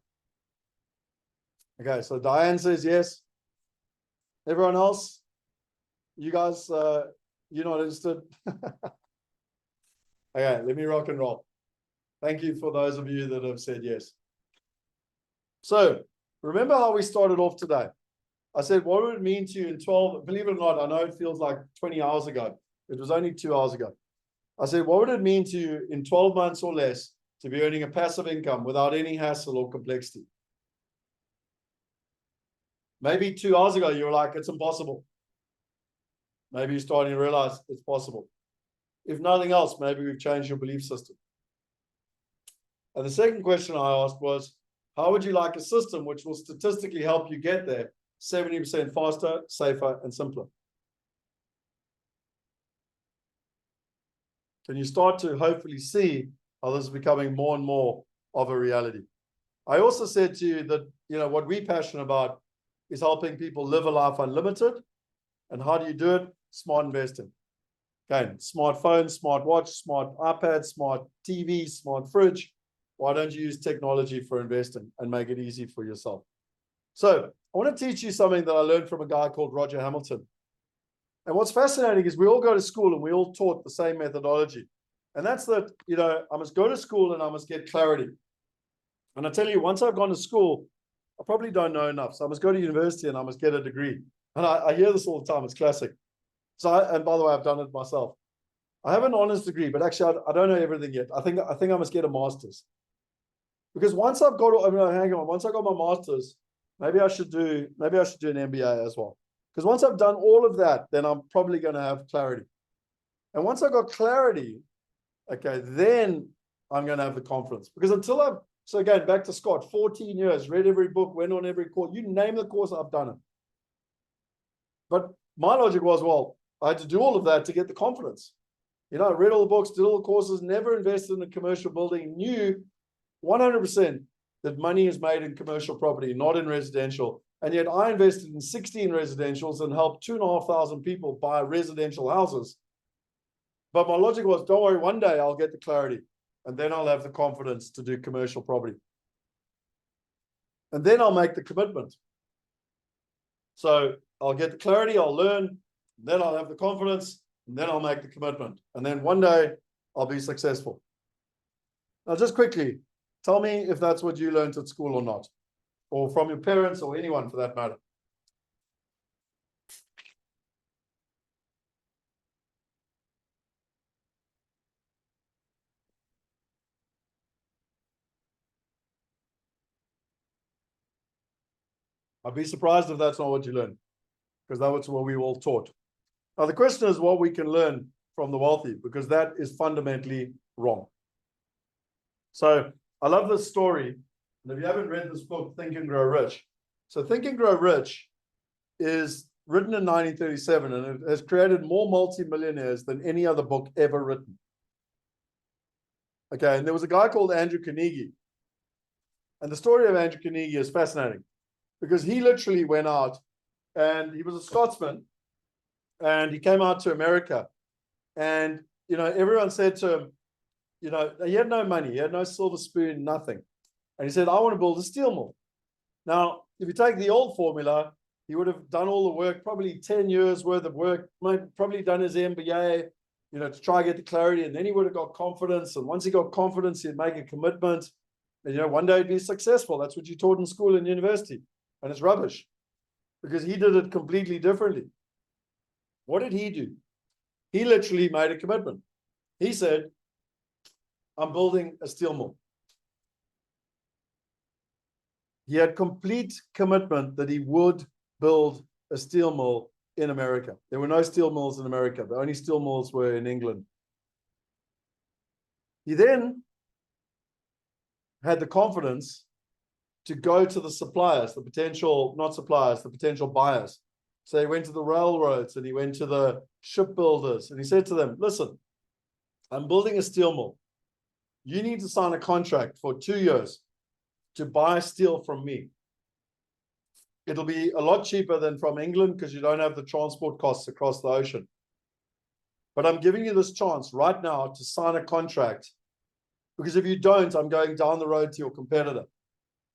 B: Okay, so Diane says yes. Everyone else? You guys, you're not interested? Okay, let me rock and roll. Thank you for those of you that have said yes. So, remember how we started off today? I said, what would it mean to you in 12, believe it or not, I know it feels like 20 hours ago. It was only 2 hours ago. I said, what would it mean to you in 12 months or less to be earning a passive income without any hassle or complexity? Maybe 2 hours ago, you were like, it's impossible. Maybe you're starting to realize it's possible. If nothing else, maybe we've changed your belief system. And the second question I asked was, how would you like a system which will statistically help you get there 70% faster, safer, and simpler? Can you start to hopefully see how this is becoming more and more of a reality? I also said to you that, what we're passionate about is helping people live a life unlimited. And how do you do it? Smart investing. Again, smartphone, smart watch, smart iPad, smart TV, smart fridge. Why don't you use technology for investing and make it easy for yourself? So I want to teach you something that I learned from a guy called Roger Hamilton. And what's fascinating is we all go to school and we all taught the same methodology. And that's that, I must go to school and I must get clarity. And I tell you, once I've gone to school, I probably don't know enough. So I must go to university and I must get a degree. And I hear this all the time. It's classic. And by the way, I've done it myself. I have an honors degree, but actually I don't know everything yet. I think I must get a master's. Because once I've got, once I got my master's, maybe I should do an MBA as well. Because once I've done all of that, then I'm probably going to have clarity. And once I've got clarity, okay, then I'm going to have the confidence. Because so again, back to Scott, 14 years, read every book, went on every course. You name the course, I've done it. But my logic was, well, I had to do all of that to get the confidence. I read all the books, did all the courses, never invested in a commercial building, knew 100% that money is made in commercial property, not in residential. And yet I invested in 16 residentials and helped 2,500 people buy residential houses. But my logic was, don't worry, one day I'll get the clarity and then I'll have the confidence to do commercial property. And then I'll make the commitment. So I'll get the clarity, I'll learn, then I'll have the confidence, and then I'll make the commitment. And then one day I'll be successful. Now, just quickly, tell me if that's what you learned at school or not, or from your parents or anyone for that matter. I'd be surprised if that's not what you learned, because that's what we were all taught. Now, the question is what we can learn from the wealthy, because that is fundamentally wrong. So I love this story. And if you haven't read this book, Think and Grow Rich. So Think and Grow Rich is written in 1937, and it has created more multimillionaires than any other book ever written. Okay, and there was a guy called Andrew Carnegie. And the story of Andrew Carnegie is fascinating because he literally went out and he was a Scotsman and he came out to America. And, everyone said to him, he had no money, he had no silver spoon, nothing. And he said, I want to build a steel mill. Now, if you take the old formula, he would have done all the work, probably 10 years worth of work, probably done his MBA, to try to get the clarity. And then he would have got confidence. And once he got confidence, he'd make a commitment. And, one day he'd be successful. That's what you taught in school and university. And it's rubbish because he did it completely differently. What did he do? He literally made a commitment. He said, I'm building a steel mill. He had complete commitment that he would build a steel mill in America. There were no steel mills in America. The only steel mills were in England. He then had the confidence to go to the suppliers, the potential buyers. So he went to the railroads and he went to the shipbuilders and he said to them, listen, I'm building a steel mill. You need to sign a contract for 2 years to buy steel from me. It'll be a lot cheaper than from England because you don't have the transport costs across the ocean. But I'm giving you this chance right now to sign a contract, because if you don't, I'm going down the road to your competitor.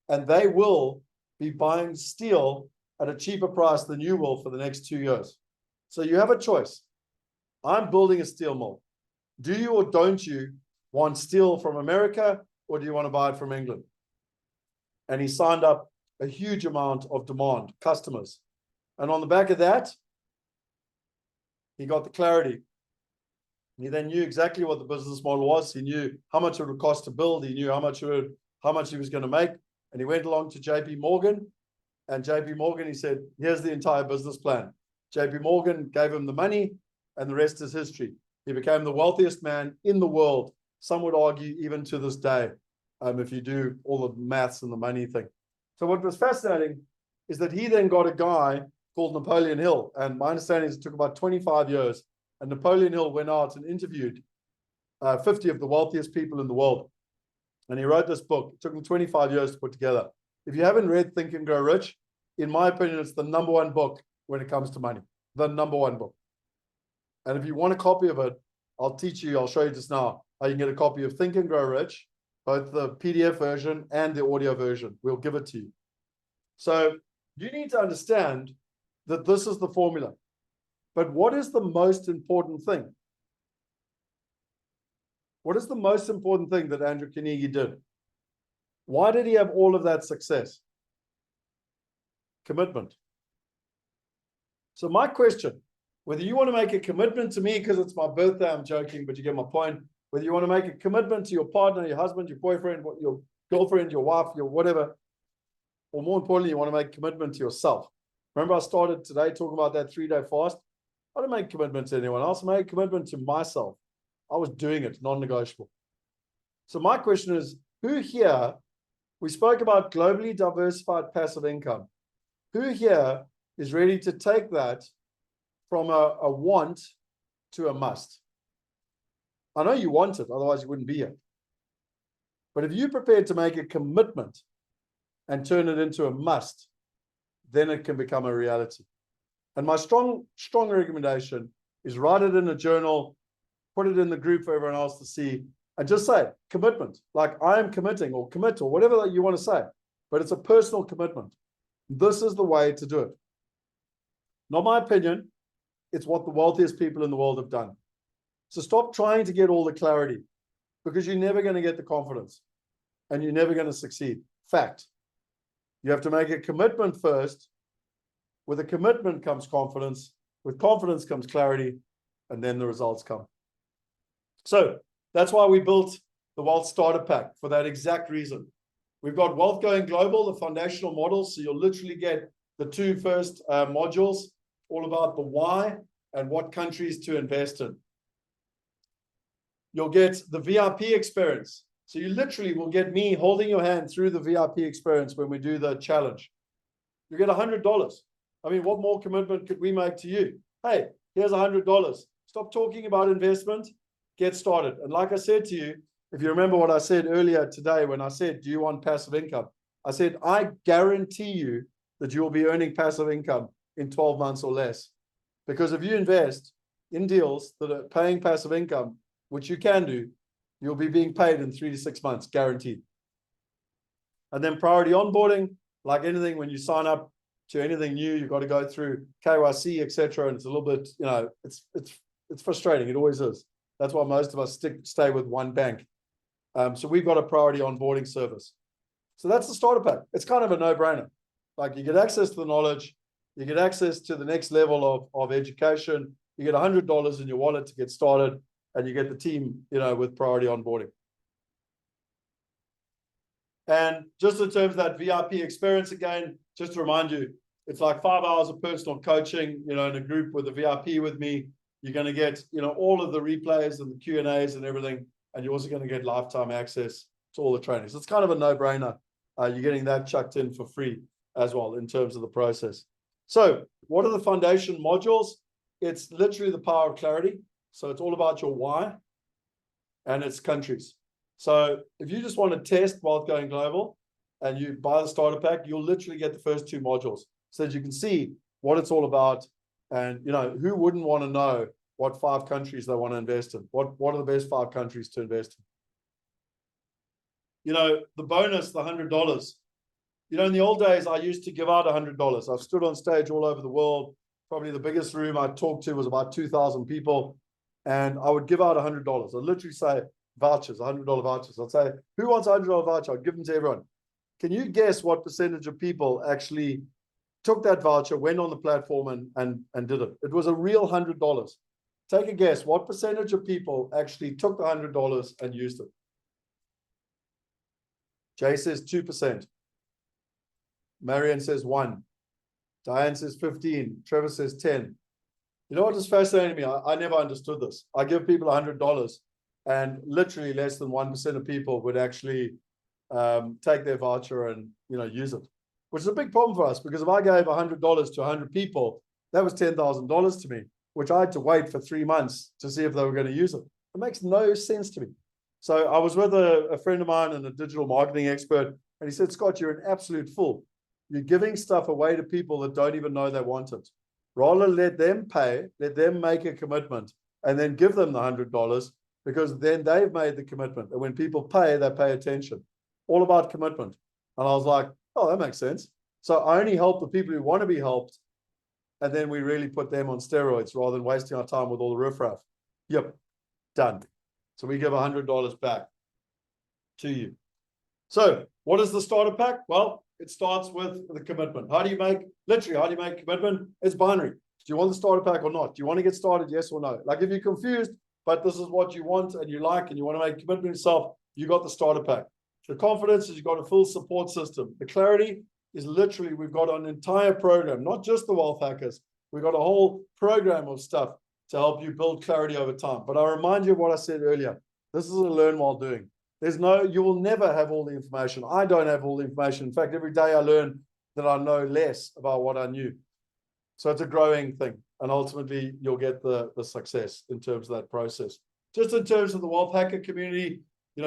B: And they will be buying steel at a cheaper price than you will for the next 2 years. So you have a choice. I'm building a steel mill. Do you or don't you want steel from America, or do you want to buy it from England? And he signed up a huge amount of demand, customers. And on the back of that, he got the clarity. He then knew exactly what the business model was. He knew how much it would cost to build. He knew how much he was going to make. And he went along to JP Morgan. And JP Morgan, he said, here's the entire business plan. JP Morgan gave him the money, and the rest is history. He became the wealthiest man in the world. Some would argue even to this day, if you do all the maths and the money thing. So what was fascinating is that he then got a guy called Napoleon Hill. And my understanding is it took about 25 years. And Napoleon Hill went out and interviewed 50 of the wealthiest people in the world. And he wrote this book. It took him 25 years to put together. If you haven't read Think and Grow Rich, in my opinion, it's the #1 book when it comes to money. The #1 book. And if you want a copy of it, I'll show you just now how you can get a copy of Think and Grow Rich, both the PDF version and the audio version. We'll give it to you. So you need to understand that this is the formula. But what is the most important thing? What is the most important thing that Andrew Carnegie did? Why did he have all of that success? Commitment. So my question, whether you want to make a commitment to me because it's my birthday, I'm joking, but you get my point. Whether you want to make a commitment to your partner, your husband, your boyfriend, your girlfriend, your wife, your whatever, or more importantly, you want to make a commitment to yourself. Remember I started today talking about that 3-day fast? I didn't make a commitment to anyone else. I made a commitment to myself. I was doing it, non-negotiable. So my question is, who here, we spoke about globally diversified passive income. Who here is ready to take that from a want to a must? I know you want it, otherwise you wouldn't be here. But if you're prepared to make a commitment and turn it into a must, then it can become a reality. And my strong recommendation is write it in a journal, put it in the group for everyone else to see, and just say commitment, like I am committing, or commit, or whatever that you want to say. But it's a personal commitment. This is the way to do it. Not my opinion. It's what the wealthiest people in the world have done. So stop trying to get all the clarity, because you're never going to get the confidence and you're never going to succeed. Fact. You have to make a commitment first. With a commitment comes confidence. With confidence comes clarity, and then the results come. So that's why we built the Wealth Starter Pack, for that exact reason. We've got Wealth Going Global, the foundational models. So you'll literally get the 2 first modules, all about the why and what countries to invest in. You'll get the VIP experience. So you literally will get me holding your hand through the VIP experience when we do the challenge. You get $100. I mean, what more commitment could we make to you? Hey, here's $100. Stop talking about investment. Get started. And like I said to you, if you remember what I said earlier today when I said, do you want passive income? I said, I guarantee you that you will be earning passive income in 12 months or less. Because if you invest in deals that are paying passive income, which you can do, you'll be being paid in 3 to 6 months, guaranteed. And then priority onboarding, like anything, when you sign up to anything new, you've got to go through KYC, etc. And it's a little bit, it's frustrating. It always is. That's why most of us stay with one bank. So we've got a priority onboarding service. So that's the starter pack. It's kind of a no-brainer. Like, you get access to the knowledge, you get access to the next level of education, you get $100 in your wallet to get started, and you get the team, with priority onboarding. And just in terms of that VIP experience, again, just to remind you, it's like 5 hours of personal coaching, in a group with a VIP with me. You're going to get, all of the replays and the Q&As and everything. And you're also going to get lifetime access to all the training. So it's kind of a no-brainer. You're getting that chucked in for free as well in terms of the process. So what are the foundation modules? It's literally the power of clarity. So it's all about your why, and it's countries. So if you just want to test Wealth Going Global and you buy the starter pack, you'll literally get the first 2 modules so that you can see what it's all about. And, who wouldn't want to know what 5 countries they want to invest in? What are the best 5 countries to invest in? The bonus, the $100. In the old days, I used to give out $100. I've stood on stage all over the world. Probably the biggest room I talked to was about 2,000 people. And I would give out $100. I'd literally say vouchers, $100 vouchers. I'd say, who wants a $100 voucher? I'd give them to everyone. Can you guess what percentage of people actually took that voucher, went on the platform and did it? It was a real $100. Take a guess. What percentage of people actually took the $100 and used it? Jay says 2%. Marion says 1%. Diane says 15%. Trevor says 10%. You know what is fascinating to me? I never understood this. I give people $100 and literally less than 1% of people would actually take their voucher and use it, which is a big problem for us, because if I gave $100 to 100 people, that was $10,000 to me, which I had to wait for 3 months to see if they were going to use it. It makes no sense to me. So I was with a friend of mine and a digital marketing expert, and he said, Scott, you're an absolute fool. You're giving stuff away to people that don't even know they want it. Rather let them pay, let them make a commitment, and then give them the $100, because then they've made the commitment. And when people pay, they pay attention. All about commitment. And I was like, oh, that makes sense. So I only help the people who want to be helped, and then we really put them on steroids rather than wasting our time with all the riffraff. Yep, done. So we give $100 back to you. So what is the starter pack? Well, it starts with the commitment. How do you make commitment? It's binary. Do you want the starter pack or not? Do you want to get started? Yes or no? Like, if you're confused, but this is what you want and you like, and you want to make commitment yourself, you got the starter pack. The confidence is you've got a full support system. The clarity is literally, we've got an entire program, not just the Wealth Hackers. We've got a whole program of stuff to help you build clarity over time. But I remind you of what I said earlier. This is a learn while doing. You will never have all the information. I don't have all the information. In fact, every day I learn that I know less about what I knew. So it's a growing thing. And ultimately, you'll get the success in terms of that process. Just in terms of the Wealth Hacker community,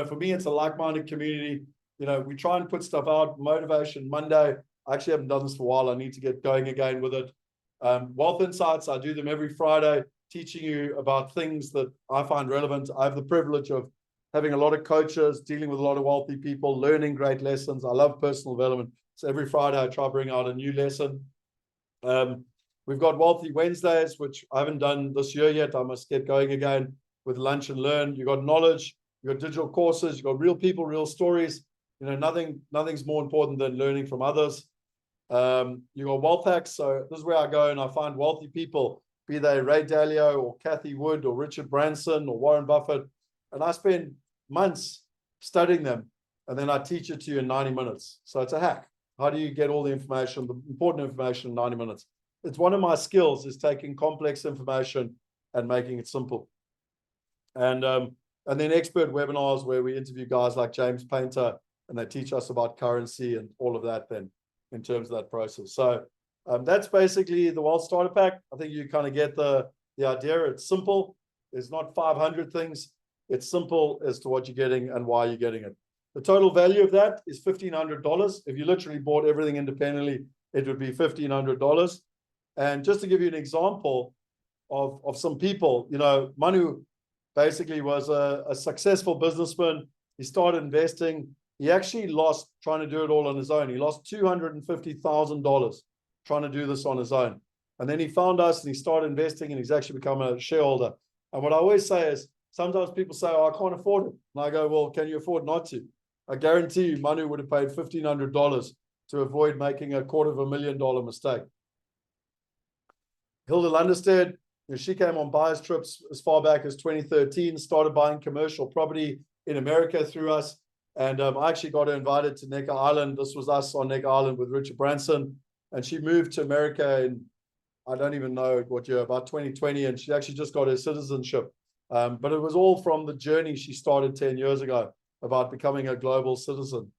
B: for me, it's a like-minded community. We try and put stuff out. Motivation Monday. I actually haven't done this for a while. I need to get going again with it. Wealth Insights, I do them every Friday, teaching you about things that I find relevant. I have the privilege of having a lot of coaches, dealing with a lot of wealthy people, learning great lessons. I love personal development. So every Friday, I try to bring out a new lesson. We've got Wealthy Wednesdays, which I haven't done this year yet. I must get going again with Lunch and Learn. You've got knowledge, you've got digital courses, you've got real people, real stories. Nothing's more important than learning from others. You've got Wealth Hacks. So this is where I go and I find wealthy people, be they Ray Dalio or Kathy Wood or Richard Branson or Warren Buffett. And I spend months studying them, and then I teach it to you in 90 minutes. So it's a hack. How do you get all the information, the important information in 90 minutes? It's one of my skills, is taking complex information and making it simple. And then expert webinars where we interview guys like James Painter, and they teach us about currency and all of that then in terms of that process. So that's basically the Wealth Starter Pack. I think you kind of get the idea. It's simple. There's not 500 things. It's simple as to what you're getting and why you're getting it. The total value of that is $1,500. If you literally bought everything independently, it would be $1,500. And just to give you an example, of some people. You know, Manu basically was a successful businessman. He started investing. He actually lost trying to do it all on his own. He lost $250,000 trying to do this on his own. And then he found us and he started investing, and he's actually become a shareholder. And what I always say is, sometimes people say, oh, I can't afford it. And I go, well, can you afford not to? I guarantee you Manu would have paid $1,500 to avoid making a $250,000 mistake. Hilda Lunderstead, she came on buyer's trips as far back as 2013, started buying commercial property in America through us. And I actually got her invited to Necker Island. This was us on Necker Island with Richard Branson. And she moved to America in, I don't even know what year, about 2020. And she actually just got her citizenship. But it was all from the journey she started 10 years ago about becoming a global citizen.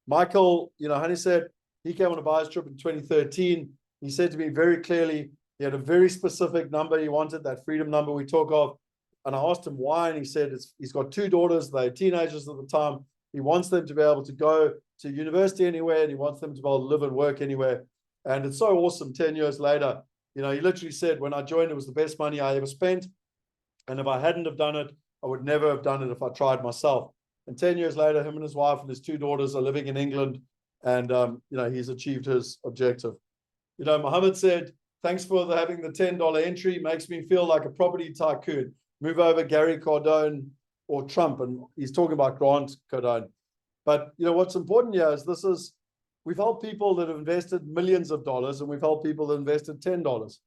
B: Michael, Honey said he came on a buyer's trip in 2013. He said to me very clearly, he had a very specific number he wanted, that freedom number we talk of. And I asked him why, and he said he's got 2 daughters. They're teenagers at the time. He wants them to be able to go to university anywhere, and he wants them to be able to live and work anywhere. And it's so awesome 10 years later. He literally said, when I joined, it was the best money I ever spent. And if I hadn't have done it, I would never have done it if I tried myself. And 10 years later, him and his wife and his 2 daughters are living in England. And, he's achieved his objective. Mohammed said, thanks for having the $10 entry. Makes me feel like a property tycoon. Move over Gary Cardone or Trump. And he's talking about Grant Cardone. But, what's important here is we've helped people that have invested millions of dollars, and we've helped people that invested $10.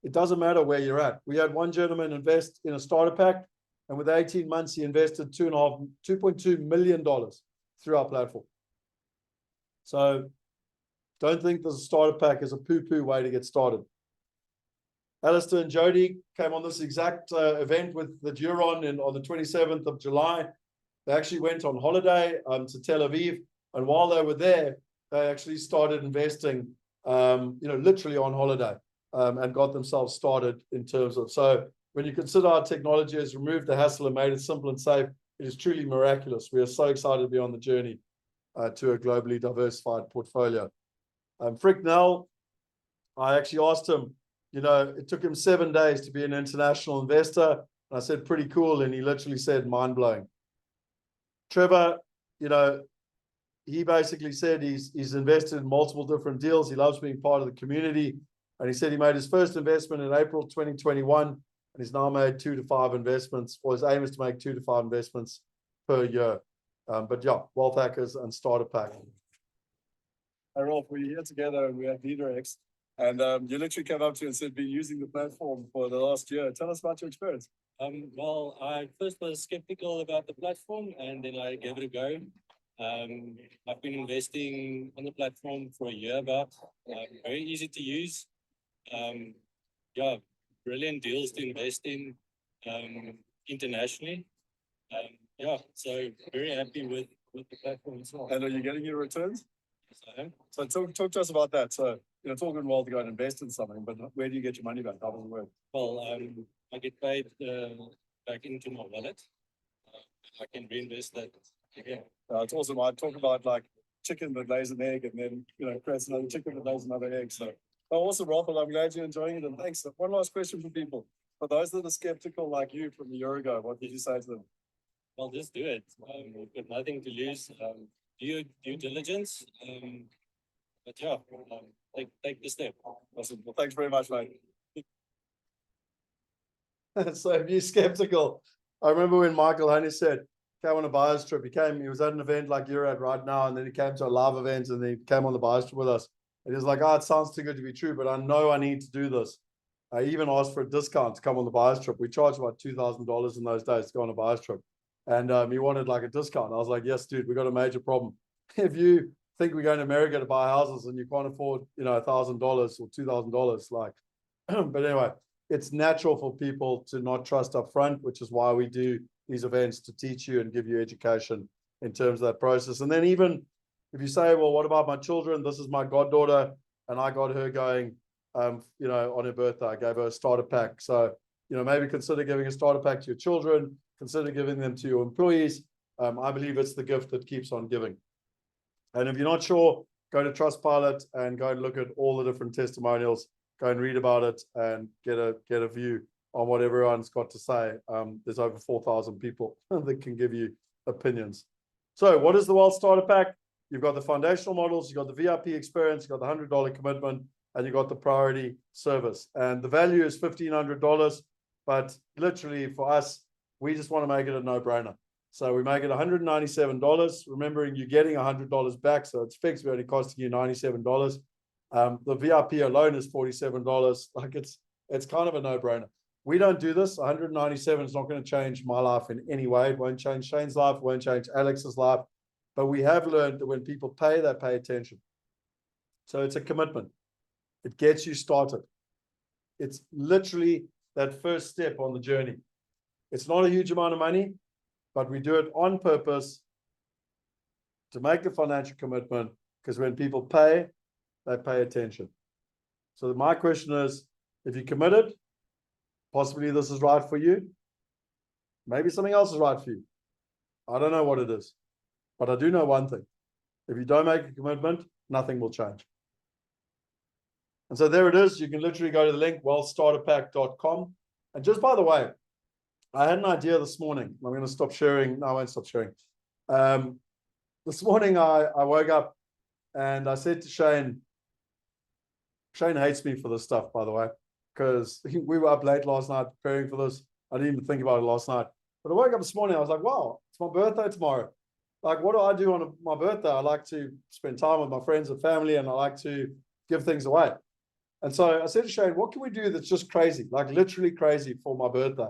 B: It doesn't matter where you're at. We had one gentleman invest in a starter pack, and with 18 months, he invested $2.2 million through our platform. So don't think this starter pack is a poo-poo way to get started. Alistair and Jody came on this exact event with the Duron on the 27th of July. They actually went on holiday to Tel Aviv. And while they were there, they actually started investing, literally on holiday, and got themselves started in terms of. So when you consider our technology has removed the hassle and made it simple and safe, it is truly miraculous. We are so excited to be on the journey to a globally diversified portfolio. Frick Nell, I actually asked him, it took him 7 days to be an international investor. And I said, pretty cool. And he literally said, mind blowing. Trevor, he basically said he's invested in multiple different deals. He loves being part of the community. And he said he made his first investment in April 2021, and he's now made 2 to 5 investments, or his aim is to make 2 to 5 investments per year. But yeah, Wealth Hackers and Starter Pack.
E: Hey Rolf, we're here together and we're at LeaderX, and you literally came up to you and said, been using the platform for the last year. Tell us about your experience.
F: Well, I first was skeptical about the platform, and then I gave it a go. I've been investing on the platform for a year about. Very easy to use. Brilliant deals to invest in internationally. So very happy with the platform as well.
E: And are you getting your returns?
F: Yes, I am.
E: So talk to us about that. So, it's all good and well to go and invest in something, but where do you get your money back? How does it work?
F: Well, I get paid back into my wallet. I can reinvest that again.
E: It's awesome. I talk about like chicken that lays an egg and then, creates another chicken that lays another egg. So, awesome, Rolf. I'm glad you're enjoying it. And thanks. One last question for people. For those that are skeptical like you from a year ago, what did you say to them?
F: Well, just do it. We've got nothing to lose. Do your due diligence. Take the step.
E: Awesome. Well, thanks very much, mate.
B: So if you're skeptical, I remember when Michael Honey said, came on a buyer's trip. He was at an event like you're at right now, and then he came to a live event, and then he came on the buyer's trip with us. And he was like, it sounds too good to be true, but I know I need to do this. I even asked for a discount to come on the buyer's trip. We charged about $2,000 in those days to go on a buyer's trip. And he wanted like a discount. I was like, yes, dude, we got a major problem. If you think we're going to America to buy houses and you can't afford, $1,000 or $2,000, like, but anyway, it's natural for people to not trust up front, which is why we do these events, to teach you and give you education in terms of that process. And then even if you say, well, what about my children? This is my goddaughter, and I got her going, on her birthday. I gave her a starter pack. So, maybe consider giving a starter pack to your children, consider giving them to your employees. I believe it's the gift that keeps on giving. And if you're not sure, go to Trustpilot and go and look at all the different testimonials go and read about it and get a view on what everyone's got to say. There's over 4,000 people that can give you opinions. So what is the Wealth Starter Pack? You've got the foundational models, you've got the VIP experience, you've got the $100 commitment, and you've got the priority service. And the value is $1,500, but literally for us, we just want to make it a no-brainer. So we make it $197, remembering you're getting $100 back, so it's fixed, we're only costing you $97. The VIP alone is $47. Like it's kind of a no-brainer. We don't do this. 197 is not going to change my life in any way. It won't change Shane's life, it won't change Alex's life. But we have learned that when people pay, they pay attention. So it's a commitment. It gets you started. It's literally that first step on the journey. It's not a huge amount of money, but we do it on purpose to make the financial commitment, because when people pay, they pay attention. So my question is, if you committed, possibly this is right for you. Maybe something else is right for you. I don't know what it is, but I do know one thing. If you don't make a commitment, nothing will change. And so there it is. You can literally go to the link, wealthstarterpack.com. And just by the way, I had an idea this morning. I'm going to stop sharing. No, I won't stop sharing. This morning, I woke up and I said to Shane hates me for this stuff, by the way, because we were up late last night preparing for this. I didn't even think about it last night. But I woke up this morning, I was like, wow, it's my birthday tomorrow. Like, what do I do on my birthday? I like to spend time with my friends and family, and I like to give things away. And so I said to Shane, what can we do that's just crazy, like literally crazy for my birthday?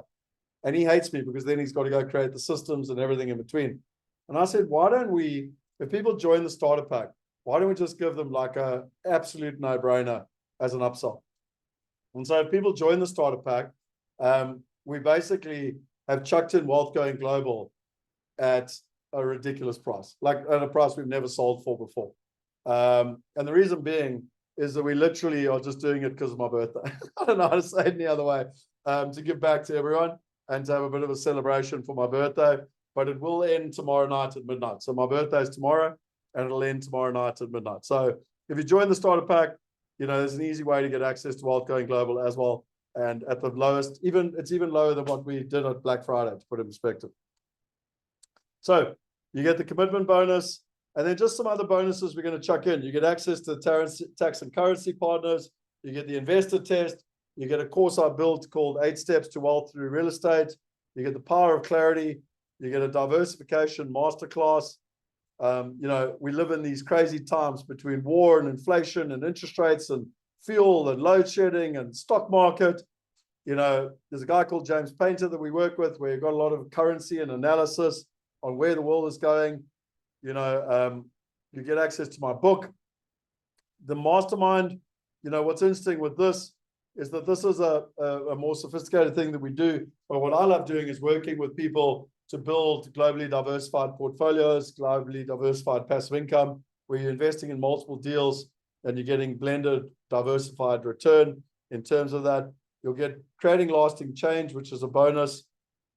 B: And he hates me because then he's got to go create the systems and everything in between. And I said, why don't we, if people join the starter pack, why don't we just give them like a absolute no-brainer as an upsell? And so if people join the starter pack, we basically have chucked in Wealth Going Global at a ridiculous price, like at a price we've never sold for before. And the reason being is that we literally are just doing it because of my birthday. I don't know how to say it any other way, to give back to everyone and to have a bit of a celebration for my birthday. But it will end tomorrow night at midnight. So my birthday is tomorrow, and it'll end tomorrow night at midnight. So if you join the starter pack, you know, there's an easy way to get access to Wealth Going Global as well. And at the lowest, it's even lower than what we did at Black Friday, to put it in perspective. So you get the commitment bonus, and then just some other bonuses we're going to chuck in. You get access to tax and currency partners. You get the investor test. You get a course I built called 8 Steps to Wealth Through Real Estate. You get the power of clarity. You get a diversification masterclass. You know, we live in these crazy times between war and inflation and interest rates and fuel and load shedding and stock market. You know, there's a guy called James Painter that we work with, where you've got a lot of currency and analysis on where the world is going. You know, you get access to my book, The Mastermind. You know, what's interesting with this is that this is a more sophisticated thing that we do. But what I love doing is working with people to build globally diversified portfolios, globally diversified passive income, where you're investing in multiple deals and you're getting blended diversified return. In terms of that, you'll get creating lasting change, which is a bonus.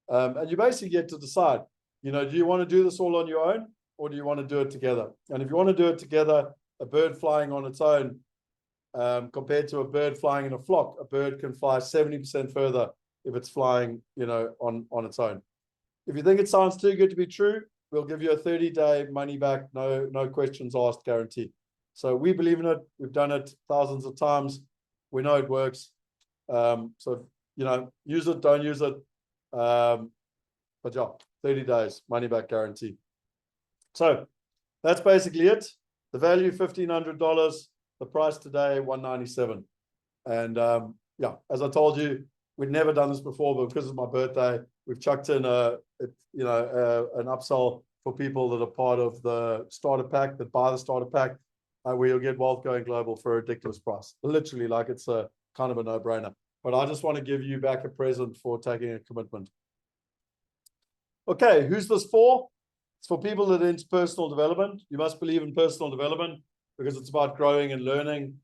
B: And you basically get to decide, you know, do you want to do this all on your own, or do you want to do it together? And if you want to do it together, a bird flying on its own, compared to a bird flying in a flock, a bird can fly 70% further if it's flying, you know, on its own. If you think it sounds too good to be true, we'll give you a 30-day money back, no questions asked guarantee. So we believe in it. We've done it thousands of times. We know it works. So, you know, use it, don't use it. But yeah, 30 days, money back guarantee. So that's basically it. The value, $1,500. The price today, $197. And yeah, as I told you, we'd never done this before, but because of my birthday, we've chucked in an upsell for people that are part of the starter pack, that buy the starter pack, where you'll get Wealth Going Global for a ridiculous price. Literally, like it's a kind of a no-brainer. But I just want to give you back a present for taking a commitment. Okay, who's this for? It's for people that are into personal development. You must believe in personal development because it's about growing and learning.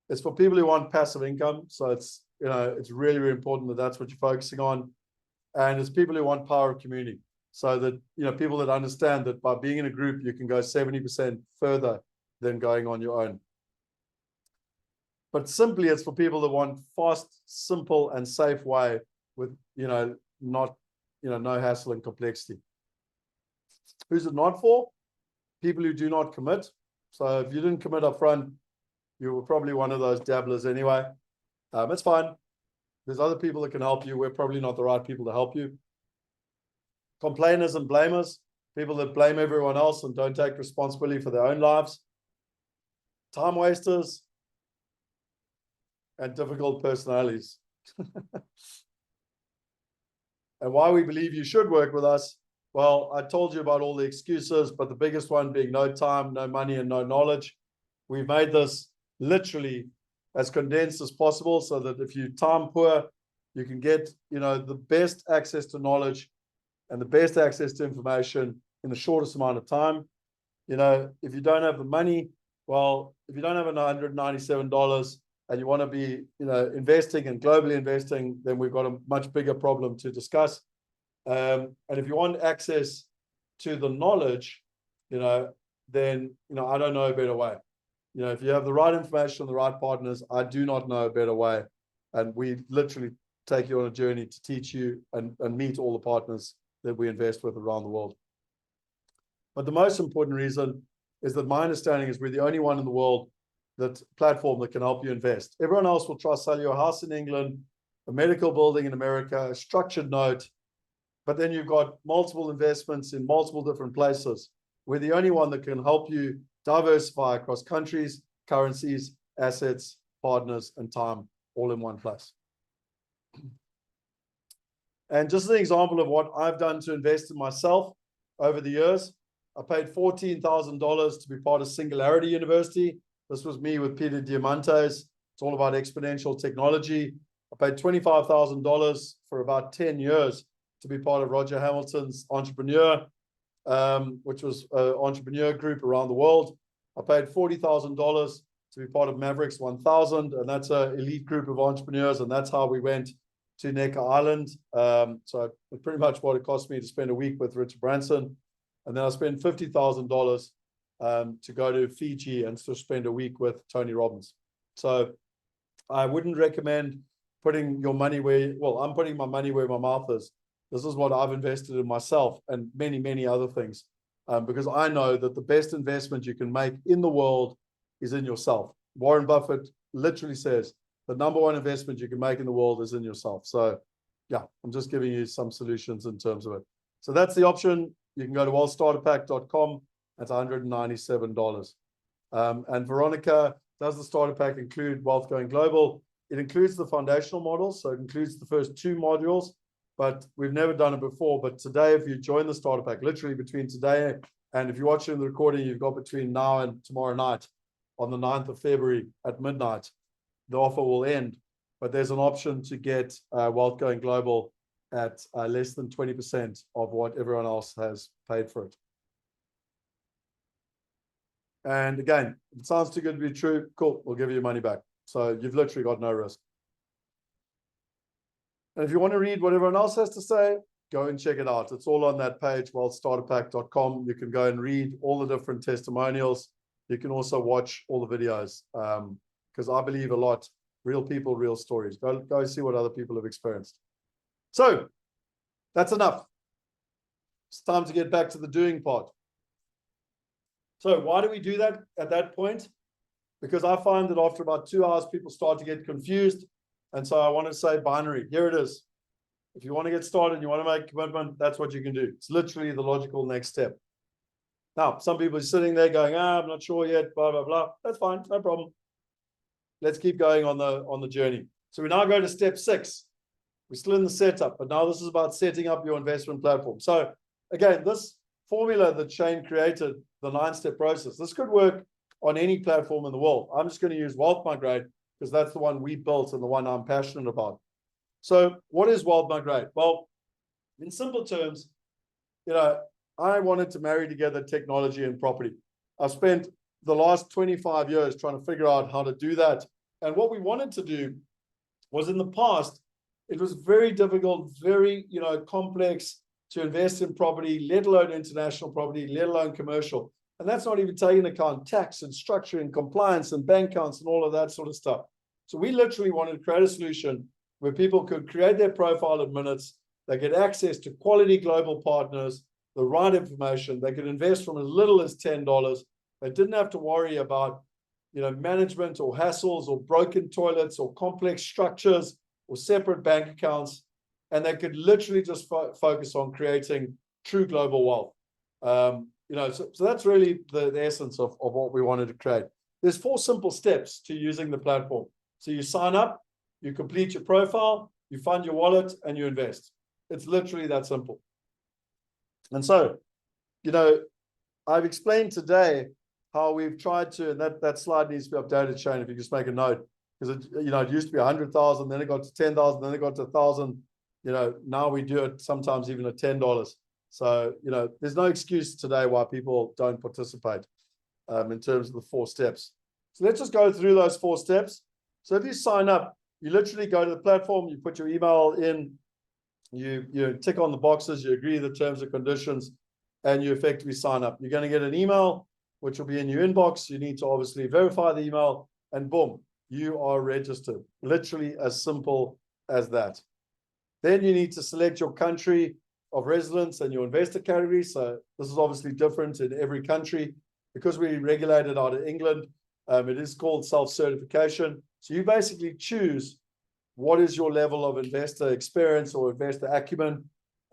B: It's for people who want passive income. So it's, you know, it's really, really important that that's what you're focusing on. And it's people who want power of community. So that, you know, people that understand that by being in a group, you can go 70% further than going on your own. But simply it's for people that want fast, simple, and safe way with, not, no hassle and complexity. Who's it not for? People who do not commit. So if you didn't commit up front, you were probably one of those dabblers anyway. It's fine. There's other people that can help you. We're probably not the right people to help you. Complainers and blamers, people that blame everyone else and don't take responsibility for their own lives. Time wasters and difficult personalities. And why we believe you should work with us, well, I told you about all the excuses, but the biggest one being no time, no money, and no knowledge. We've made this literally as condensed as possible so that if you're time poor, you can get, the best access to knowledge and the best access to information in the shortest amount of time. If you don't have the money, well, if you don't have $197 and you want to be, investing and globally investing, then we've got a much bigger problem to discuss. And if you want access to the knowledge, then, I don't know a better way. If you have the right information, the right partners, I do not know a better way. And we literally take you on a journey to teach you and meet all the partners that we invest with around the world. But the most important reason is that my understanding is we're the only one in the world platform that can help you invest. Everyone else will try to sell you a house in England, a medical building in America, a structured note, but then you've got multiple investments in multiple different places. We're the only one that can help you diversify across countries, currencies, assets, partners, and time, all in one place. And just an example of what I've done to invest in myself over the years, I paid $14,000 to be part of Singularity University. This was me with Peter Diamantes. It's all about exponential technology. I paid $25,000 for about 10 years to be part of Roger Hamilton's Entrepreneur, which was an entrepreneur group around the world. I paid $40,000 to be part of Mavericks 1000, and that's an elite group of entrepreneurs, and that's how we went to Necker Island. So pretty much what it cost me to spend a week with Richard Branson. And then I spent $50,000 to go to Fiji and to spend a week with Tony Robbins. So I wouldn't recommend putting your money I'm putting my money where my mouth is. This is what I've invested in myself and many, many other things, because I know that the best investment you can make in the world is in yourself. Warren Buffett literally says the number one investment you can make in the world is in yourself. So yeah, I'm just giving you some solutions in terms of it. So that's the option. You can go to wealthstarterpack.com. That's $197. And Veronica, does the starter pack include Wealth Going Global? It includes the foundational models. So it includes the first 2 modules, but we've never done it before. But today, if you join the starter pack, literally between today and if you're watching the recording, you've got between now and tomorrow night on the 9th of February at midnight, the offer will end. But there's an option to get Wealth Going Global at less than 20% of what everyone else has paid for it. And again, if it sounds too good to be true, cool, we'll give you your money back. So you've literally got no risk. And if you want to read what everyone else has to say, go and check it out. It's all on that page, wealthstarterpack.com. You can go and read all the different testimonials. You can also watch all the videos, because I believe a lot, real people, real stories. Go see what other people have experienced. So that's enough. It's time to get back to the doing part. So why do we do that at that point? Because I find that after about 2 hours, people start to get confused. And so I want to say binary. Here it is. If you want to get started and you want to make a commitment, that's what you can do. It's literally the logical next step. Now, some people are sitting there going, I'm not sure yet, blah, blah, blah. That's fine, no problem. Let's keep going on the journey. So we now go to step 6. We're still in the setup, but now this is about setting up your investment platform. So again, this formula that Shane created, the 9-step process, this could work on any platform in the world. I'm just going to use Wealth Migrate because that's the one we built and the one I'm passionate about. So what is Wealth Migrate? Well, in simple terms, I wanted to marry together technology and property. I've spent the last 25 years trying to figure out how to do that. And what we wanted to do was, in the past, it was very difficult, very complex to invest in property, let alone international property, let alone commercial. And that's not even taking into account tax and structure and compliance and bank accounts and all of that sort of stuff. So we literally wanted to create a solution where people could create their profile in minutes. They get access to quality global partners, the right information. They could invest from as little as $10. They didn't have to worry about, management or hassles or broken toilets or complex structures or separate bank accounts. And they could literally just focus on creating true global wealth. So that's really the essence of what we wanted to create. There's 4 simple steps to using the platform. So you sign up, you complete your profile, you fund your wallet, and you invest. It's literally that simple. And so, I've explained today how we've tried to, and that slide needs to be updated, Shane, if you just make a note, because it used to be 100,000, then it got to 10,000, then it got to 1,000. Now we do it sometimes even at $10. So, there's no excuse today why people don't participate in terms of the 4 steps. So let's just go through those 4 steps. So if you sign up, you literally go to the platform, you put your email in, you tick on the boxes, you agree the terms and conditions, and you effectively sign up. You're going to get an email, which will be in your inbox. You need to obviously verify the email, and boom, you are registered. Literally as simple as that. Then you need to select your country of residence and your investor category. So this is obviously different in every country. Because we regulated out of England, it is called self-certification. So you basically choose what is your level of investor experience or investor acumen,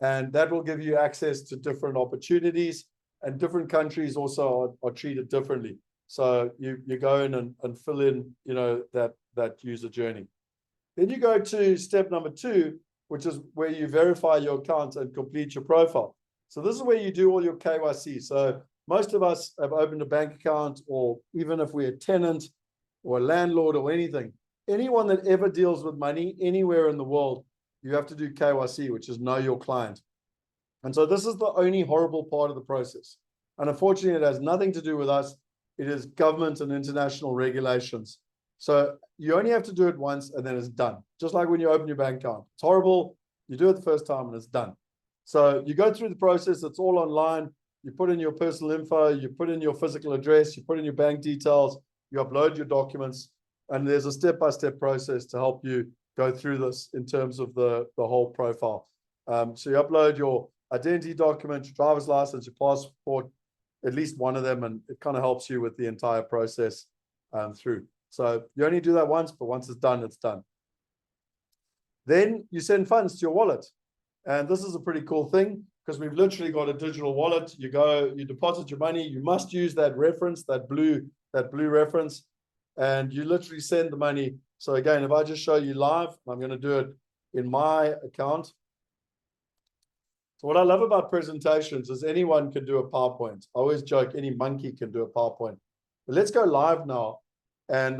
B: and that will give you access to different opportunities, and different countries also are treated differently. So you go in and fill in, that user journey. Then you go to step number 2, which is where you verify your account and complete your profile. So this is where you do all your KYC. So most of us have opened a bank account, or even if we're a tenant or a landlord or anything, anyone that ever deals with money anywhere in the world, you have to do KYC, which is know your client. And so this is the only horrible part of the process. And unfortunately, it has nothing to do with us. It is government and international regulations. So you only have to do it once and then it's done. Just like when you open your bank account. It's horrible. You do it the first time and it's done. So you go through the process. It's all online. You put in your personal info. You put in your physical address. You put in your bank details. You upload your documents. And there's a step-by-step process to help you go through this in terms of the whole profile. So you upload your identity document, your driver's license, your passport, at least one of them, and it kind of helps you with the entire process through. So you only do that once, but once it's done, it's done. Then you send funds to your wallet. And this is a pretty cool thing because we've literally got a digital wallet. You go, you deposit your money. You must use that reference, that blue reference, and you literally send the money. So again, if I just show you live, I'm going to do it in my account. So what I love about presentations is anyone can do a PowerPoint. I always joke any monkey can do a PowerPoint. But let's go live now and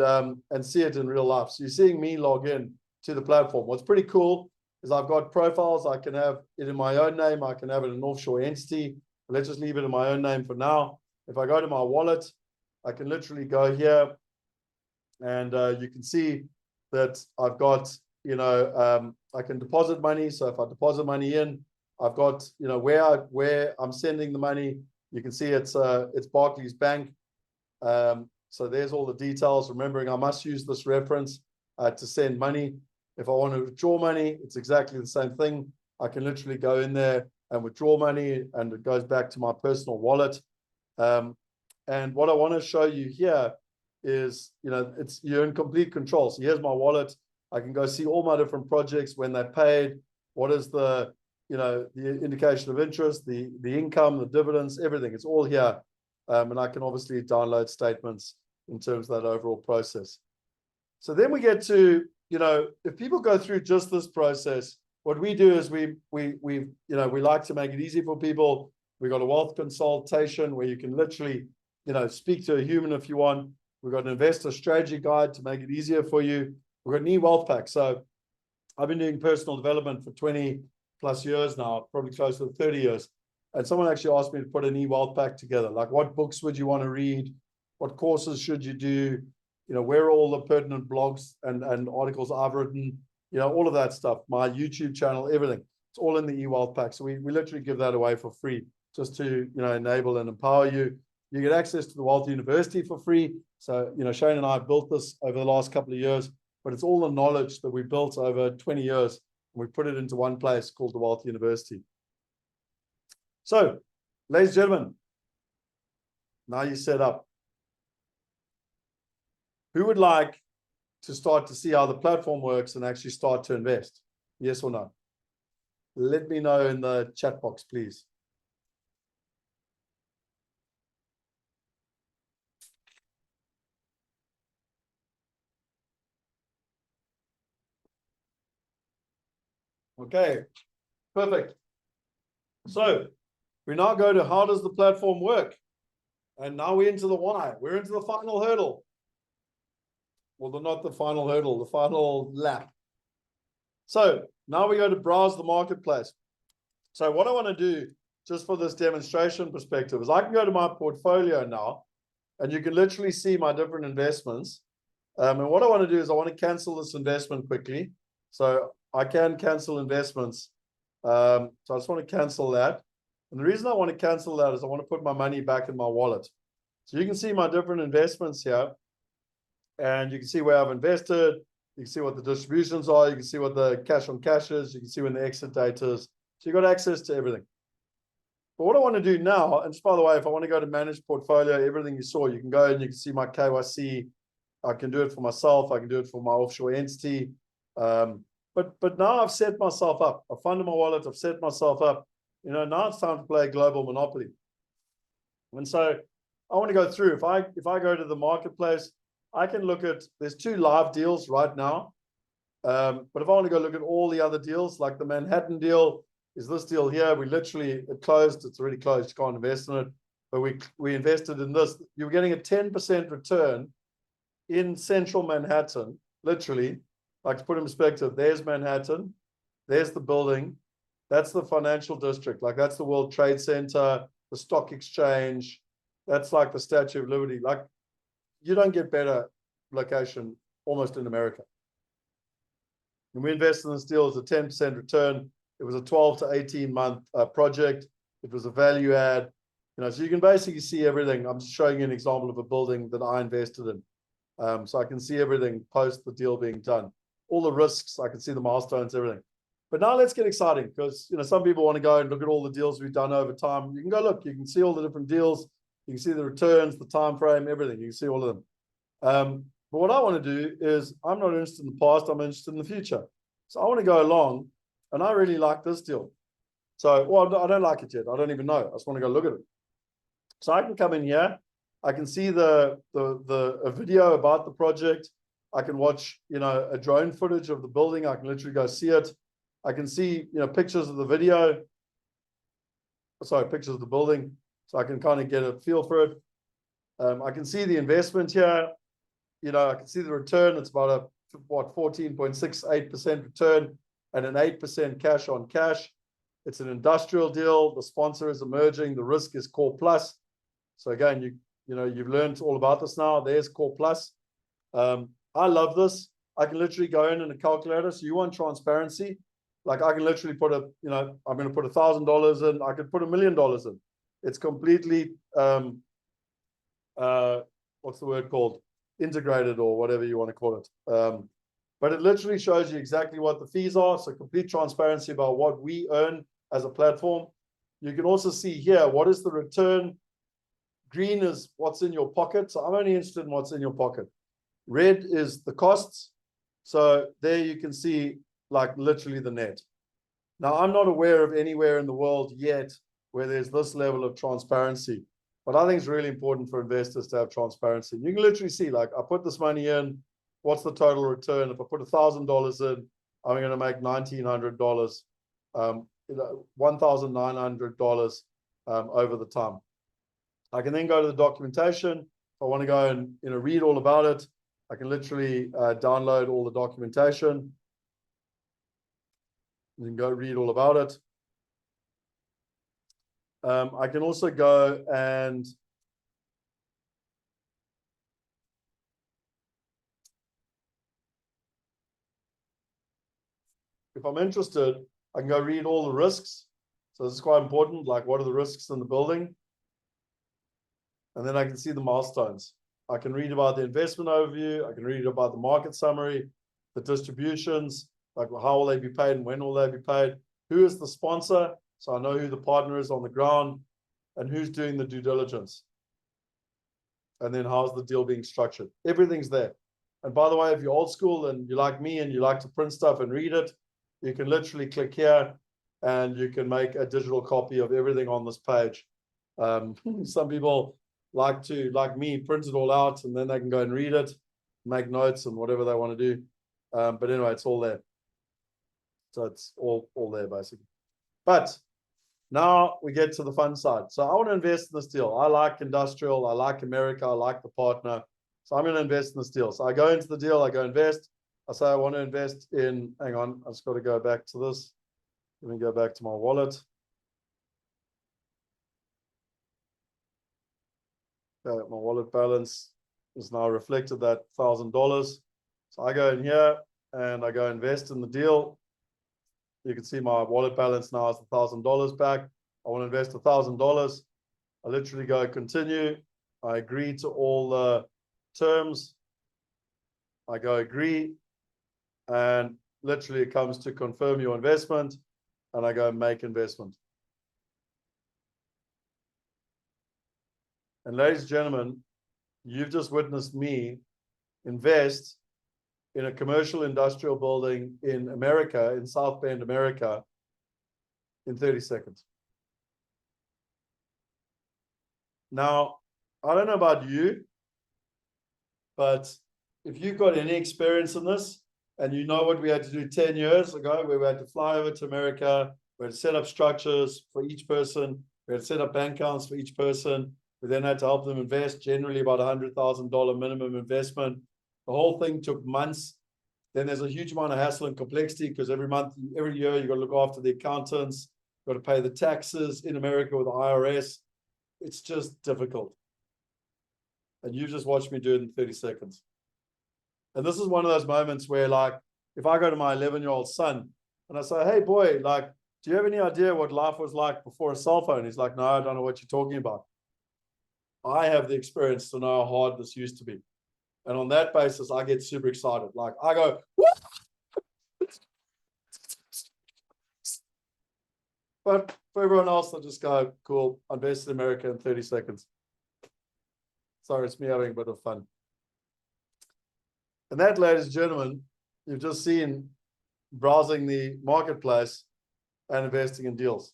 B: see it in real life. So you're seeing me log in to the platform. What's pretty cool is I've got profiles. I can have it in my own name. I can have it in an offshore entity. But let's just leave it in my own name for now. If I go to my wallet, I can literally go here and you can see that I've got, I can deposit money. So if I deposit money in, I've got, where I'm sending the money. You can see it's Barclays Bank. So there's all the details. Remembering I must use this reference to send money. If I want to withdraw money, it's exactly the same thing. I can literally go in there and withdraw money, and it goes back to my personal wallet. And what I want to show you here is, you're in complete control. So here's my wallet. I can go see all my different projects, when they paid, what is the indication of interest, the income, the dividends, everything. It's all here. And I can obviously download statements in terms of that overall process. So then we get to, if people go through just this process, what we do is we like to make it easy for people. We got a wealth consultation where you can literally, speak to a human if you want. We've got an investor strategy guide to make it easier for you. We've got an e-wealth pack. So I've been doing personal development for 20 plus years now, probably close to 30 years. And someone actually asked me to put an e-wealth pack together. Like, what books would you want to read? What courses should you do? Where are all the pertinent blogs and articles I've written? All of that stuff, my YouTube channel, everything. It's all in the e-wealth pack. So we literally give that away for free, just to, enable and empower you. You get access to the Wealth University for free. So, Shane and I have built this over the last couple of years. but it's all the knowledge that we built over 20 years. And we put it into one place called the Wealth University. So, ladies and gentlemen, now you're set up. Who would like to start to see how the platform works and actually start to invest? Yes or no? Let me know in the chat box, please. Okay, perfect. So we now go to how does the platform work? And now we're into the why. We're into the final hurdle. Well, not the final hurdle, the final lap. So now we go to browse the marketplace. So what I want to do, just for this demonstration perspective, is I can go to my portfolio now, and you can literally see my different investments. And what I want to do is I want to cancel this investment quickly. So I can cancel investments. So I just want to cancel that. And the reason I want to cancel that is I want to put my money back in my wallet. So you can see my different investments here. And you can see where I've invested. You can see what the distributions are. You can see what the cash on cash is. You can see when the exit date is. So you've got access to everything. But what I want to do now, and just by the way, if I want to go to manage portfolio, everything you saw, you can go and you can see my KYC. I can do it for myself. I can do it for my offshore entity. But now I've set myself up. I've funded my wallet. I've set myself up. You know, now it's time to play global monopoly. And so I want to go through. If I go to the marketplace, I can look at, there's 2 live deals right now. But if I want to go look at all the other deals, like the Manhattan deal, is this deal here. We literally, it closed. It's already closed. You can't invest in it. But we invested in this. You're getting a 10% return in central Manhattan, literally. Like, to put in perspective, there's Manhattan. There's the building. That's the financial district. Like, that's the World Trade Center, the stock exchange. That's like the Statue of Liberty. Like, you don't get better location almost in America. And we invested in this deal as a 10% return. It was a 12 to 18 month project. It was a value add. You know, so you can basically see everything. I'm just showing you an example of a building that I invested in. So I can see everything post the deal being done. All the risks, I can see the milestones, everything. But now let's get exciting, because, you know, some people want to go and look at all the deals we've done over time. You can go look, you can see all the different deals. You can see the returns, the time frame, everything. You can see all of them. But what I want to do is, I'm not interested in the past, I'm interested in the future. So I want to go along, and I really like this deal. So, well, I don't like it yet. I don't even know. I just want to go look at it. So I can come in here. I can see a video about the project. I can watch, you know, a drone footage of the building. I can literally go see it. I can see, you know, pictures of the video. Sorry, pictures of the building. So I can kind of get a feel for it. I can see the investment here. You know, I can see the return. It's about 14.68% return and an 8% cash on cash. It's an industrial deal. The sponsor is emerging. The risk is Core Plus. So again, you know, you've learned all about this now. There's Core Plus. I love this. I can literally go in a calculator. So you want transparency? Like, I can literally put I'm going to put $1,000 in. I could put $1 million in. It's completely, what's the word called? Integrated, or whatever you want to call it. But it literally shows you exactly what the fees are. So complete transparency about what we earn as a platform. You can also see here, what is the return? Green is what's in your pocket. So I'm only interested in what's in your pocket. Red is the costs. So there you can see, like, literally the net. Now, I'm not aware of anywhere in the world yet where there's this level of transparency. But I think it's really important for investors to have transparency. You can literally see, like, I put this money in, what's the total return? If I put $1,000 in, I'm going to make $1,900, $1,900 over the time. I can then go to the documentation. If I want to go and, you know, read all about it, I can literally download all the documentation. You can go read all about it. I can also go and if I'm interested, I can go read all the risks. So this is quite important, like, what are the risks in the building? And then I can see the milestones. I can read about the investment overview. I can read about the market summary. the distributions, like how will they be paid and when will they be paid, who is the sponsor, so I know who the partner is on the ground, and who's doing the due diligence. And then how's the deal being structured? Everything's there. And by the way, if you're old school and you like me and you like to print stuff and read it, you can literally click here and you can make a digital copy of everything on this page. Some people like me, print it all out and then they can go and read it, make notes and whatever they want to do. But anyway, it's all there. So it's all there basically. But now we get to the fun side. So I want to invest in this deal. I like industrial. I like America. I like the partner. So I'm going to invest in this deal. So I go into the deal. I go invest. I say I want to invest in, hang on, I just got to go back to this. Let me go back to my wallet. Okay, my wallet balance is now reflected that $1,000. So I go in here and I go invest in the deal. You can see my wallet balance now is $1,000 back. I want to invest $1,000. I literally go continue. I agree to all the terms. I go agree. And literally it comes to confirm your investment. And I go make investment. And ladies and gentlemen, you've just witnessed me invest in a commercial industrial building in America, in South Bend, America, in 30 seconds. Now, I don't know about you, but if you've got any experience in this, and you know what we had to do 10 years ago, where we had to fly over to America, we had to set up structures for each person, we had to set up bank accounts for each person, we then had to help them invest, generally about $100,000 minimum investment. The whole thing took months. Then there's a huge amount of hassle and complexity because every year, you've got to look after the accountants, you've got to pay the taxes in America with the IRS. It's just difficult. And you just watched me do it in 30 seconds. And this is one of those moments where, like, if I go to my 11-year-old son and I say, hey, boy, like, do you have any idea what life was like before a cell phone? He's like, no, I don't know what you're talking about. I have the experience to know how hard this used to be. And on that basis, I get super excited. Like, I go, whoop! But for everyone else, I just go, cool, I invested in America in 30 seconds. Sorry, it's me having a bit of fun. And that, ladies and gentlemen, you've just seen browsing the marketplace and investing in deals.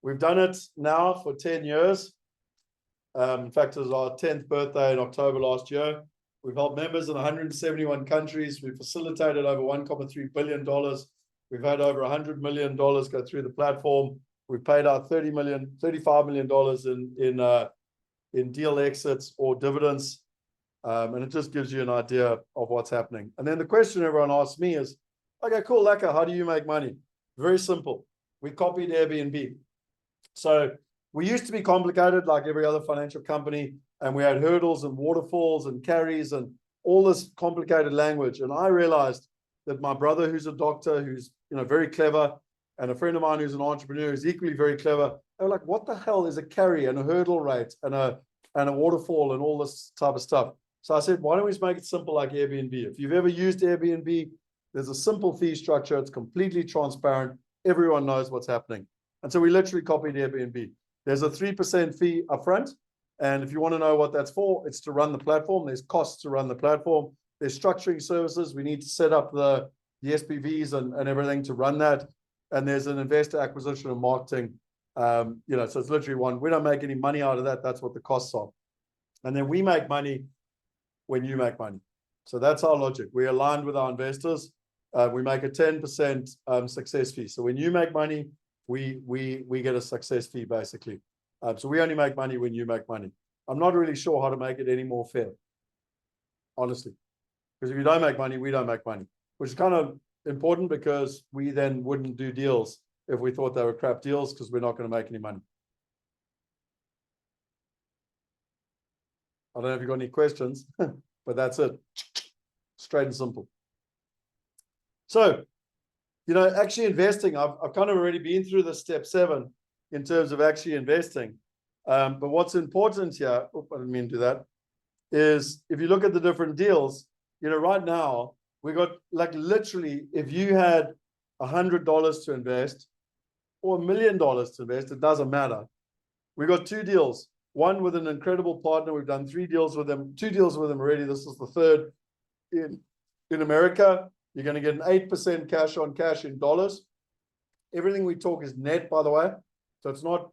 B: We've done it now for 10 years. In fact, it was our 10th birthday in October last year. We've helped members in 171 countries. We've facilitated over $1.3 billion. We've had over $100 million go through the platform. We've paid out $35 million in deal exits or dividends. And it just gives you an idea of what's happening. And then the question everyone asks me is, okay, cool, Laka, how do you make money? Very simple. We copied Airbnb. So we used to be complicated like every other financial company, and we had hurdles and waterfalls and carries and all this complicated language. And I realized that my brother, who's a doctor, who's very clever, and a friend of mine who's an entrepreneur who's equally very clever, they were like, what the hell is a carry and a hurdle rate and a waterfall and all this type of stuff? So I said, why don't we just make it simple like Airbnb? If you've ever used Airbnb, there's a simple fee structure. It's completely transparent. Everyone knows what's happening. And so we literally copied Airbnb. There's a 3% fee upfront. And if you want to know what that's for, it's to run the platform. There's costs to run the platform. There's structuring services. We need to set up the SPVs and everything to run that. And there's an investor acquisition and marketing. So it's literally one. We don't make any money out of that. That's what the costs are. And then we make money when you make money. So that's our logic. We're aligned with our investors. We make a 10% success fee. So when you make money, we get a success fee basically. So we only make money when you make money. I'm not really sure how to make it any more fair, honestly. Because if you don't make money, we don't make money, which is kind of important because we then wouldn't do deals if we thought they were crap deals because we're not going to make any money. I don't know if you've got any questions, but that's it. Straight and simple. So, actually investing, I've kind of already been through the step 7 in terms of actually investing. But what's important here, I didn't mean to do that, is if you look at the different deals, right now, We got like literally, if you had $100 to invest or $1 million to invest, it doesn't matter. We got 2 deals. One with an incredible partner. We've done 3 deals with them, 2 deals with them already. This is the third in America. You're going to get an 8% cash on cash in dollars. Everything we talk is net, by the way. So it's not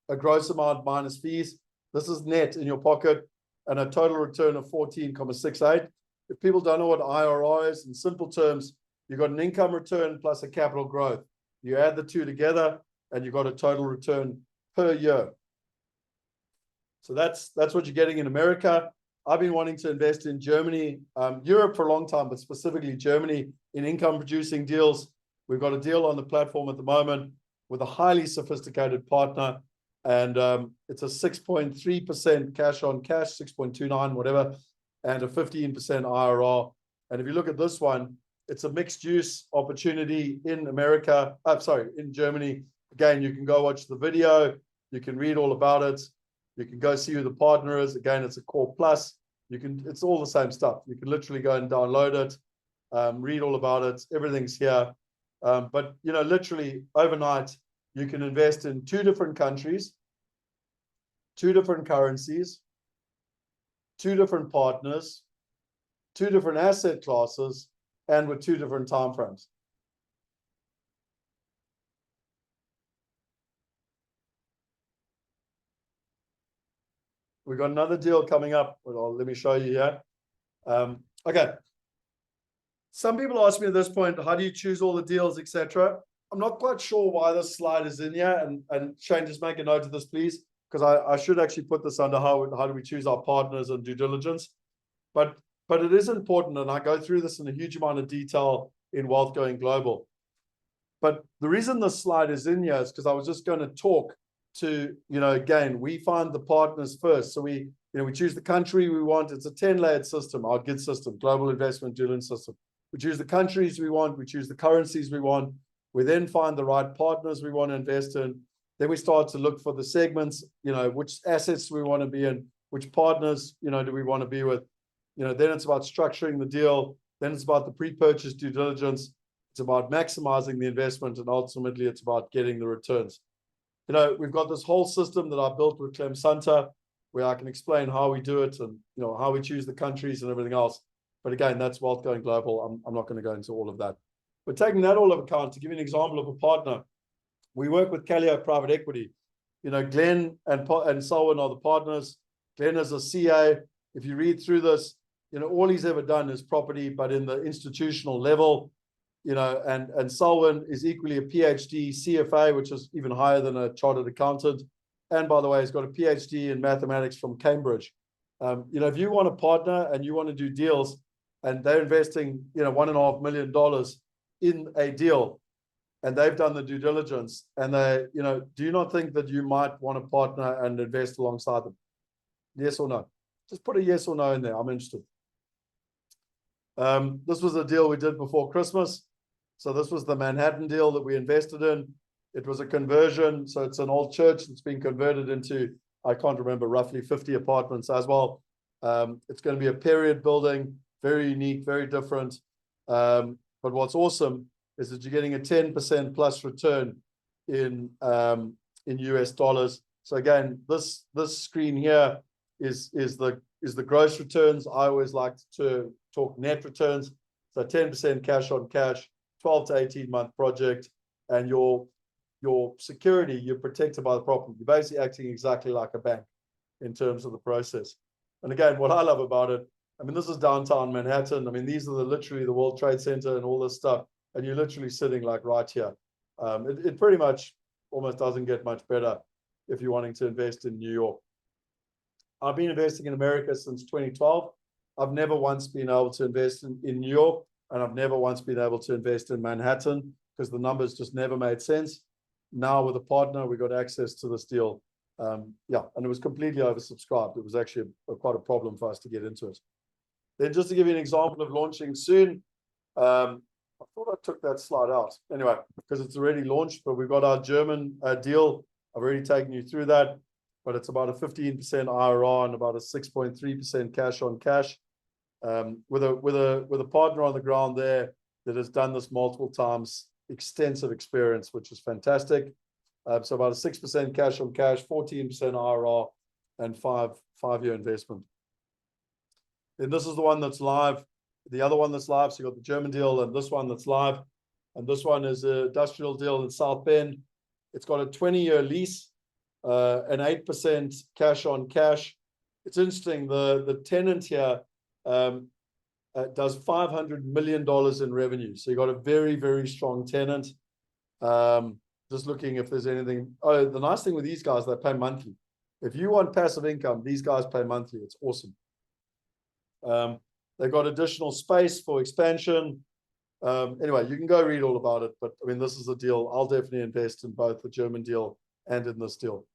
B: a gross amount minus fees. This is net in your pocket and a total return of 14.68. If people don't know what IRR is, in simple terms, you've got an income return plus a capital growth. You add the 2 together and you've got a total return per year. So that's what you're getting in America. I've been wanting to invest in Germany, Europe for a long time, but specifically Germany in income producing deals. We've got a deal on the platform at the moment with a highly sophisticated partner, and it's a 6.3% cash on cash, 6.29, whatever, and a 15% IRR. And if you look at this one, it's a mixed use opportunity in America. In Germany. Again, you can go watch the video. You can read all about it. You can go see who the partner is. Again, it's a core plus. It's all the same stuff. You can literally go and download it, read all about it. Everything's here. But literally overnight, you can invest in 2 different countries, 2 different currencies, 2 different partners, 2 different asset classes, and with 2 different time frames. We've got another deal coming up. Well, let me show you here. Okay. Some people ask me at this point, how do you choose all the deals, etc.? I'm not quite sure why this slide is in here. And Shane, just make a note of this, please, because I should actually put this under how do we choose our partners and due diligence. But it is important, and I go through this in a huge amount of detail in Wealth Going Global. But the reason this slide is in here is because I was just going to talk to, again, we find the partners first. So we choose the country we want. It's a 10-layered system, our GID system, global investment due diligence system. We choose the countries we want. We choose the currencies we want. We then find the right partners we want to invest in. Then we start to look for the segments, which assets we want to be in, which partners, do we want to be with. Then it's about structuring the deal. Then it's about the pre-purchase due diligence. It's about maximizing the investment. And ultimately, it's about getting the returns. We've got this whole system that I built with Clem Santa, where I can explain how we do it and, how we choose the countries and everything else. But again, that's Wealth Going Global. I'm not going to go into all of that. But taking that all of account, to give you an example of a partner, we work with Callio Private Equity. Glenn and Selwyn are the partners. Glenn is a CA. If you read through this, all he's ever done is property, but in the institutional level. And Selwyn is equally a PhD CFA, which is even higher than a chartered accountant. And by the way, he's got a PhD in mathematics from Cambridge. If you want a partner and you want to do deals and they're investing, $1.5 million in a deal and they've done the due diligence and they, do you not think that you might want to partner and invest alongside them? Yes or no? Just put a yes or no in there. I'm interested. This was a deal we did before Christmas. So this was the Manhattan deal that we invested in. It was a conversion. So it's an old church that's been converted into, I can't remember, roughly 50 apartments as well. It's going to be a period building, very unique, very different. But what's awesome is that you're getting a 10% plus return in US dollars. So again, this screen here is the gross returns. I always like to talk net returns. So 10% cash on cash, 12 to 18 month project, and your security, you're protected by the property. You're basically acting exactly like a bank in terms of the process. And again, what I love about it, this is downtown Manhattan. These are literally the World Trade Center and all this stuff, and you're literally sitting like right here. It pretty much almost doesn't get much better if you're wanting to invest in New York. I've been investing in America since 2012. I've never once been able to invest in New York, and I've never once been able to invest in Manhattan because the numbers just never made sense. Now with a partner, we got access to this deal. And it was completely oversubscribed. It was actually quite a problem for us to get into it. Then just to give you an example of launching soon, I thought I took that slide out. Anyway, because it's already launched, but we've got our German deal. I've already taken you through that, but it's about a 15% IRR and about a 6.3% cash on cash. with a partner on the ground there that has done this multiple times, extensive experience, which is fantastic. So about a 6% cash on cash, 14% IRR, and five-year investment. Then this is the one that's live. The other one that's live, so you got the German deal and this one that's live. And this one is an industrial deal in South Bend. It's got a 20-year lease, an 8% cash on cash. It's interesting, the tenant here does $500 million in revenue. So you got a very, very strong tenant. Just looking if there's anything. Oh, the nice thing with these guys, they pay monthly. If you want passive income, these guys pay monthly. It's awesome. They've got additional space for expansion. Anyway, you can go read all about it. But I mean, this is a deal. I'll definitely invest in both the German deal and in this deal.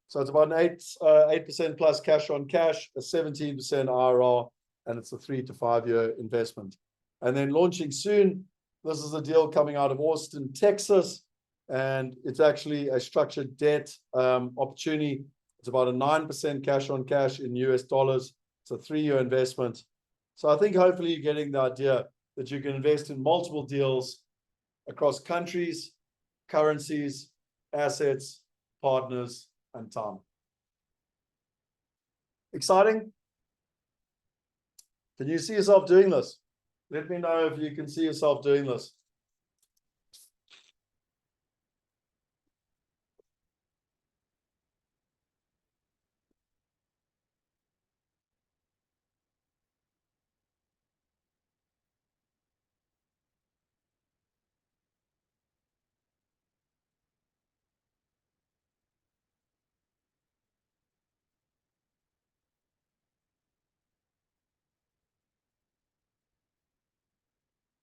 B: So it's about an 8% plus cash on cash, a 17% IRR, and it's a 3 to 5 year investment. And then launching soon, this is a deal coming out of Austin, Texas, and it's actually a structured debt opportunity. It's about a 9% cash on cash in US dollars. It's a 3 year investment. So I think hopefully you're getting the idea that you can invest in multiple deals across countries, currencies, assets, partners, and time. Exciting? Can you see yourself doing this? Let me know if you can see yourself doing this.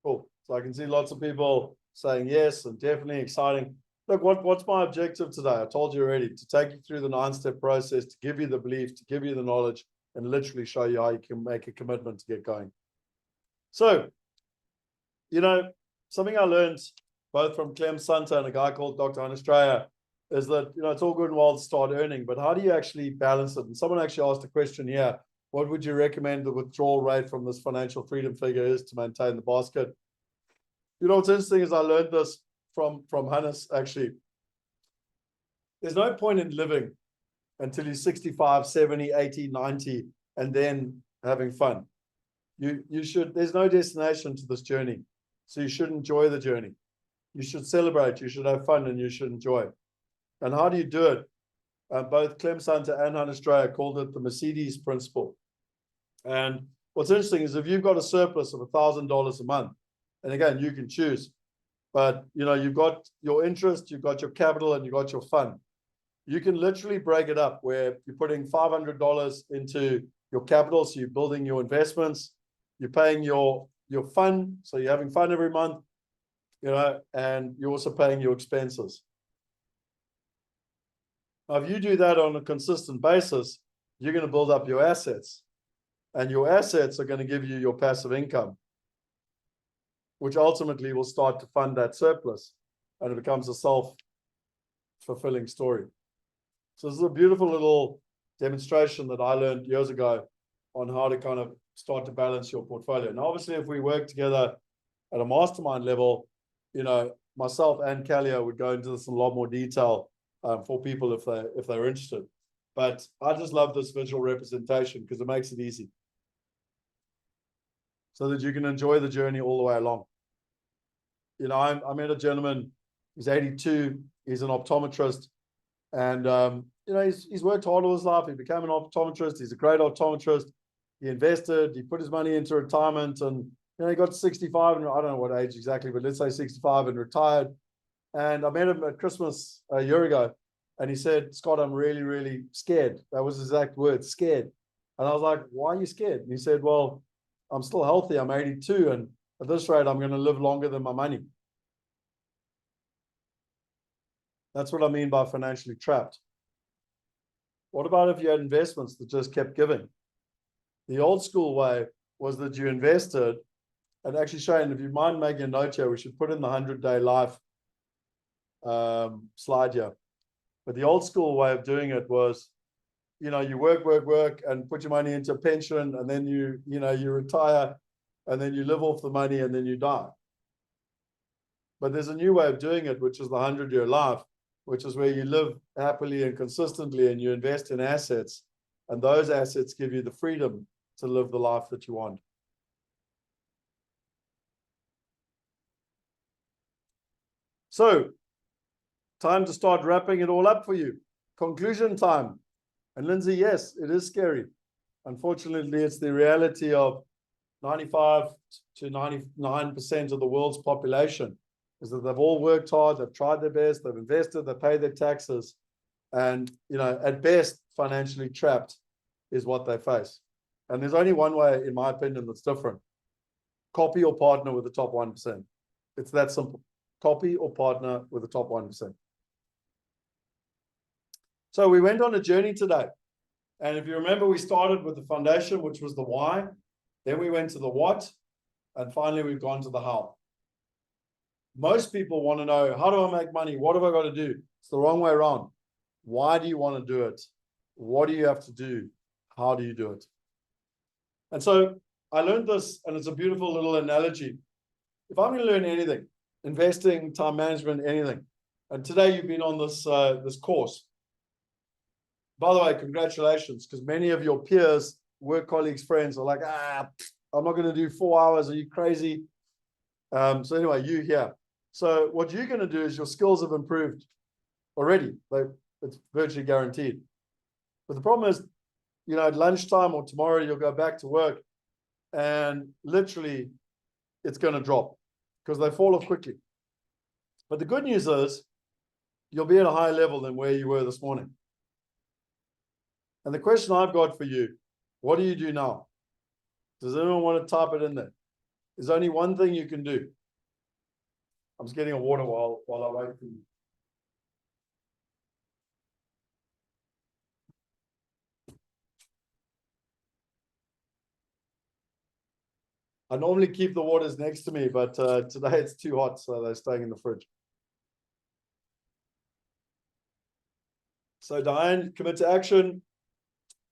B: Cool. So I can see lots of people saying yes and definitely exciting. Look, what's my objective today? I told you already, to take you through the 9-step process, to give you the belief, to give you the knowledge, and literally show you how you can make a commitment to get going. So, you know, something I learned both from Clem Santa and a guy called Dr. Anastraya is that, you know, it's all good and well to start earning, but how do you actually balance it? And someone actually asked a question here. What would you recommend the withdrawal rate from this financial freedom figure is to maintain the basket? You know, what's interesting is I learned this from Hannes, actually. There's no point in living until you're 65, 70, 80, 90, and then having fun. You should, there's no destination to this journey. So you should enjoy the journey. You should celebrate, you should have fun, and you should enjoy. And how do you do it? Both Clem Santa and Hannes Dreyer called it the Mercedes principle. And what's interesting is if you've got a surplus of $1,000 a month, and again, you can choose, but you know, you've got your interest, you've got your capital, and you've got your fun. You can literally break it up where you're putting $500 into your capital, so you're building your investments, you're paying your fun, so you're having fun every month, you know, and you're also paying your expenses. Now, if you do that on a consistent basis, you're going to build up your assets, and your assets are going to give you your passive income, which ultimately will start to fund that surplus, and it becomes a self-fulfilling story. So this is a beautiful little demonstration that I learned years ago on how to kind of start to balance your portfolio. Now, obviously, if we work together at a mastermind level, you know, myself and Kalia would go into this in a lot more detail for people if they're interested. But I just love this visual representation because it makes it easy, so that you can enjoy the journey all the way along. You know, I met a gentleman, he's 82, he's an optometrist, and you know, he's worked hard all his life. He became an optometrist. He's a great optometrist. He invested, he put his money into retirement, and you know, he got to 65, and I don't know what age exactly, but let's say 65, and retired. And I met him at Christmas a year ago, and he said, "Scott, I'm really, really scared." That was his exact word, scared. And I was like, "Why are you scared?" And he said, "Well, I'm still healthy. I'm 82, and at this rate, I'm going to live longer than my money." That's what I mean by financially trapped. What about if you had investments that just kept giving? The old school way was that you invested, and actually, Shane, if you mind making a note here, we should put in the 100-day life slide here. But the old school way of doing it was you work and put your money into a pension, and then you retire, and then you live off the money, and then you die. But there's a new way of doing it, which is the 100-year life, which is where you live happily and consistently, and you invest in assets, and those assets give you the freedom to live the life that you want. So, time to start wrapping it all up for you. Conclusion time. And Lindsay, yes, it is scary. Unfortunately, it's the reality of 95 to 99% of the world's population, is that they've all worked hard, they've tried their best, they've invested, they pay their taxes, and at best, financially trapped is what they face. And there's only one way, in my opinion, that's different. Copy or partner with the top 1%. It's that simple. Copy or partner with the top 1%. So we went on a journey today. And if you remember, we started with the foundation, which was the why. Then we went to the what. And finally, we've gone to the how. Most people want to know, how do I make money? What have I got to do? It's the wrong way around. Why do you want to do it? What do you have to do? How do you do it? And so I learned this, and it's a beautiful little analogy. If I'm going to learn anything, investing, time management, anything, and today you've been on this course. By the way, congratulations, because many of your peers, work colleagues, friends are like, I'm not going to do 4 hours. Are you crazy? So anyway, you here. So what you're going to do is your skills have improved already. It's virtually guaranteed. But the problem is, at lunchtime or tomorrow, you'll go back to work and literally it's going to drop because they fall off quickly. But the good news is you'll be at a higher level than where you were this morning. And the question I've got for you, what do you do now? Does anyone want to type it in there? There's only one thing you can do. I'm just getting a water while I wait for you. I normally keep the waters next to me, but today it's too hot, so they're staying in the fridge. So Diane, commit to action.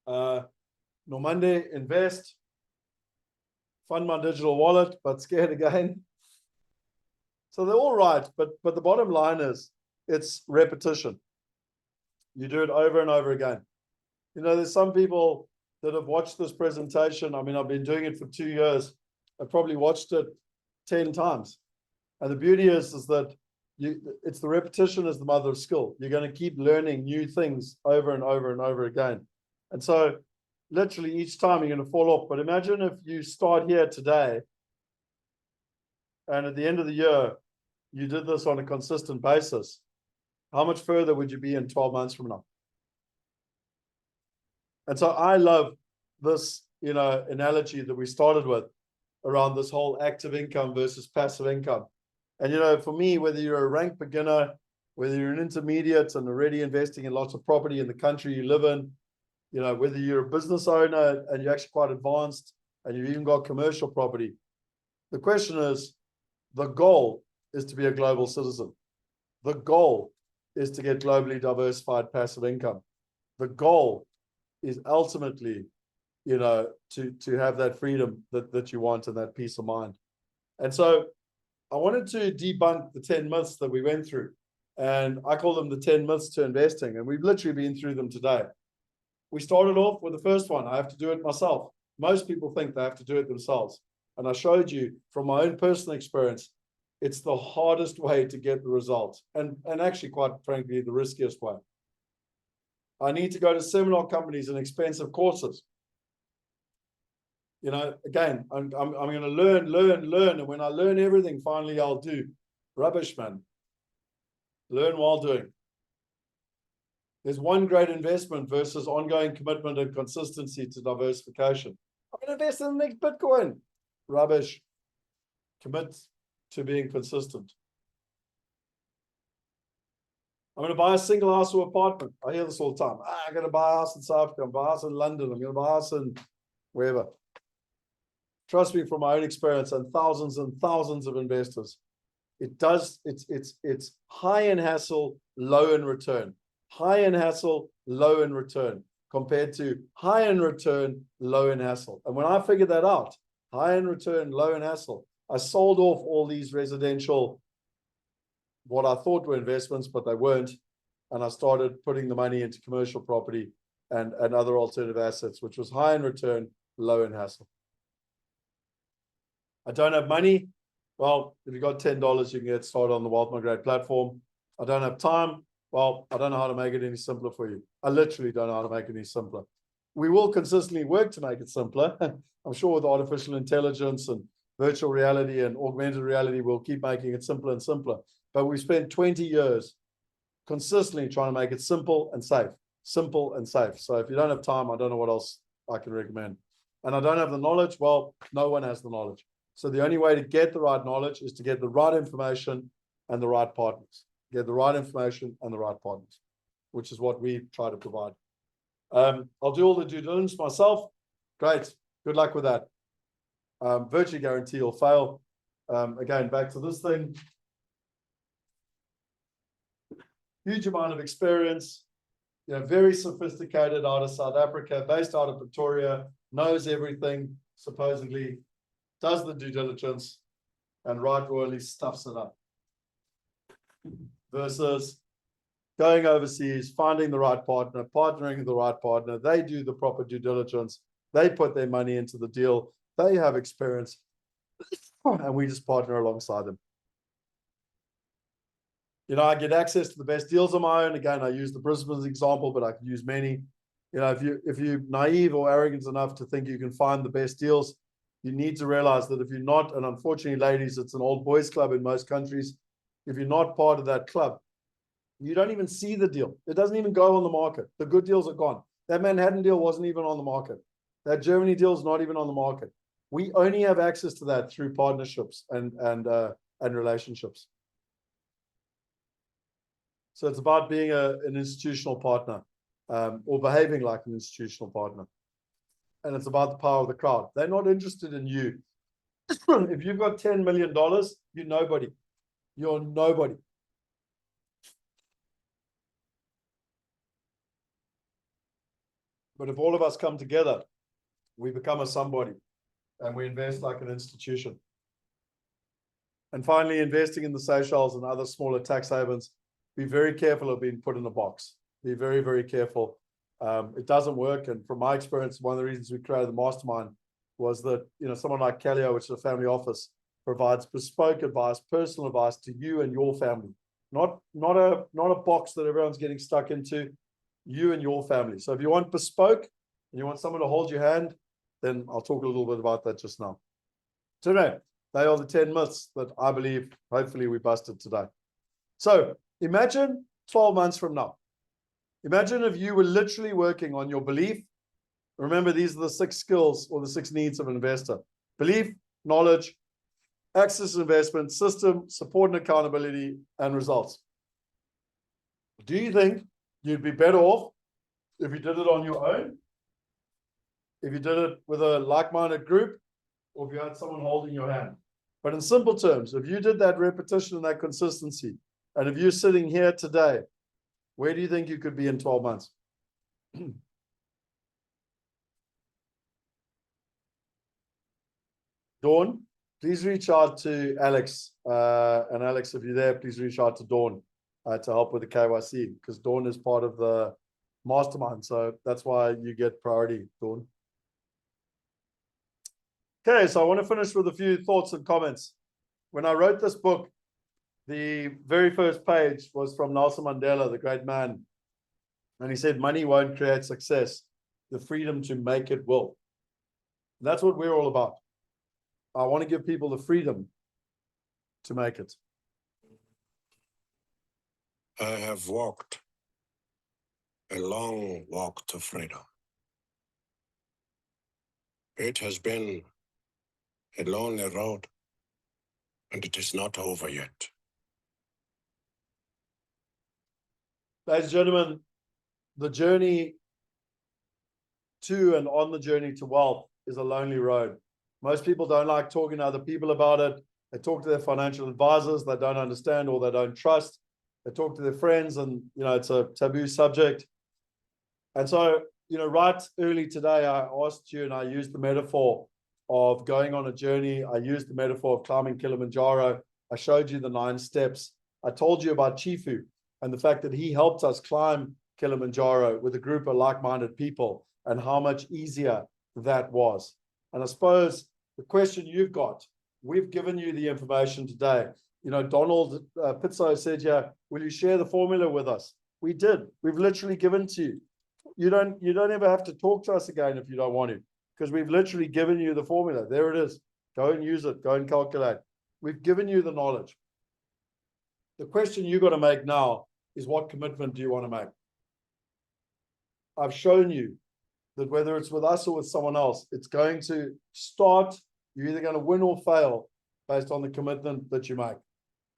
B: Normande, invest. Fund my digital wallet, but scared again. So they're all right, but the bottom line is it's repetition. You do it over and over again. There's some people that have watched this presentation. I mean, I've been doing it for 2 years. I probably watched it 10 times. And the beauty is that it's the repetition is the mother of skill. You're going to keep learning new things over and over and over again. And so literally each time you're going to fall off. But imagine if you start here today and at the end of the year, you did this on a consistent basis. How much further would you be in 12 months from now? And so I love this, analogy that we started with around this whole active income versus passive income. And, for me, whether you're a rank beginner, whether you're an intermediate and already investing in lots of property in the country you live in, whether you're a business owner and you're actually quite advanced and you've even got commercial property, the question is, the goal is to be a global citizen. The goal is to get globally diversified passive income. The goal is ultimately, to have that freedom that you want and that peace of mind. And so I wanted to debunk the 10 myths that we went through. And I call them the 10 myths to investing. And we've literally been through them today. We started off with the first one. I have to do it myself. Most people think they have to do it themselves. And I showed you from my own personal experience, it's the hardest way to get the results. And actually, quite frankly, the riskiest way. I need to go to seminar companies and expensive courses. Again, I'm going to learn. And when I learn everything, finally I'll do. Rubbish, man. Learn while doing. There's one great investment versus ongoing commitment and consistency to diversification. I'm going to invest in the next Bitcoin. Rubbish. Commit to being consistent. I'm going to buy a single house or apartment. I hear this all the time. I'm going to buy a house in South Africa. I'm going to buy a house in London. I'm going to buy a house in wherever. Trust me from my own experience and thousands of investors. It's high in hassle, low in return. High in hassle, low in return. compared to high in return, low in hassle. And when I figured that out, high in return, low in hassle, I sold off all these residential, what I thought were investments, but they weren't. And I started putting the money into commercial property and other alternative assets, which was high in return, low in hassle. I don't have money. Well, if you've got $10, you can get started on the Wealth Migrate platform. I don't have time. Well, I don't know how to make it any simpler for you. I literally don't know how to make it any simpler. We will consistently work to make it simpler. I'm sure with artificial intelligence and virtual reality and augmented reality, we'll keep making it simpler and simpler. But we spent 20 years consistently trying to make it simple and safe. Simple and safe. So if you don't have time, I don't know what else I can recommend. And I don't have the knowledge. Well, no one has the knowledge. So the only way to get the right knowledge is to get the right information and the right partners. Get the right information and the right partners, which is what we try to provide. I'll do all the due diligence myself. Great. Good luck with that. Virtually guarantee you'll fail. Again, back to this thing. Huge amount of experience. Very sophisticated out of South Africa, based out of Pretoria, knows everything, supposedly, does the due diligence, and right royally stuffs it up. Versus going overseas, finding the right partner, partnering with the right partner. They do the proper due diligence. They put their money into the deal. They have experience, and we just partner alongside them. I get access to the best deals on my own. Again, I use the Brisbane example, but I can use many. If you're naive or arrogant enough to think you can find the best deals, you need to realize that if you're not, and unfortunately, ladies, it's an old boys club in most countries. If you're not part of that club, you don't even see the deal. It doesn't even go on the market. The good deals are gone. That Manhattan deal wasn't even on the market. That Germany deal is not even on the market. We only have access to that through partnerships and relationships. So it's about being an institutional partner, or behaving like an institutional partner. And it's about the power of the crowd. They're not interested in you. If you've got $10 million, you're nobody. You're nobody. But if all of us come together, we become a somebody, and we invest like an institution. And finally, investing in the Seychelles and other smaller tax havens, be very careful of being put in a box. Be very, very careful. It doesn't work. And from my experience, one of the reasons we created the mastermind was that, someone like Calio, which is a family office, provides bespoke advice, personal advice to you and your family. Not a box that everyone's getting stuck into, you and your family. So if you want bespoke and you want someone to hold your hand, then I'll talk a little bit about that just now. So anyway, they are the 10 myths that I believe, hopefully, we busted today. So imagine 12 months from now. Imagine if you were literally working on your belief. Remember, these are the 6 skills or the 6 needs of an investor: belief, knowledge, access to investment, system, support and accountability, and results. Do you think you'd be better off if you did it on your own? If you did it with a like-minded group, or if you had someone holding your hand? But in simple terms, if you did that repetition and that consistency, and if you're sitting here today, where do you think you could be in 12 months? Dawn, please reach out to Alex. And Alex, if you're there, please reach out to Dawn to help with the KYC, because Dawn is part of the mastermind. So that's why you get priority, Dawn. Okay, so I want to finish with a few thoughts and comments. When I wrote this book, the very first page was from Nelson Mandela, the great man. And he said, money won't create success. The freedom to make it will. And that's what we're all about. I want to give people the freedom to make it.
G: I have walked a long walk to freedom. It has been a lonely road, and it is not over yet.
B: Ladies and gentlemen, the journey to and on the journey to wealth is a lonely road. Most people don't like talking to other people about it. They talk to their financial advisors they don't understand or they don't trust. They talk to their friends and, it's a taboo subject. And so, right early today, I asked you and I used the metaphor of going on a journey. I used the metaphor of climbing Kilimanjaro. I showed you the 9 steps. I told you about Chifu and the fact that he helped us climb Kilimanjaro with a group of like-minded people and how much easier that was. And I suppose the question you've got, we've given you the information today. Donald Pizzo said, yeah, will you share the formula with us? We did. We've literally given to you. You don't ever have to talk to us again if you don't want to, because we've literally given you the formula. There it is. Go and use it. Go and calculate. We've given you the knowledge. The question you got to make now is, what commitment do you want to make? I've shown you that whether it's with us or with someone else, it's going to start. You're either going to win or fail based on the commitment that you make.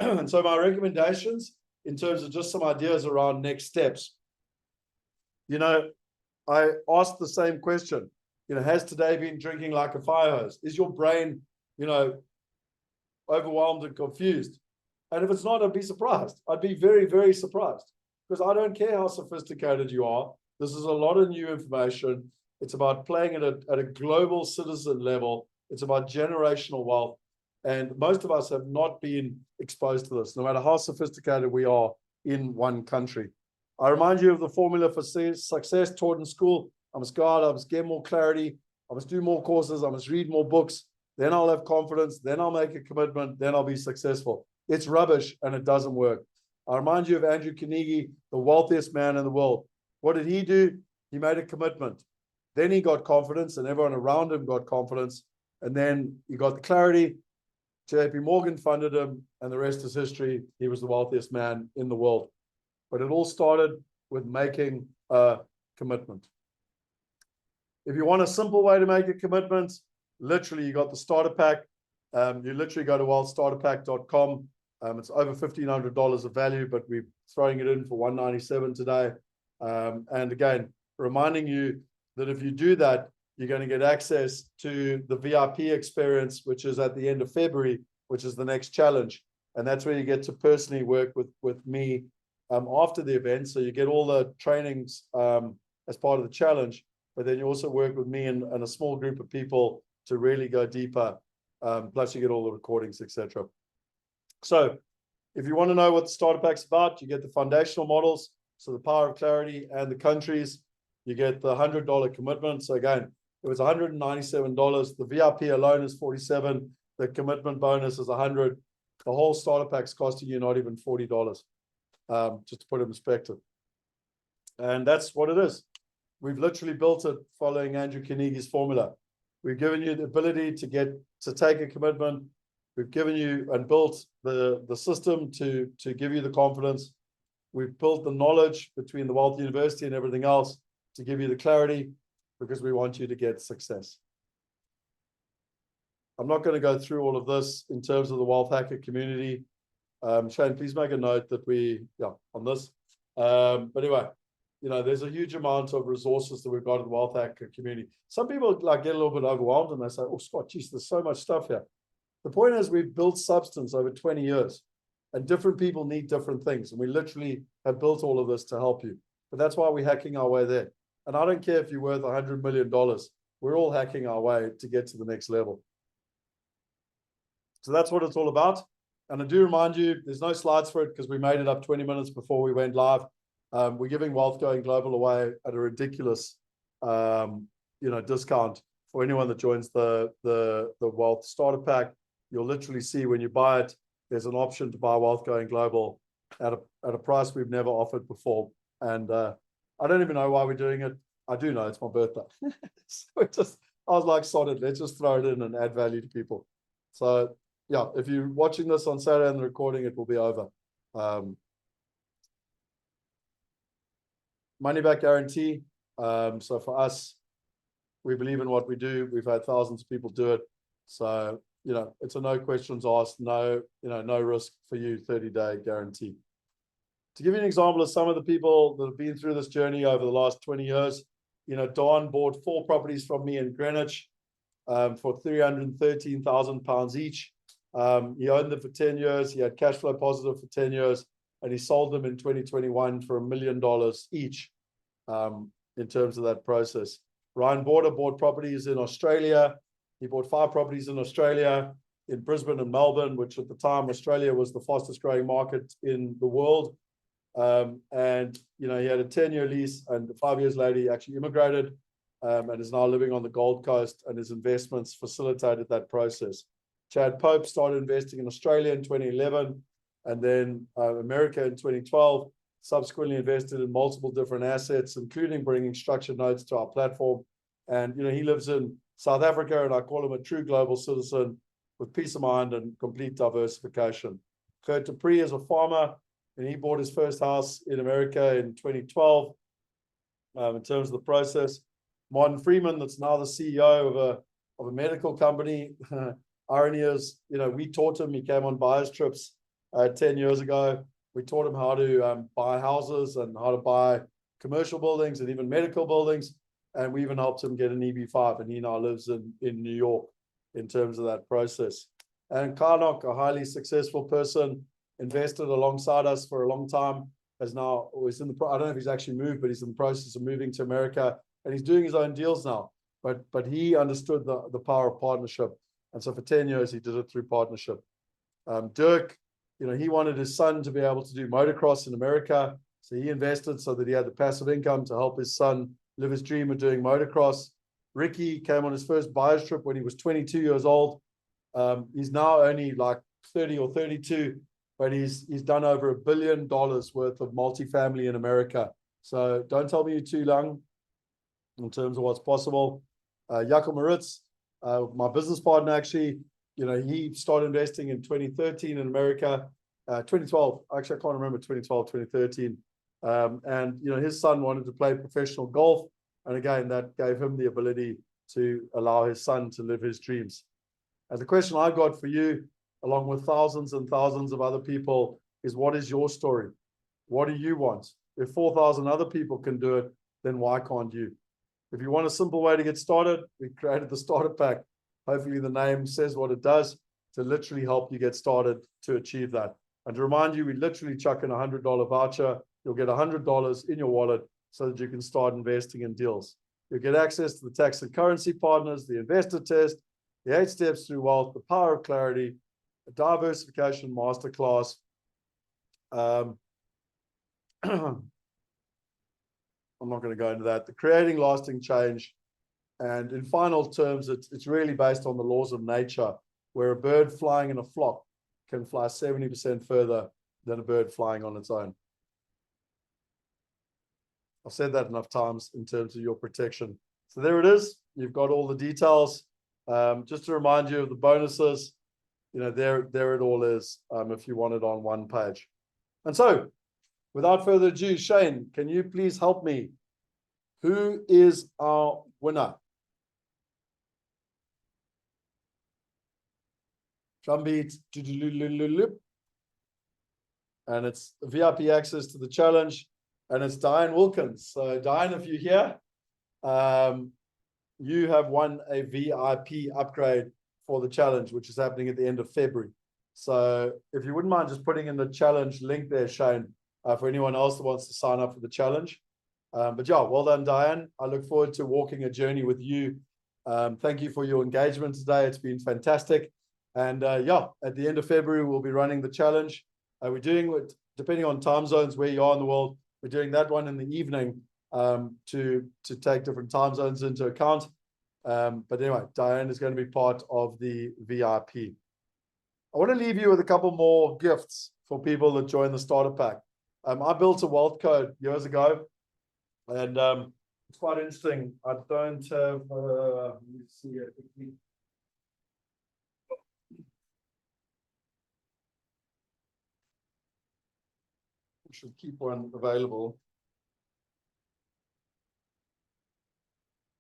B: And so my recommendations in terms of just some ideas around next steps. I asked the same question. Has today been drinking like a fire hose? Is your brain, overwhelmed and confused? And if it's not, I'd be surprised. I'd be very, very surprised, because I don't care how sophisticated you are. This is a lot of new information. It's about playing at a global citizen level. It's about generational wealth. And most of us have not been exposed to this, no matter how sophisticated we are in one country. I remind you of the formula for success taught in school. I must go out, I must get more clarity, I must do more courses, I must read more books, then I'll have confidence, then I'll make a commitment, then I'll be successful. It's rubbish and it doesn't work. I remind you of Andrew Carnegie, the wealthiest man in the world. What did he do? He made a commitment. Then he got confidence and everyone around him got confidence. And then he got the clarity. JP Morgan funded him and the rest is history. He was the wealthiest man in the world. But it all started with making a commitment. If you want a simple way to make a commitment, literally you got the starter pack. You literally go to wealthstarterpack.com. It's over $1,500 of value, but we're throwing it in for $197 today. And again, reminding you that if you do that, you're going to get access to the VIP experience, which is at the end of February, which is the next challenge. And that's where you get to personally work with me after the event. So you get all the trainings as part of the challenge, but then you also work with me and a small group of people to really go deeper. Plus you get all the recordings, etc. So if you want to know what the starter pack's about, you get the foundational models. So the power of clarity and the countries, you get the $100 commitment. So again, it was $197. The VIP alone is $47. The commitment bonus is $100. The whole starter pack's costing you not even $40, just to put it in perspective. And that's what it is. We've literally built it following Andrew Carnegie's formula. We've given you the ability to take a commitment. We've given you and built the system to give you the confidence. We've built the knowledge between the Wealth University and everything else to give you the clarity, because we want you to get success. I'm not going to go through all of this in terms of the Wealth Hacker community. Shane, please make a note that on this. But anyway, there's a huge amount of resources that we've got in the Wealth Hacker community. Some people get a little bit overwhelmed and they say, oh, Scott, geez, there's so much stuff here. The point is we've built substance over 20 years and different people need different things. And we literally have built all of this to help you. But that's why we're hacking our way there. And I don't care if you're worth $100 million. We're all hacking our way to get to the next level. So that's what it's all about. And I do remind you, there's no slides for it because we made it up 20 minutes before we went live. We're giving Wealth Going Global away at a ridiculous, discount for anyone that joins the Wealth Starter Pack. You'll literally see when you buy it, there's an option to buy Wealth Going Global at a price we've never offered before. And I don't even know why we're doing it. I do know it's my birthday. So I was like, solid, let's just throw it in and add value to people. So yeah, if you're watching this on Saturday and the recording, it will be over. Money back guarantee. So for us, we believe in what we do. We've had thousands of people do it. So, it's a no questions asked, no risk for you, 30-day guarantee. To give you an example of some of the people that have been through this journey over the last 20 years, Don bought 4 properties from me in Greenwich for £313,000 each. He owned them for 10 years. He had cash flow positive for 10 years, and he sold them in 2021 for $1 million each. in terms of that process. Ryan Border bought properties in Australia. He bought 5 properties in Australia, in Brisbane and Melbourne, which at the time Australia was the fastest growing market in the world. And he had a 10-year lease, and 5 years later he actually immigrated, and is now living on the Gold Coast, and his investments facilitated that process. Chad Pope started investing in Australia in 2011, and then America in 2012, subsequently invested in multiple different assets, including bringing structured notes to our platform. And he lives in South Africa, and I call him a true global citizen with peace of mind and complete diversification. Kurt Dupree is a farmer, and he bought his first house in America in 2012. In terms of the process, Martin Freeman, that's now the CEO of a medical company. Irony is, we taught him. He came on buyer's trips 10 years ago. We taught him how to buy houses and how to buy commercial buildings and even medical buildings. And we even helped him get an EB5, and he now lives in New York in terms of that process. And Karnok, a highly successful person, invested alongside us for a long time, I don't know if he's actually moved, but he's in the process of moving to America, and he's doing his own deals now. But he understood the power of partnership. And so for 10 years, he did it through partnership. Dirk, he wanted his son to be able to do motocross in America. So he invested so that he had the passive income to help his son live his dream of doing motocross. Ricky came on his first buyer's trip when he was 22 years old. He's now only like 30 or 32, but he's done over $1 billion worth of multifamily in America. So don't tell me you're too young in terms of what's possible. Jakob Maritz, my business partner, actually, he started investing in 2013 in America, 2012. Actually, I can't remember, 2012, 2013. And his son wanted to play professional golf. And again, that gave him the ability to allow his son to live his dreams. And the question I've got for you, along with thousands and thousands of other people, is what is your story? What do you want? If 4,000 other people can do it, then why can't you? If you want a simple way to get started, we created the starter pack. Hopefully the name says what it does, to literally help you get started to achieve that. And to remind you, we literally chuck in a $100 voucher. You'll get $100 in your wallet so that you can start investing in deals. You'll get access to the tax and currency partners, the investor test, the 8 steps through wealth, the power of clarity, a diversification masterclass. I'm not going to go into that. The creating lasting change. And in final terms, it's really based on the laws of nature, where a bird flying in a flock can fly 70% further than a bird flying on its own. I've said that enough times in terms of your protection. So there it is. You've got all the details. Just to remind you of the bonuses, there it all is, if you want it on one page. And so, without further ado, Shane, can you please help me? Who is our winner? Drumbeat. And it's VIP access to the challenge. And it's Diane Wilkins. So Diane, if you're here, you have won a VIP upgrade for the challenge, which is happening at the end of February. So if you wouldn't mind just putting in the challenge link there, Shane, for anyone else that wants to sign up for the challenge. But yeah, well done, Diane. I look forward to walking a journey with you. Thank you for your engagement today. It's been fantastic. And yeah, at the end of February, we'll be running the challenge. We're doing it, depending on time zones where you are in the world, we're doing that one in the evening to take different time zones into account. But anyway, Diane is going to be part of the VIP. I want to leave you with a couple more gifts for people that join the starter pack. I built a wealth code years ago, and it's quite interesting. I don't have, let me see it quickly. We should keep one available.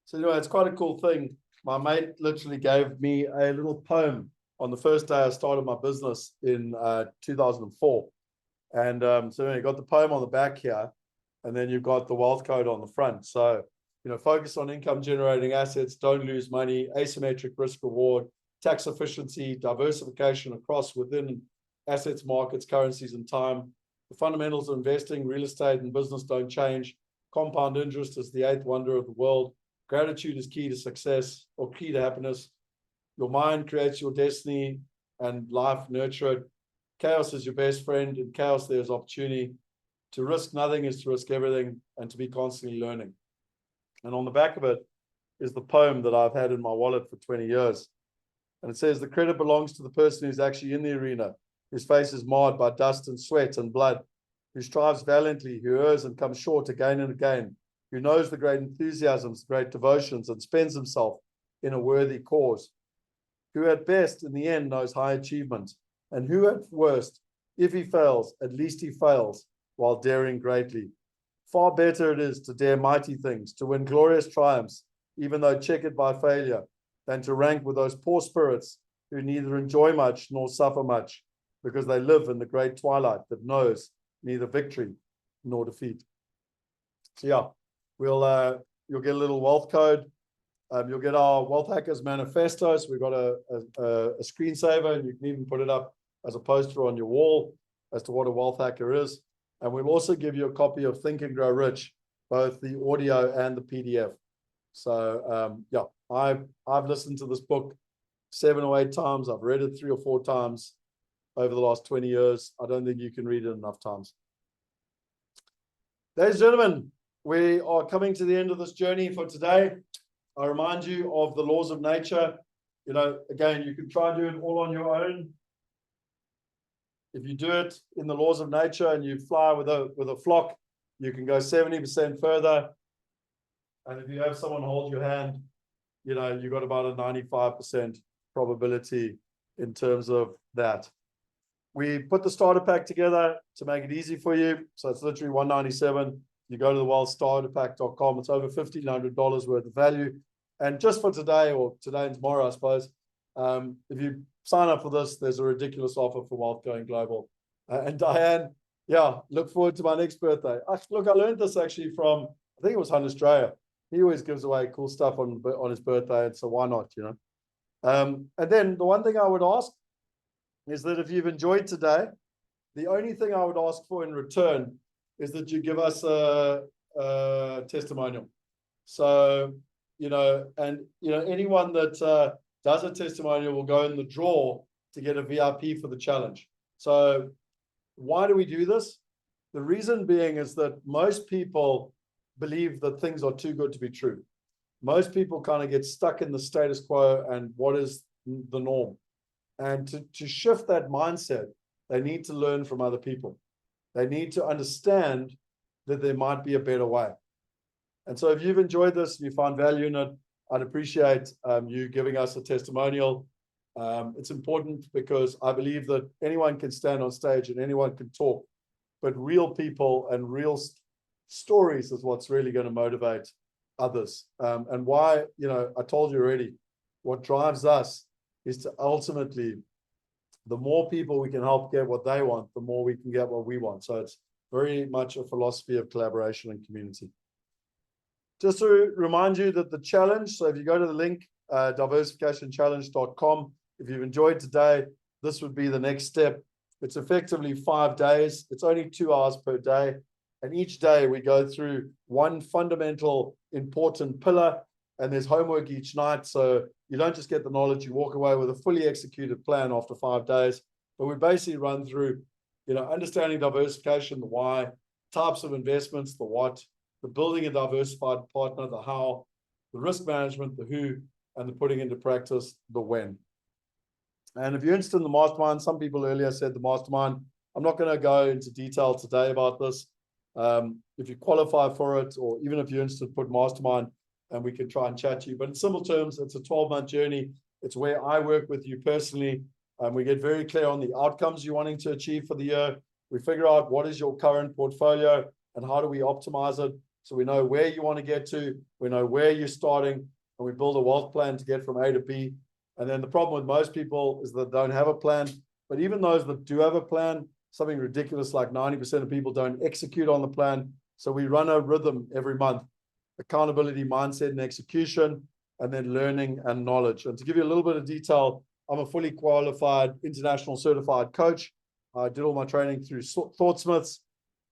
B: So anyway, it's quite a cool thing. My mate literally gave me a little poem on the first day I started my business in 2004. And so anyway, you got the poem on the back here, and then you've got the wealth code on the front. So, focus on income generating assets, don't lose money, asymmetric risk reward, tax efficiency, diversification across within assets, markets, currencies, and time. The fundamentals of investing, real estate, and business don't change. Compound interest is the eighth wonder of the world. Gratitude is key to success or key to happiness. Your mind creates your destiny and life nurture it. Chaos is your best friend. In chaos, there's opportunity. To risk nothing is to risk everything, and to be constantly learning. And on the back of it is the poem that I've had in my wallet for 20 years. And it says, the credit belongs to the person who's actually in the arena, whose face is marred by dust and sweat and blood, who strives valiantly, who errs and comes short again and again, who knows the great enthusiasms, great devotions, and spends himself in a worthy cause, who at best in the end knows high achievement, and who at worst, if he fails, at least he fails while daring greatly. Far better it is to dare mighty things, to win glorious triumphs, even though checkered by failure, than to rank with those poor spirits who neither enjoy much nor suffer much, because they live in the great twilight that knows neither victory nor defeat. So yeah, you'll get a little wealth code. You'll get our Wealth Hackers Manifesto. So we've got a screensaver, and you can even put it up as a poster on your wall as to what a wealth hacker is. And we'll also give you a copy of Think and Grow Rich, both the audio and the PDF. So yeah, I've listened to this book 7 or 8 times. I've read it 3 or 4 times over the last 20 years. I don't think you can read it enough times. Ladies and gentlemen, we are coming to the end of this journey for today. I remind you of the laws of nature. You know, again, you can try and do it all on your own. If you do it in the laws of nature and you fly with a flock, you can go 70% further. And if you have someone hold your hand, you know, you've got about a 95% probability in terms of that. We put the starter pack together to make it easy for you. So it's literally $197. You go to the wealthstarterpack.com. It's over $1,500 worth of value. And just for today, or today and tomorrow, I suppose, if you sign up for this, there's a ridiculous offer for Wealth Going Global. And Diane, yeah, look forward to my next birthday. Look, I learned this actually from, I think it was Hunt Australia. He always gives away cool stuff on his birthday, and so why not, you know? And then the one thing I would ask is that if you've enjoyed today, the only thing I would ask for in return is that you give us a testimonial. So, you know, and, you know, anyone that does a testimonial will go in the draw to get a VIP for the challenge. So why do we do this? The reason being is that most people believe that things are too good to be true. Most people kind of get stuck in the status quo and what is the norm. And to shift that mindset, they need to learn from other people. They need to understand that there might be a better way. And so if you've enjoyed this, and you find value in it, I'd appreciate you giving us a testimonial. It's important because I believe that anyone can stand on stage and anyone can talk, but real people and real stories is what's really going to motivate others. And why, you know, I told you already, what drives us is to ultimately, the more people we can help get what they want, the more we can get what we want. So it's very much a philosophy of collaboration and community. Just to remind you that the challenge, so if you go to the link, diversificationchallenge.com, if you've enjoyed today, this would be the next step. It's effectively 5 days. It's only 2 hours per day. And each day we go through one fundamental important pillar, and there's homework each night. So you don't just get the knowledge, you walk away with a fully executed plan after 5 days. But we basically run through, you know, understanding diversification, the why, types of investments, the what, the building a diversified partner, the how, the risk management, the who, and the putting into practice, the when. And if you're interested in the mastermind, some people earlier said the mastermind. I'm not going to go into detail today about this. If you qualify for it, or even if you're interested, put mastermind and we can try and chat to you. But in simple terms, it's a 12-month journey. It's where I work with you personally. We get very clear on the outcomes you're wanting to achieve for the year. We figure out what is your current portfolio and how do we optimize it. So we know where you want to get to, we know where you're starting, and we build a wealth plan to get from A to B. And then the problem with most people is that they don't have a plan. But even those that do have a plan, something ridiculous like 90% of people don't execute on the plan. So we run a rhythm every month: accountability, mindset, and execution, and then learning and knowledge. And to give you a little bit of detail, I'm a fully qualified international certified coach. I did all my training through ThoughtSmiths.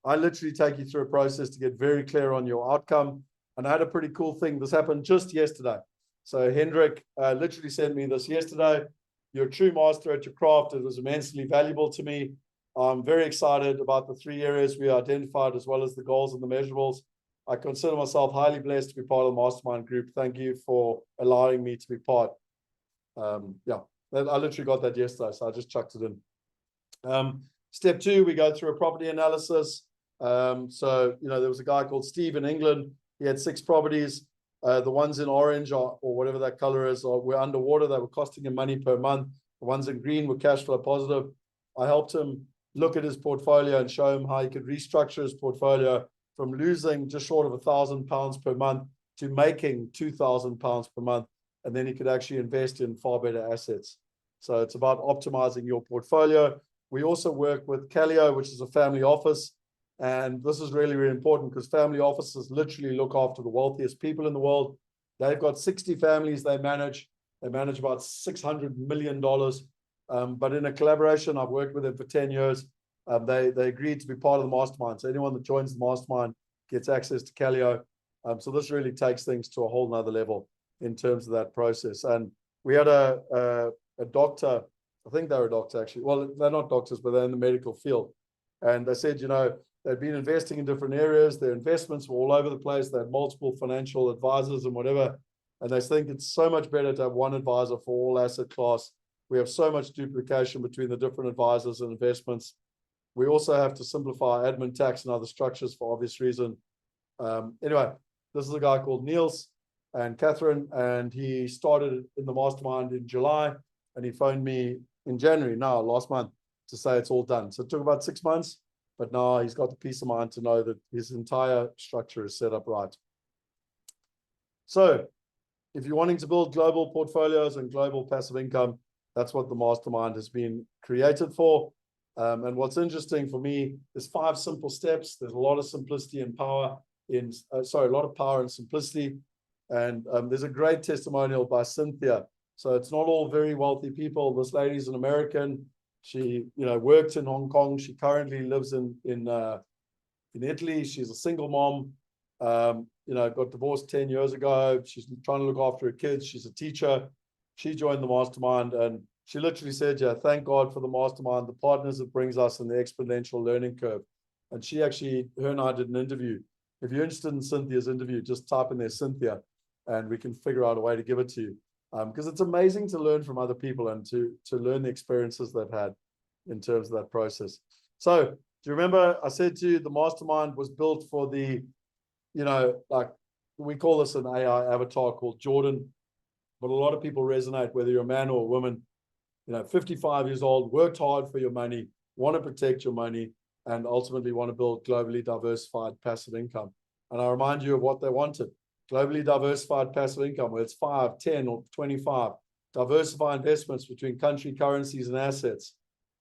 B: I literally take you through a process to get very clear on your outcome. And I had a pretty cool thing. This happened just yesterday. So Hendrik literally sent me this yesterday. You're a true master at your craft. It was immensely valuable to me. I'm very excited about the 3 areas we identified, as well as the goals and the measurables. I consider myself highly blessed to be part of the mastermind group. Thank you for allowing me to be part. Yeah, I literally got that yesterday, so I just chucked it in. Step 2, we go through a property analysis. So, there was a guy called Steve in England. He had 6 properties. The ones in orange or whatever that color is were underwater. They were costing him money per month. The ones in green were cash flow positive. I helped him look at his portfolio and show him how he could restructure his portfolio from losing just short of £1,000 per month to making £2,000 per month. And then he could actually invest in far better assets. So it's about optimizing your portfolio. We also work with Calio, which is a family office. And this is really, really important because family offices literally look after the wealthiest people in the world. They've got 60 families they manage. They manage about $600 million. But in a collaboration, I've worked with them for 10 years. They agreed to be part of the mastermind. So anyone that joins the mastermind gets access to Calio. So this really takes things to a whole nother level in terms of that process. And we had a doctor, I think they're a doctor actually. Well, they're not doctors, but they're in the medical field. And they said, they'd been investing in different areas. Their investments were all over the place. They had multiple financial advisors and whatever. And they think it's so much better to have one advisor for all asset class. We have so much duplication between the different advisors and investments. We also have to simplify admin, tax, and other structures for obvious reason. Anyway, this is a guy called Niels and Catherine, and he started in the mastermind in July, and he phoned me in January, last month, to say it's all done. So it took about 6 months, but now he's got the peace of mind to know that his entire structure is set up right. So if you're wanting to build global portfolios and global passive income, that's what the mastermind has been created for. And what's interesting for me is 5 simple steps. There's a lot of simplicity and power a lot of power and simplicity. And there's a great testimonial by Cynthia. So it's not all very wealthy people. This lady's an American. She, worked in Hong Kong. She currently lives in Italy. She's a single mom. Got divorced 10 years ago. She's trying to look after her kids. She's a teacher. She joined the mastermind, and she literally said, thank God for the mastermind, the partners it brings us, and the exponential learning curve. And her and I did an interview. If you're interested in Cynthia's interview, just type in there Cynthia, and we can figure out a way to give it to you. Because it's amazing to learn from other people and to learn the experiences they've had in terms of that process. So do you remember I said to you, the mastermind was built for the, we call this an AI avatar called Jordan, but a lot of people resonate, whether you're a man or a woman, 55 years old, worked hard for your money, want to protect your money, and ultimately want to build globally diversified passive income. And I remind you of what they wanted. Globally diversified passive income, where it's 5, 10, or 25. Diversify investments between country, currencies, and assets.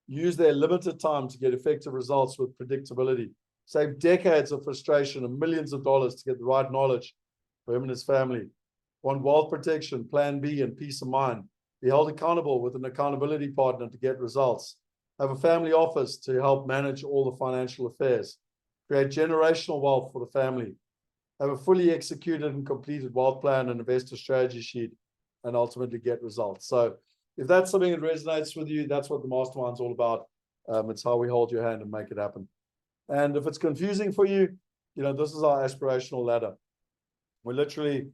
B: Use their limited time to get effective results with predictability. Save decades of frustration and millions of dollars to get the right knowledge for him and his family. Want wealth protection, plan B, and peace of mind. Be held accountable with an accountability partner to get results. Have a family office to help manage all the financial affairs. Create generational wealth for the family. Have a fully executed and completed wealth plan and investor strategy sheet, and ultimately get results. So if that's something that resonates with you, that's what the mastermind's all about. It's how we hold your hand and make it happen. And if it's confusing for you, this is our aspirational ladder. We're literally,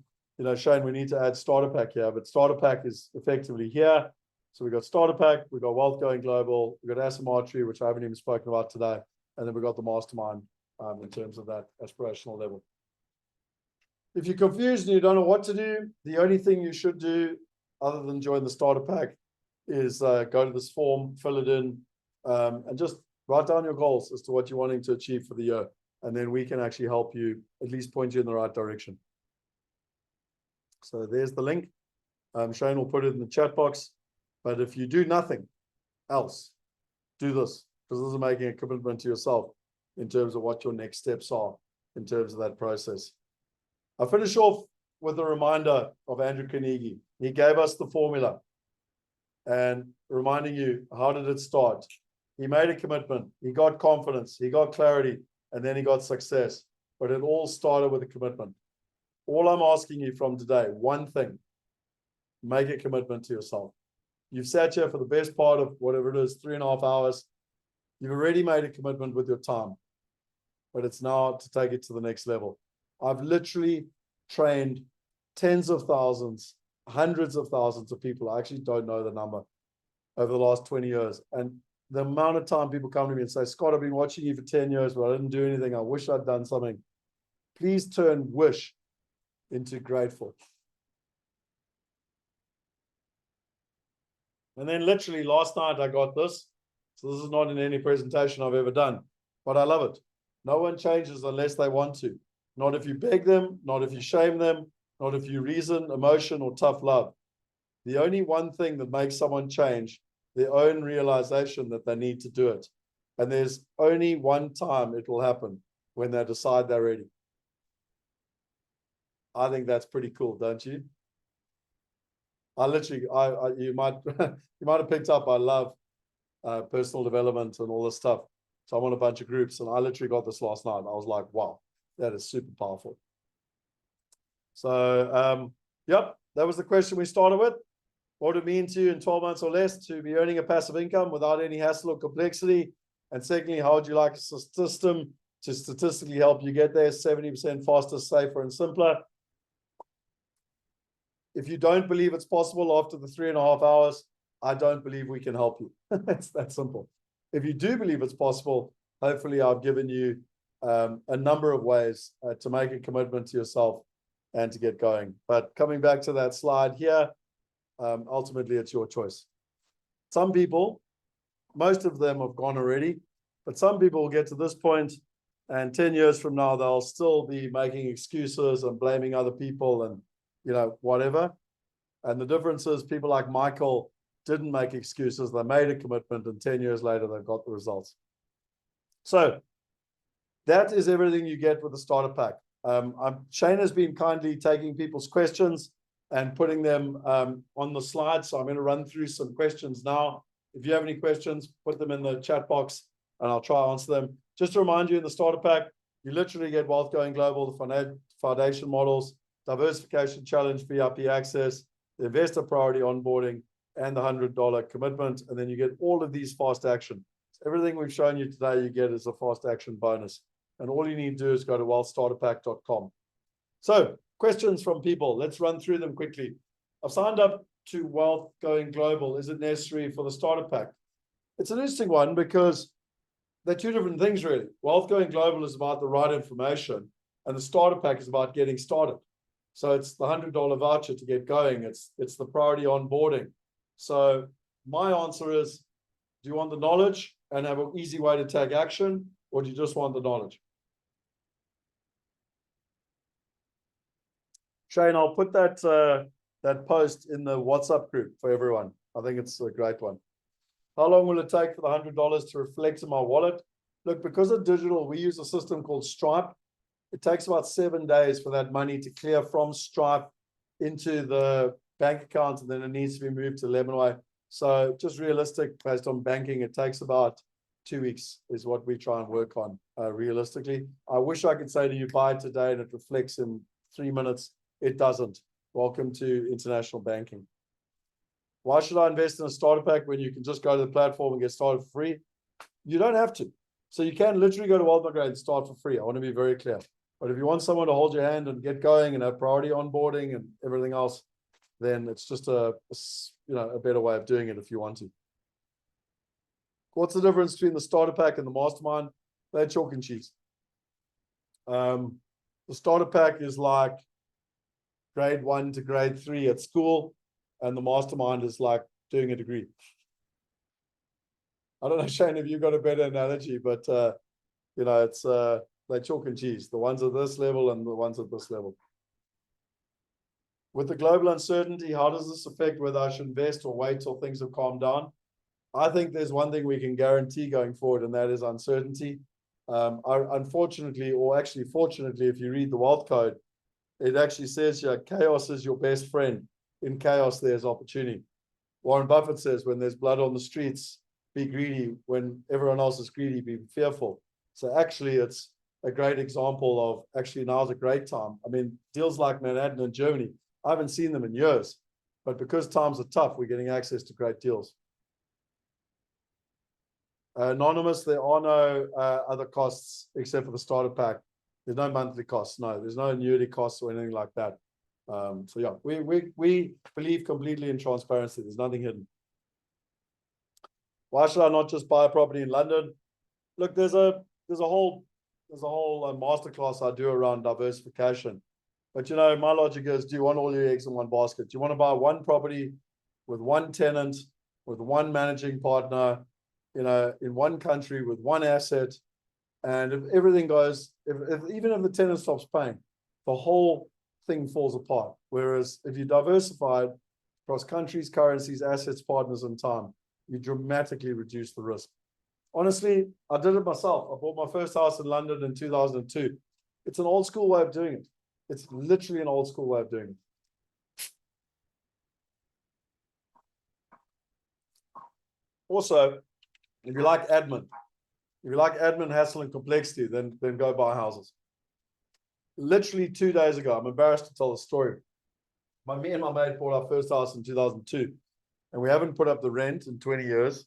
B: showing we need to add starter pack here, but starter pack is effectively here. So we've got starter pack, we've got wealth going global, we've got asymmetry, which I haven't even spoken about today, and then we've got the mastermind in terms of that aspirational level. If you're confused and you don't know what to do, the only thing you should do, other than join the starter pack, is go to this form, fill it in, and just write down your goals as to what you're wanting to achieve for the year. And then we can actually help you, at least point you in the right direction. So there's the link. Shane will put it in the chat box. But if you do nothing else, do this, because this is making a commitment to yourself in terms of what your next steps are in terms of that process. I finish off with a reminder of Andrew Carnegie. He gave us the formula, and reminding you, how did it start? He made a commitment. He got confidence. He got clarity. and then he got success. But it all started with a commitment. All I'm asking you from today, one thing, make a commitment to yourself. You've sat here for the best part of whatever it is, 3.5 hours. You've already made a commitment with your time, but it's now to take it to the next level. I've literally trained tens of thousands, hundreds of thousands of people. I actually don't know the number over the last 20 years. And the amount of time people come to me and say, Scott, I've been watching you for 10 years, but I didn't do anything. I wish I'd done something. Please turn wish into grateful. And then literally last night I got this. So this is not in any presentation I've ever done, but I love it. No one changes unless they want to. Not if you beg them, not if you shame them, not if you reason, emotion, or tough love. The only one thing that makes someone change, their own realization that they need to do it. And there's only one time it will happen, when they decide they're ready. I think that's pretty cool, don't you? I literally, you might have picked up, I love personal development and all this stuff. So I'm on a bunch of groups, and I literally got this last night. I was like, wow, that is super powerful. So, yep, that was the question we started with. What would it mean to you in 12 months or less to be earning a passive income without any hassle or complexity? And secondly, how would you like a system to statistically help you get there 70% faster, safer, and simpler? If you don't believe it's possible after the 3.5 hours, I don't believe we can help you. It's that simple. If you do believe it's possible, hopefully I've given you a number of ways to make a commitment to yourself and to get going. But coming back to that slide here, ultimately it's your choice. Some people, most of them have gone already, but some people will get to this point, and 10 years from now, they'll still be making excuses and blaming other people and, you know, whatever. And the difference is people like Michael didn't make excuses. They made a commitment, and 10 years later, they've got the results. So that is everything you get with the starter pack. Shane has been kindly taking people's questions and putting them on the slide. So I'm going to run through some questions now. If you have any questions, put them in the chat box and I'll try to answer them. Just to remind you, in the starter pack, you literally get Wealth Going Global, the foundation models, diversification challenge, VIP access, the investor priority onboarding, and the $100 commitment. And then you get all of these fast action. So everything we've shown you today, you get as a fast action bonus. And all you need to do is go to wealthstarterpack.com. So questions from people. Let's run through them quickly. I've signed up to Wealth Going Global. Is it necessary for the starter pack? It's an interesting one because they're two different things, really. Wealth Going Global is about the right information, and the starter pack is about getting started. So it's the $100 voucher to get going. It's the priority onboarding. So my answer is, do you want the knowledge and have an easy way to take action, or do you just want the knowledge? Shane, I'll put that post in the WhatsApp group for everyone. I think it's a great one. How long will it take for the $100 to reflect in my wallet? Look, because of digital, we use a system called Stripe. It takes about 7 days for that money to clear from Stripe into the bank account, and then it needs to be moved to Lemonway. So just realistic, based on banking, it takes about 2 weeks is what we try and work on realistically. I wish I could say to you, buy it today and it reflects in 3 minutes. It doesn't. Welcome to international banking. Why should I invest in a starter pack when you can just go to the platform and get started for free? You don't have to. So you can literally go to Migrate and start for free. I want to be very clear. But if you want someone to hold your hand and get going and have priority onboarding and everything else, then it's just a better way of doing it if you want to. What's the difference between the starter pack and the mastermind? They're chalk and cheese. The starter pack is like grade 1 to grade 3 at school, and the mastermind is like doing a degree. I don't know, Shane, if you got a better analogy, but it's like chalk and cheese. The ones at this level and the ones at this level. With the global uncertainty, how does this affect whether I should invest or wait till things have calmed down? I think there's one thing we can guarantee going forward, and that is uncertainty. Unfortunately, or actually fortunately, if you read the wealth code, it actually says here, chaos is your best friend. In chaos, there's opportunity. Warren Buffett says, when there's blood on the streets, be greedy. When everyone else is greedy, be fearful. So actually, it's a great example of actually now's a great time. I mean, deals like Manhattan in Germany, I haven't seen them in years, but because times are tough, we're getting access to great deals. Anonymous, there are no other costs except for the starter pack. There's no monthly costs. No, there's no annuity costs or anything like that. So yeah, we believe completely in transparency. There's nothing hidden. Why should I not just buy a property in London? Look, there's a whole masterclass I do around diversification. But you know, my logic is: do you want all your eggs in one basket? Do you want to buy one property with one tenant, with one managing partner, you know, in one country with one asset? And if everything goes, even if the tenant stops paying, the whole thing falls apart. Whereas if you diversified across countries, currencies, assets, partners, and time, you dramatically reduce the risk. Honestly, I did it myself. I bought my first house in London in 2002. It's an old school way of doing it. It's literally an old school way of doing it. Also, if you like admin, hassle, and complexity, then go buy houses. Literally 2 days ago, I'm embarrassed to tell the story. Me and my mate bought our first house in 2002, and we haven't put up the rent in 20 years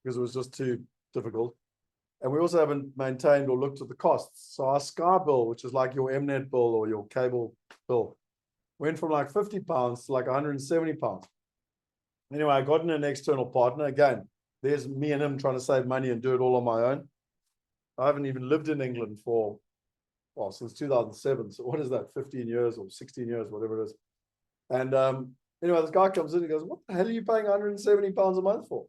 B: because it was just too difficult. And we also haven't maintained or looked at the costs. So our Sky bill, which is like your Mnet bill or your cable bill, went from like £50 to like £170. Anyway, I got in an external partner. Again, there's me and him trying to save money and do it all on my own. I haven't even lived in England for, well, since 2007. So what is that, 15 years or 16 years, whatever it is. And anyway, this guy comes in and goes, what the hell are you paying £170 a month for?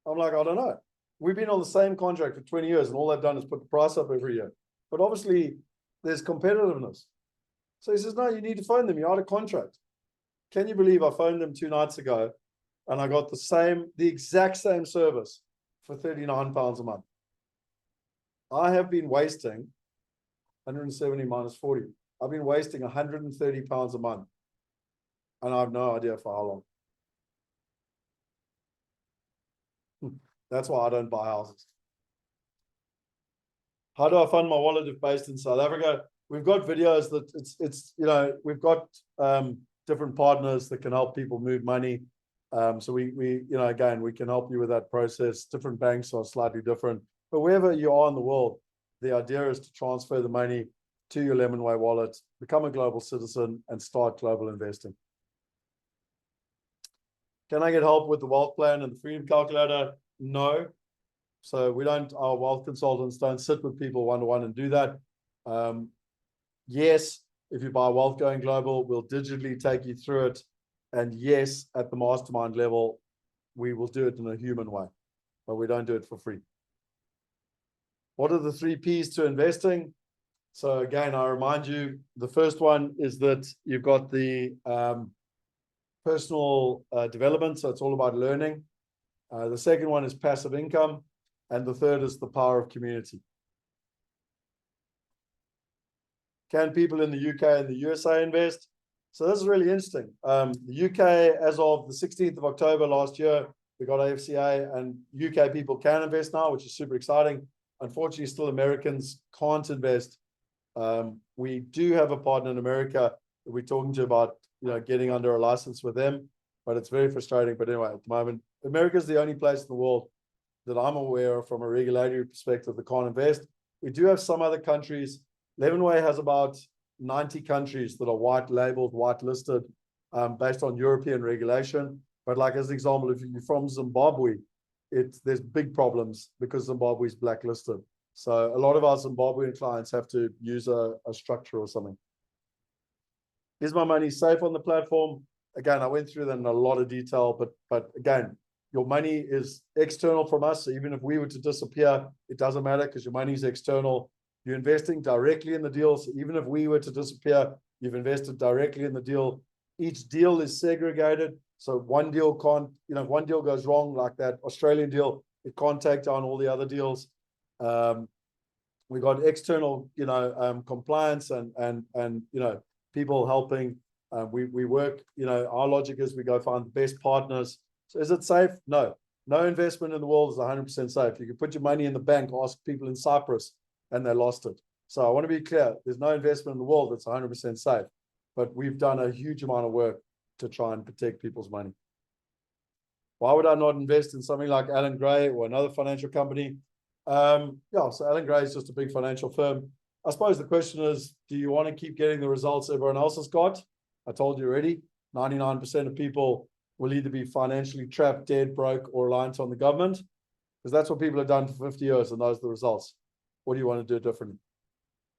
B: I'm like, I don't know. We've been on the same contract for 20 years, and all they've done is put the price up every year. But obviously, there's competitiveness. So he says, no, you need to phone them. You're out of contract. Can you believe I phoned them 2 nights ago, and I got the exact same service for £39 a month? I have been wasting 170 minus 40. I've been wasting £130 a month, and I have no idea for how long. That's why I don't buy houses. How do I fund my wallet if based in South Africa? We've got videos that it's you know, we've got different partners that can help people move money. So we you know, again, we can help you with that process. Different banks are slightly different, but wherever you are in the world, the idea is to transfer the money to your Lemonway wallet, become a global citizen, and start global investing. Can I get help with the wealth plan and the freedom calculator? No. So we don't, our wealth consultants don't sit with people one-to-one and do that. Yes, if you buy Wealth Going Global, we'll digitally take you through it. And yes, at the mastermind level, we will do it in a human way, but we don't do it for free. What are the 3 Ps to investing? So again, I remind you, the first one is that you've got the personal development. So it's all about learning. The second one is passive income. And the third is the power of community. Can people in the UK and the USA invest? So this is really interesting. The UK, as of the 16th of October last year, we got AFCA, and UK people can invest now, which is super exciting. Unfortunately, still Americans can't invest. We do have a partner in America that we're talking to about, you know, getting under a license with them, but it's very frustrating. But anyway, at the moment, America is the only place in the world that I'm aware of from a regulatory perspective that can't invest. We do have some other countries. Lemonway has about 90 countries that are white labeled, white listed, based on European regulation. But like as an example, if you're from Zimbabwe, there's big problems because Zimbabwe is blacklisted. So a lot of our Zimbabwean clients have to use a structure or something. Is my money safe on the platform? Again, I went through that in a lot of detail, but again, your money is external from us. So even if we were to disappear, it doesn't matter because your money is external. You're investing directly in the deal. So even if we were to disappear, you've invested directly in the deal. Each deal is segregated. So one deal can't, you know, if one deal goes wrong, like that Australian deal, it can't take down all the other deals. We got external, you know, compliance and you know, people helping. We work, you know, our logic is we go find the best partners. So is it safe? No. No investment in the world is 100% safe. You can put your money in the bank, ask people in Cyprus, and they lost it. So I want to be clear, there's no investment in the world that's 100% safe, but we've done a huge amount of work to try and protect people's money. Why would I not invest in something like Alan Gray or another financial company? Yeah, so Alan Gray is just a big financial firm. I suppose the question is, do you want to keep getting the results everyone else has got? I told you already, 99% of people will either be financially trapped, dead, broke, or reliant on the government, because that's what people have done for 50 years, and those are the results. What do you want to do differently?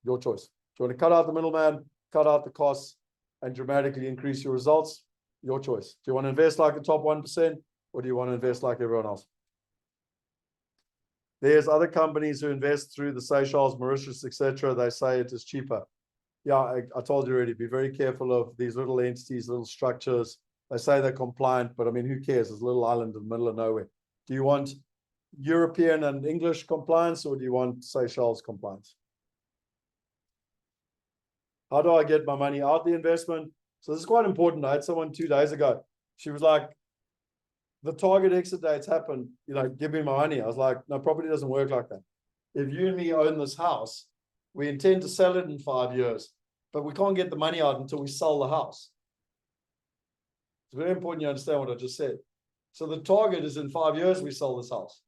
B: Your choice. Do you want to cut out the middleman, cut out the costs, and dramatically increase your results? Your choice. Do you want to invest like the top 1%, or do you want to invest like everyone else? There's other companies who invest through the Seychelles, Mauritius, etc. They say it is cheaper. Yeah, I told you already, be very careful of these little entities, little structures. They say they're compliant, but I mean, who cares? It's a little island in the middle of nowhere. Do you want European and English compliance, or do you want Seychelles compliance? How do I get my money out the investment? So this is quite important. I had someone 2 days ago. She was like, the target exit dates happen, give me my money. I was like, no, property doesn't work like that. If you and me own this house, we intend to sell it in 5 years, but we can't get the money out until we sell the house. It's very important you understand what I just said. So the target is in 5 years, we sell this house.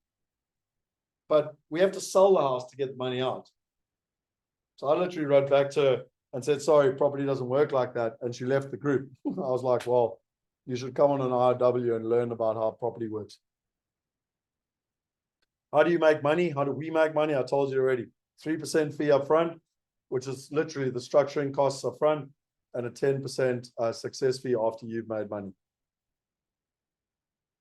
B: But we have to sell the house to get the money out. So I literally wrote back to her and said, sorry, property doesn't work like that. And she left the group. I was like, well, you should come on an IW and learn about how property works. How do you make money? How do we make money? I told you already. 3% fee up front, which is literally the structuring costs up front, and a 10% success fee after you've made money.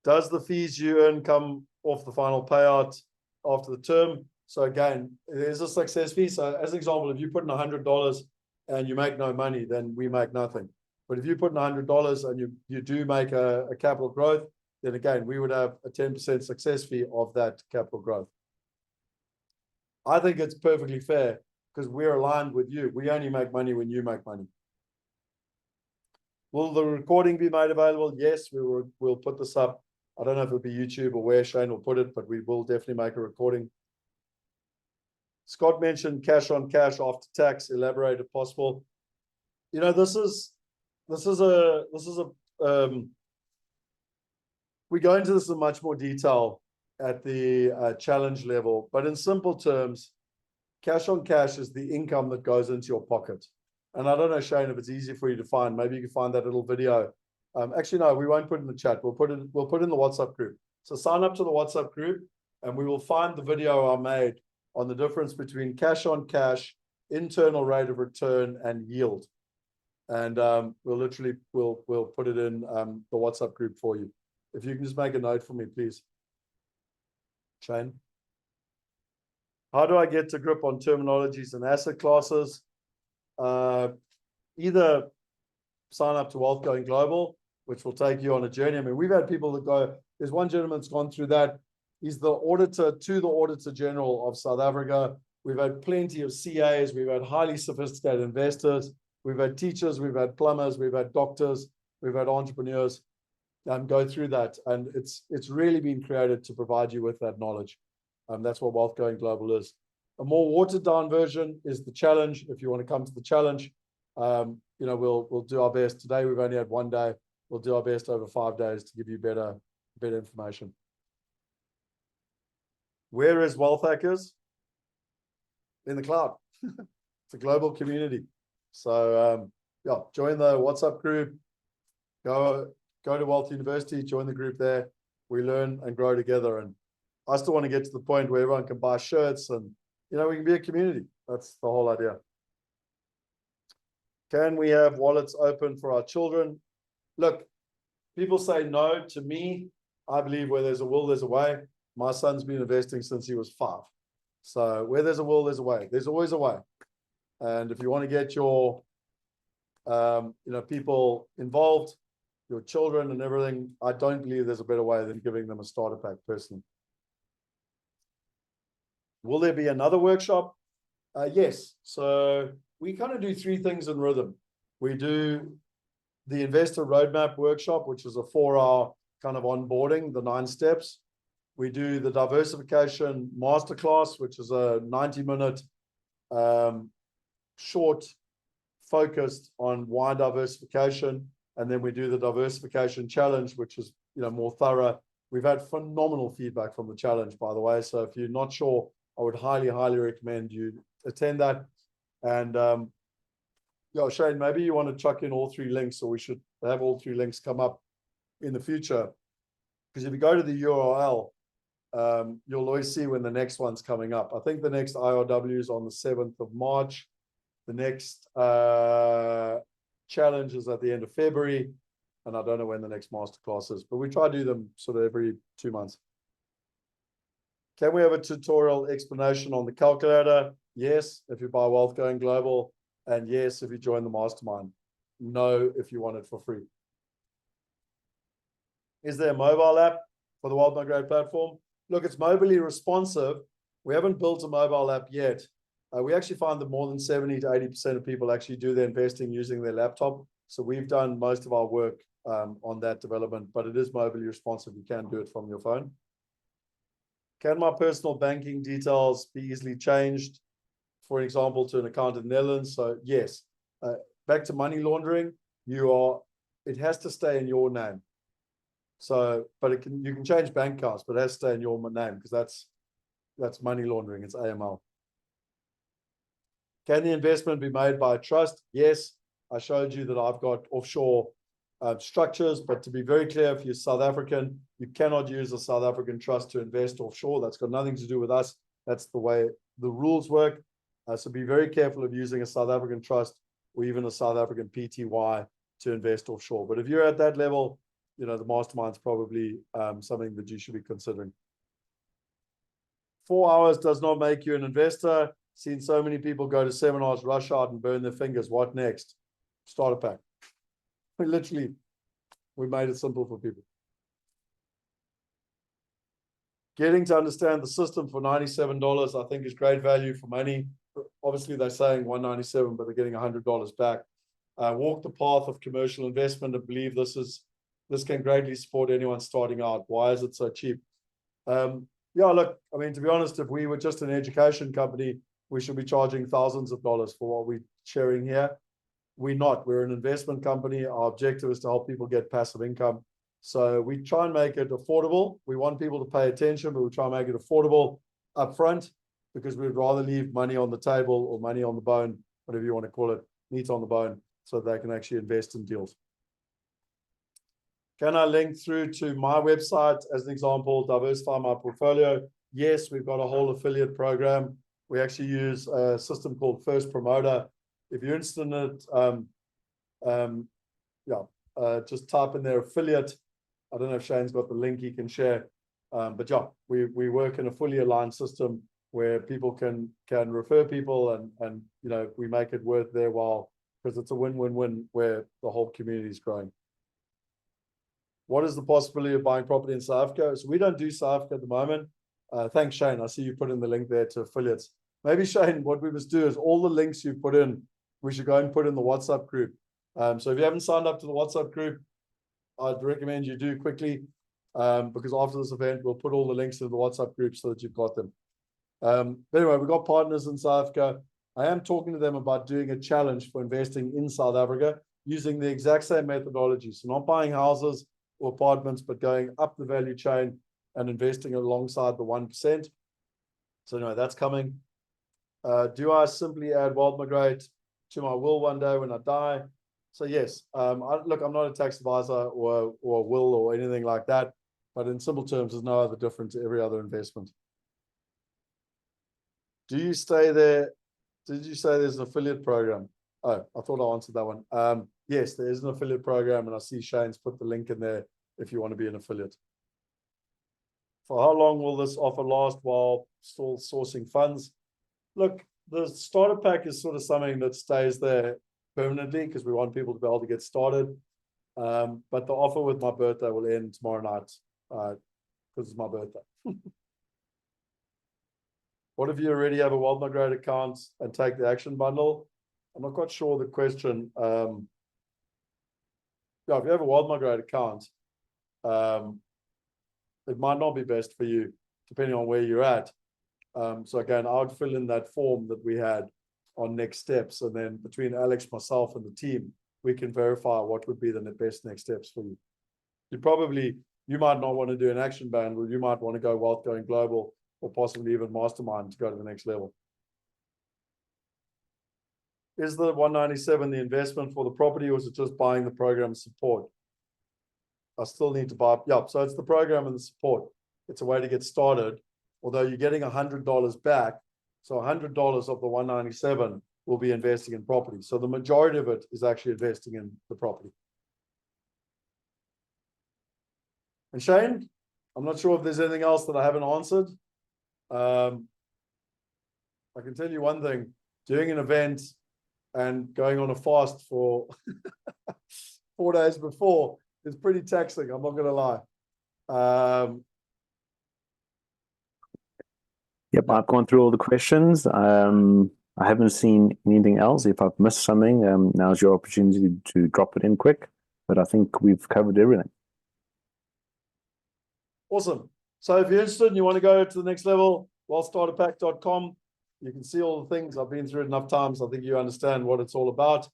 B: Does the fees you earn come off the final payout after the term? So again, there's a success fee. So as an example, if you put in $100 and you make no money, then we make nothing. But if you put in $100 and you do make a capital growth, then again, we would have a 10% success fee of that capital growth. I think it's perfectly fair because we're aligned with you. We only make money when you make money. Will the recording be made available? Yes, we'll put this up. I don't know if it'll be YouTube or where Shane will put it, but we will definitely make a recording. Scott mentioned cash on cash after tax. Elaborate if possible. We go into this in much more detail at the challenge level, but in simple terms, cash on cash is the income that goes into your pocket. And I don't know, Shane, if it's easy for you to find. Maybe you can find that little video. Actually, no, we won't put it in the chat. We'll put it in the WhatsApp group. So sign up to the WhatsApp group, and we will find the video I made on the difference between cash on cash, internal rate of return, and yield. And we'll put it in the WhatsApp group for you. If you can just make a note for me, please. Shane. How do I get to grip on terminologies and asset classes? Either sign up to Wealth Going Global, which will take you on a journey. I mean, we've had people that go, there's one gentleman that's gone through that. He's the auditor to the Auditor General of South Africa. We've had plenty of CAs. We've had highly sophisticated investors. We've had teachers. We've had plumbers. We've had doctors. We've had entrepreneurs go through that. And it's really been created to provide you with that knowledge. That's what Wealth Going Global is. A more watered down version is the challenge. If you want to come to the challenge, we'll do our best. Today, we've only had 1 day. We'll do our best over 5 days to give you better information. Where is Wealth Hackers? In the cloud. It's a global community. So join the WhatsApp group. Go to Wealth University, join the group there. We learn and grow together. And I still want to get to the point where everyone can buy shirts and, we can be a community. That's the whole idea. Can we have wallets open for our children? Look, people say no to me. I believe where there's a will, there's a way. My son's been investing since he was 5. So where there's a will, there's a way. There's always a way. And if you want to get your, people involved, your children and everything, I don't believe there's a better way than giving them a starter pack personally. Will there be another workshop? Yes. So we kind of do 3 things in rhythm. We do the investor roadmap workshop, which is a 4-hour kind of onboarding, the 9 steps. We do the diversification masterclass, which is a 90-minute short, focused on why diversification, and then we do the diversification challenge, which is more thorough. We've had phenomenal feedback from the challenge, by the way. So if you're not sure, I would highly, highly recommend you attend that. And Shane, maybe you want to chuck in all 3 links, or we should have all 3 links come up in the future. Because if you go to the URL, you'll always see when the next one's coming up. I think the next IRW is on the 7th of March. The next challenge is at the end of February. And I don't know when the next masterclass is, but we try to do them sort of every 2 months. Can we have a tutorial explanation on the calculator? Yes, if you buy Wealth Going Global. And yes, if you join the mastermind. No, if you want it for free. Is there a mobile app for the Wealth Migrate platform? Look, it's mobilely responsive. We haven't built a mobile app yet. We actually find that more than 70 to 80% of people actually do their investing using their laptop. So we've done most of our work on that development, but it is mobilely responsive. You can do it from your phone. Can my personal banking details be easily changed, for example, to an account in the Netherlands? So yes, back to money laundering, it has to stay in your name. So, but you can change bank accounts, but it has to stay in your name because that's money laundering. It's AML. Can the investment be made by a trust? Yes. I showed you that I've got offshore structures, but to be very clear, if you're South African, you cannot use a South African trust to invest offshore. That's got nothing to do with us. That's the way the rules work. So be very careful of using a South African trust or even a South African PTY to invest offshore. But if you're at that level, the mastermind's probably something that you should be considering. 4 hours does not make you an investor. Seen so many people go to seminars, rush out and burn their fingers. What next? Starter pack. We made it simple for people. Getting to understand the system for $97, I think, is great value for money. Obviously, they're saying $197, but they're getting $100 back. Walk the path of commercial investment and believe this can greatly support anyone starting out. Why is it so cheap? Look, I mean, to be honest, if we were just an education company, we should be charging thousands of dollars for what we're sharing here. We're not. We're an investment company. Our objective is to help people get passive income. So we try and make it affordable. We want people to pay attention, but we try and make it affordable upfront because we'd rather leave money on the table or money on the bone, whatever you want to call it, meat on the bone, so they can actually invest in deals. Can I link through to my website as an example, diversify my portfolio? Yes, we've got a whole affiliate program. We actually use a system called First Promoter. If you're interested in it, just type in their affiliate. I don't know if Shane's got the link he can share. But yeah, we work in a fully aligned system where people can refer people and we make it worth their while because it's a win-win-win where the whole community is growing. What is the possibility of buying property in South Africa? So we don't do South Africa at the moment. Thanks, Shane. I see you put in the link there to affiliates. Maybe, Shane, what we must do is all the links you put in, we should go and put in the WhatsApp group. So if you haven't signed up to the WhatsApp group, I'd recommend you do quickly because after this event, we'll put all the links to the WhatsApp group so that you've got them. But anyway, we've got partners in South Africa. I am talking to them about doing a challenge for investing in South Africa using the exact same methodology. So not buying houses or apartments, but going up the value chain and investing alongside the 1%. So anyway, that's coming. Do I simply add Wealth Migrate to my will one day when I die? So yes, look, I'm not a tax advisor or will or anything like that, but in simple terms, there's no other difference to every other investment. Do you stay there? Did you say there's an affiliate program? Oh, I thought I answered that one. Yes, there is an affiliate program, and I see Shane's put the link in there if you want to be an affiliate. For how long will this offer last while still sourcing funds? Look, the starter pack is sort of something that stays there permanently because we want people to be able to get started. But the offer with my birthday will end tomorrow night because it's my birthday. What if you already have a Wealth Migrate account and take the action bundle? I'm not quite sure the question. If you have a Wealth Migrate account, it might not be best for you, depending on where you're at. So again, I would fill in that form that we had on next steps. And then between Alex, myself, and the team, we can verify what would be the best next steps for you. You might not want to do an action band, or you might want to go wealth going global, or possibly even mastermind to go to the next level. Is the 197 the investment for the property, or is it just buying the program support? I still need to buy. Yeah, so it's the program and the support. It's a way to get started, although you're getting $100 back. So $100 of the 197 will be investing in property. So the majority of it is actually investing in the property. And Shane, I'm not sure if there's anything else that I haven't answered. I can tell you one thing, doing an event and going on a fast for 4 days before is pretty taxing. I'm not going to lie.
D: Yep, I've gone through all the questions. I haven't seen anything else. If I've missed something, now's your opportunity to drop it in quick. But I think we've covered everything.
B: Awesome. So if you're interested and you want to go to the next level, wealthstarterpack.com. You can see all the things. I've been through it enough times. I think you understand what it's all about.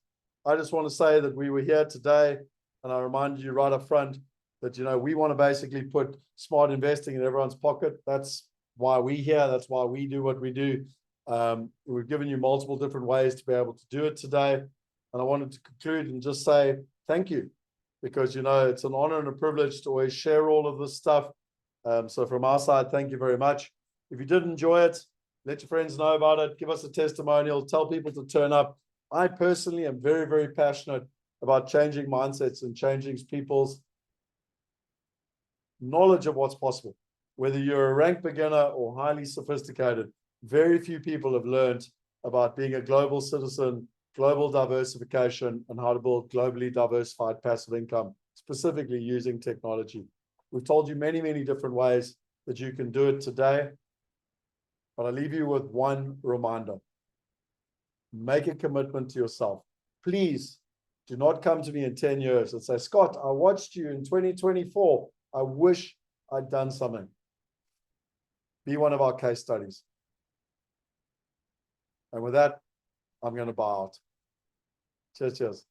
B: I just want to say that we were here today, and I reminded you right up front that, we want to basically put smart investing in everyone's pocket. That's why we're here. That's why we do what we do. We've given you multiple different ways to be able to do it today. And I wanted to conclude and just say thank you, because, it's an honor and a privilege to always share all of this stuff. So from our side, thank you very much. If you did enjoy it, let your friends know about it. Give us a testimonial. Tell people to turn up. I personally am very, very passionate about changing mindsets and changing people's knowledge of what's possible. Whether you're a rank beginner or highly sophisticated, very few people have learned about being a global citizen, global diversification, and how to build globally diversified passive income, specifically using technology. We've told you many, many different ways that you can do it today, but I leave you with one reminder. Make a commitment to yourself. Please do not come to me in 10 years and say, Scott, I watched you in 2024. I wish I'd done something. Be one of our case studies. And with that, I'm going to bow out. Cheers, cheers.